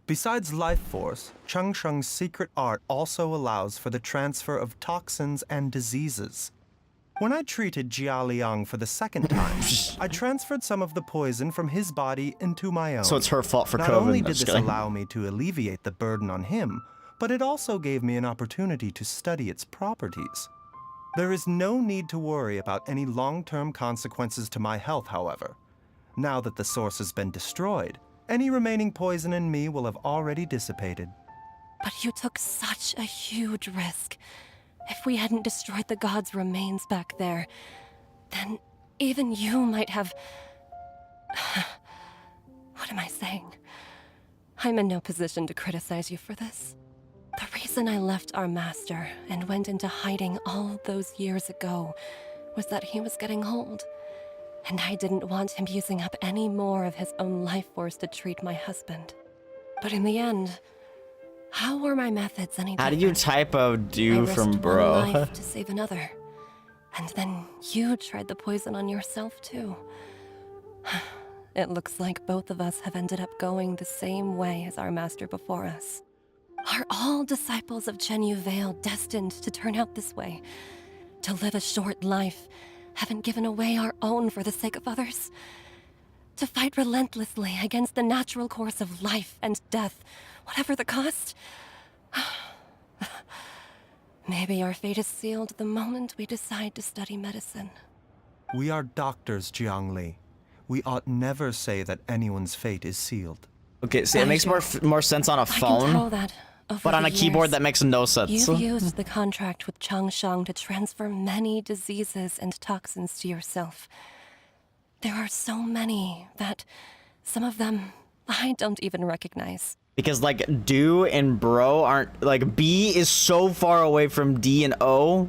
Besides life force, Changsheng's secret art also allows for the transfer of toxins and diseases. When I treated Jia Liang for the second time, I transferred some of the poison from his body into my own. So it's her fault for Not COVID. only I'm did just this kidding. allow me to alleviate the burden on him, but it also gave me an opportunity to study its properties. There is no need to worry about any long-term consequences to my health, however. Now that the source has been destroyed, any remaining poison in me will have already dissipated. But you took such a huge risk. If we hadn't destroyed the god's remains back there, then even you might have... What am I saying? I'm in no position to criticize you for this. The reason I left our master and went into hiding all those years ago was that he was getting old, and I didn't want him using up any more of his own life force to treat my husband. But in the end, how were my methods any How different? do you typo do I risked from one bro? life to save another. And then you tried the poison on yourself too. It looks like both of us have ended up going the same way as our master before us. Are all disciples of Chenyu Vale destined to turn out this way? To live a short life, having given away our own for the sake of others? To fight relentlessly against the natural course of life and death, whatever the cost? Maybe our fate is sealed the moment we decide to study medicine. We are doctors, Jiangli. We ought never say that anyone's fate is sealed. Okay, see, it makes more sense on a I can phone, tell that over but on the a keyboard years, that makes no sense. You've used the contract with Changsheng to transfer many diseases and toxins to yourself. There are so many that some of them I don't even recognize. Because like do and bro aren't like B is so far away from D and O.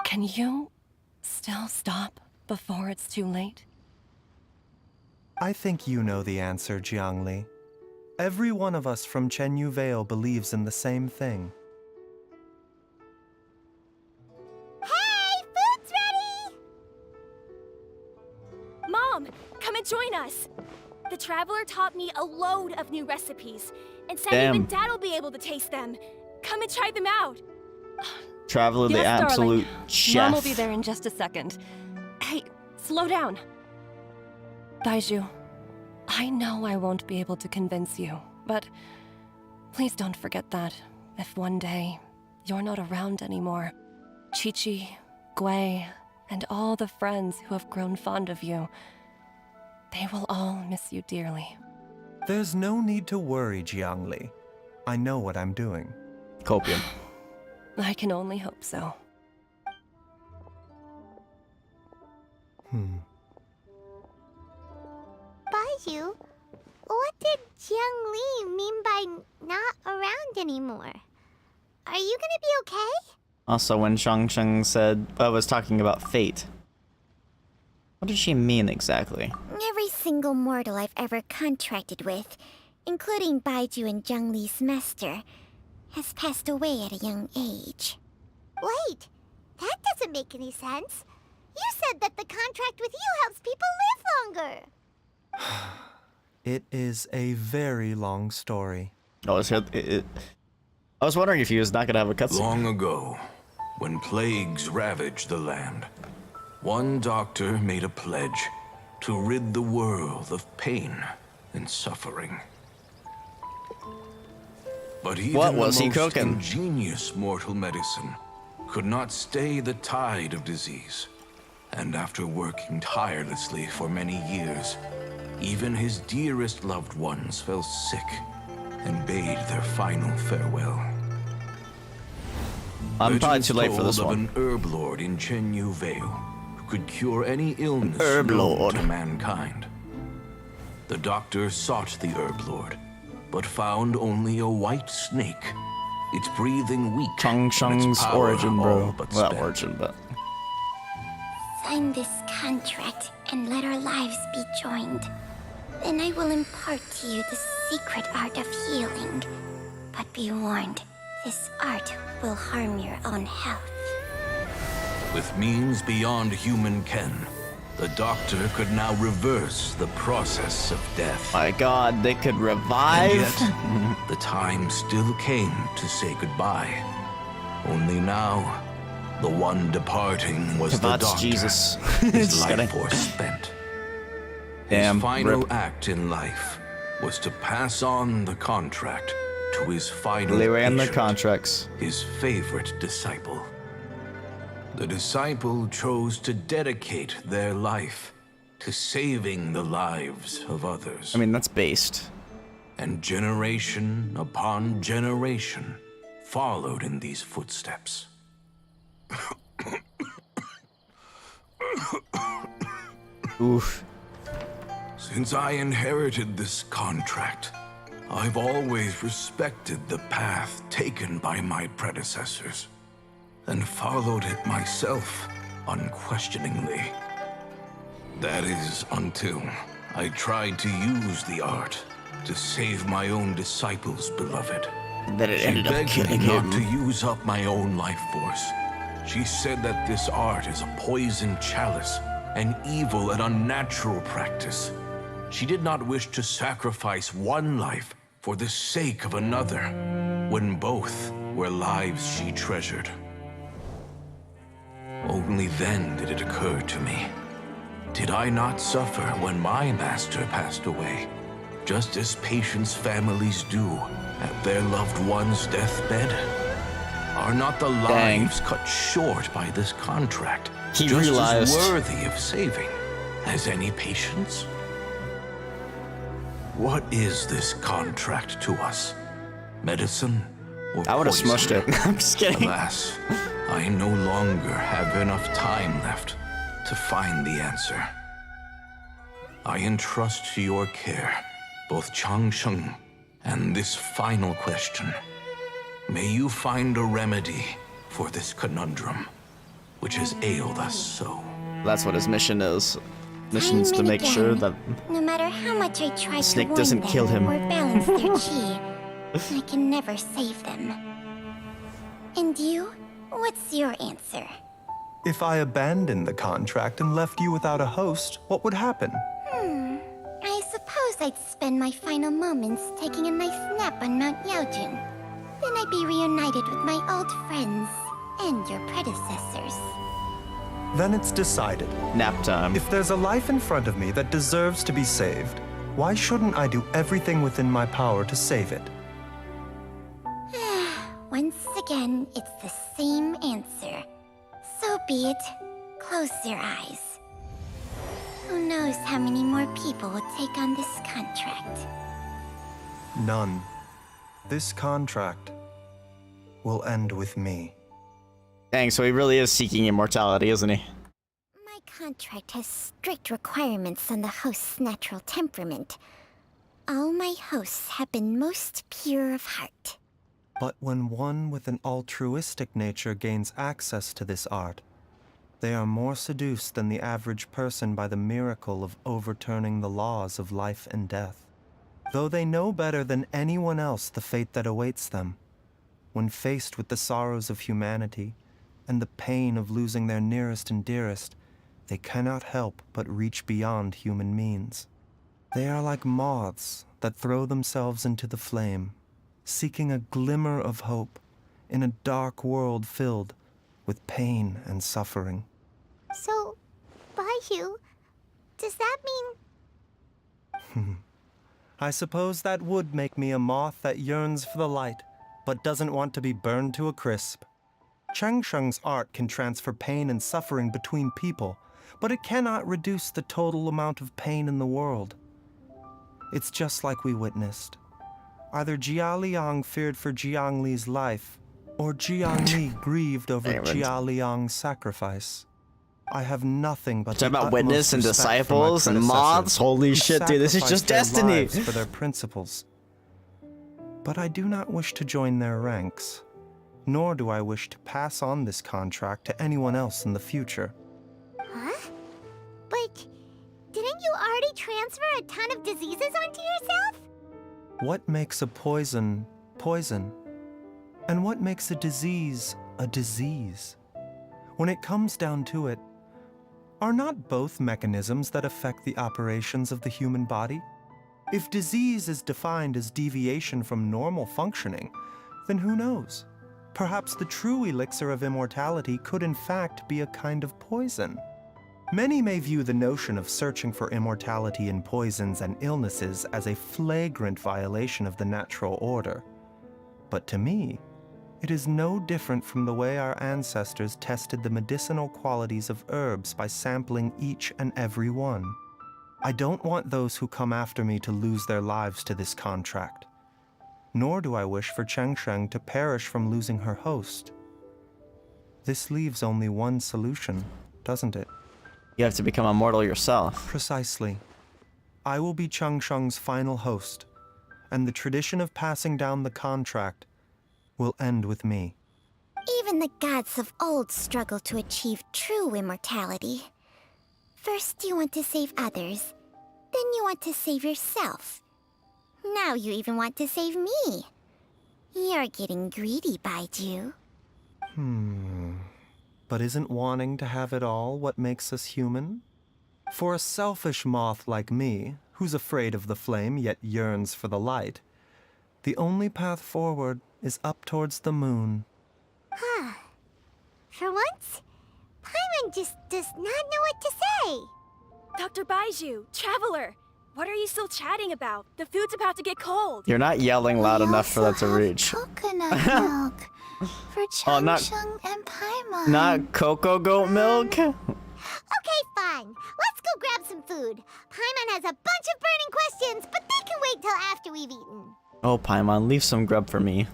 Can you still stop before it's too late? I think you know the answer, Jiangli. Every one of us from Chenyu Vale believes in the same thing. Hey, food's ready! Mom, come and join us. The Traveler taught me a load of new recipes, and said Damn. even Dad will be able to taste them. Come and try them out. Traveler, the Yes, absolute darling. chef. Mom will be there in just a second. Hey, slow down. Baizhu, I know I won't be able to convince you, but please don't forget that if one day you're not around anymore, Chi-Chi, Gui, and all the friends who have grown fond of you, they will all miss you dearly. There's no need to worry, Jiangli. I know what I'm doing. Copium. I can only hope so. Baizhu, what did Jiang Li mean by not around anymore? Are you gonna be okay? Also, when Changsheng said was talking about fate, what did she mean exactly? Every single mortal I've ever contracted with, including Baizhu and Jiang Li's master, has passed away at a young age. Wait, that doesn't make any sense. You said that the contract with you helps people live longer. It is a very long story. Oh, I was wondering if he was not gonna have a cutscene. Long ago, when plagues ravaged the land, one doctor made a pledge to rid the world of pain and suffering. But even What was the he most cooking? ingenious mortal medicine could not stay the tide of disease. And after working tirelessly for many years, even his dearest loved ones fell sick and bade their final farewell. I'm probably Legends too late for told this of one. an herb lord in Chenyu Vale who could cure any illness herb known lord. to mankind. The doctor sought the herb lord, but found only a white snake, its breathing weak. Changsheng's origin, bro. Well, origin, but Sign this contract and let our lives be joined. Then I will impart to you the secret art of healing. But be warned, this art will harm your own health. With means beyond human ken, the doctor could now reverse the process of death. My God, they could revive? And yet, the time still came to say goodbye. Only now, the one departing was the That's doctor. Jesus. His life force spent. Damn, His final rip. act in life was to pass on the contract to his final They ran the patient, contracts. his favorite disciple. The disciple chose to dedicate their life to saving the lives of others. I mean, that's based. And generation upon generation followed in these footsteps. Oof. Since I inherited this contract, I've always respected the path taken by my predecessors, and followed it myself unquestioningly. That is until I tried to use the art to save my own disciple's beloved. Then it ended up She begged killing me him. not to use up my own life force. She said that this art is a poison chalice, an evil and unnatural practice. She did not wish to sacrifice one life for the sake of another, when both were lives she treasured. Only then did it occur to me. Did I not suffer when my master passed away, just as patients' families do at their loved one's deathbed? Are not the lives cut short by this contract He just realized. as worthy of saving as any patients? What is this contract to us? Medicine or I would have poison? smushed it. I'm just kidding. Alas, I no longer have enough time left to find the answer. I entrust to your care both Changsheng and this final question. May you find a remedy for this conundrum, which has ailed us so. That's what his mission is. Mission's to make sure that No matter how much I try Snake to warn doesn't them kill him. or balance their chi, I can never save them. And you? What's your answer? If I abandoned the contract and left you without a host, what would happen? I suppose I'd spend my final moments taking a nice nap on Mount Yaojin. Then I'd be reunited with my old friends and your predecessors. Then it's decided. Nap time. If there's a life in front of me that deserves to be saved, why shouldn't I do everything within my power to save it? Once again, it's the same answer. So be it. Close your eyes. Who knows how many more people will take on this contract? None. This contract will end with me. Dang, so he really is seeking immortality, isn't he? My contract has strict requirements on the host's natural temperament. All my hosts have been most pure of heart. But when one with an altruistic nature gains access to this art, they are more seduced than the average person by the miracle of overturning the laws of life and death. Though they know better than anyone else the fate that awaits them, when faced with the sorrows of humanity and the pain of losing their nearest and dearest, they cannot help but reach beyond human means. They are like moths that throw themselves into the flame, seeking a glimmer of hope in a dark world filled with pain and suffering. So, Baihu, does that mean... I suppose that would make me a moth that yearns for the light, but doesn't want to be burned to a crisp. Changsheng's art can transfer pain and suffering between people, but it cannot reduce the total amount of pain in the world. It's just like we witnessed. Either Jia Liang feared for Jiang Li's life, or Jiang Li grieved over Jia Liang's sacrifice. I have nothing but Talking the about utmost witness and respect for my disciples and moths? predecessors Holy who shit, dude, this is just sacrificed their destiny. lives for their principles. But I do not wish to join their ranks, nor do I wish to pass on this contract to anyone else in the future. Huh? But didn't you already transfer transfer a ton of diseases onto yourself? What makes a poison poison? And what makes a disease a disease? When it comes down to it, are not both mechanisms that affect the operations of the human body? If disease is defined as deviation from normal functioning, then who knows? Perhaps the true elixir of immortality could in fact be a kind of poison. Many may view the notion of searching for immortality in poisons and illnesses as a flagrant violation of the natural order. But to me, it is no different from the way our ancestors tested the medicinal qualities of herbs by sampling each and every one. I don't want those who come after me to lose their lives to this contract. Nor do I wish for Chengsheng to perish from losing her host. This leaves only one solution, doesn't it? You have to become immortal yourself. Precisely. I will be Chengsheng's final host, and the tradition of passing down the contract will end with me. Even the gods of old struggle to achieve true immortality. First you want to save others, then you want to save yourself. Now you even want to save me. You're getting greedy, Baiju. But isn't wanting to have it all what makes us human? For a selfish moth like me, who's afraid of the flame yet yearns for the light, the only path forward is up towards the moon. Huh. For once, Paimon just does not know what to say. Dr. Baiju, Traveler, what are you still chatting about? The food's about to get cold. You're not yelling loud enough for that to reach. Coconut milk for Oh, not- Changsheng and Paimon. Not cocoa goat milk? Okay, fine. Let's go grab some food. Paimon has a bunch of burning questions, but they can wait till after we've eaten. Oh, Paimon, leave some grub for me.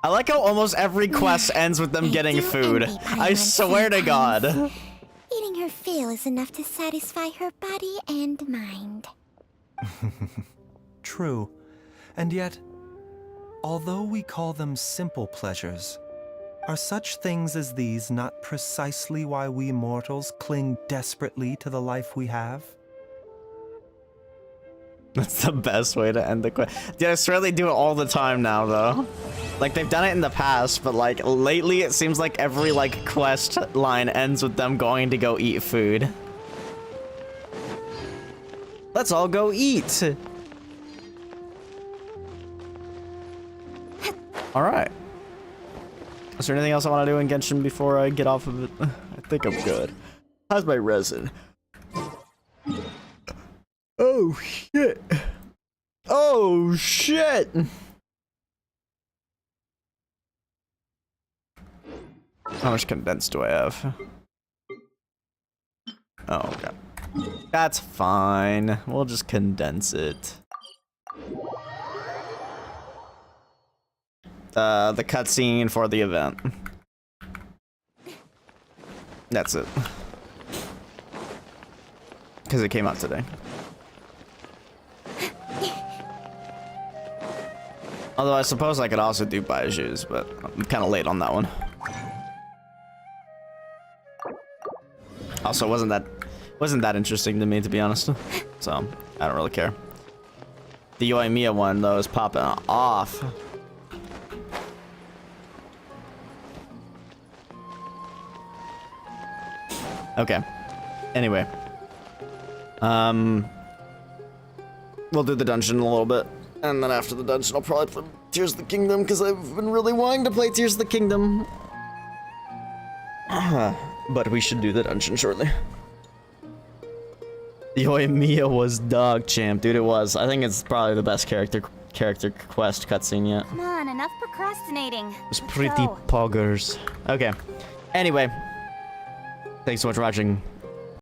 I like how almost every quest ends with them getting food. I swear to God. Eating her fill is enough to satisfy her body and mind. True. And yet, although we call them simple pleasures, are such things as these not precisely why we mortals cling desperately to the life we have? That's the best way to end the quest. Dude, I swear they do it all the time now, though. Like, they've done it in the past, but, like, lately it seems like every, like, quest line ends with them going to go eat food. Let's all go eat! Alright. Is there anything else I want to do in Genshin before I get off of it? I think I'm good. How's my resin? Oh, shit. Oh, shit! How much condensed do I have? Oh, okay. That's fine. We'll just condense it. The cutscene for the event. That's it. Because it came out today. Although I suppose I could also do Baiju's, but I'm kind of late on that one. Also, wasn't that interesting to me, to be honest. So I don't really care. The Yoimiya one though is popping off. Okay. Anyway, we'll do the dungeon in a little bit. And then after the dungeon, I'll probably play Tears of the Kingdom, because I've been really wanting to play Tears of the Kingdom. But we should do the dungeon shortly. Yoimiya was dog champ, dude. It was. I think it's probably the best character quest cutscene yet. Come on, enough procrastinating. It was pretty poggers. Okay. Anyway, thanks so much for watching.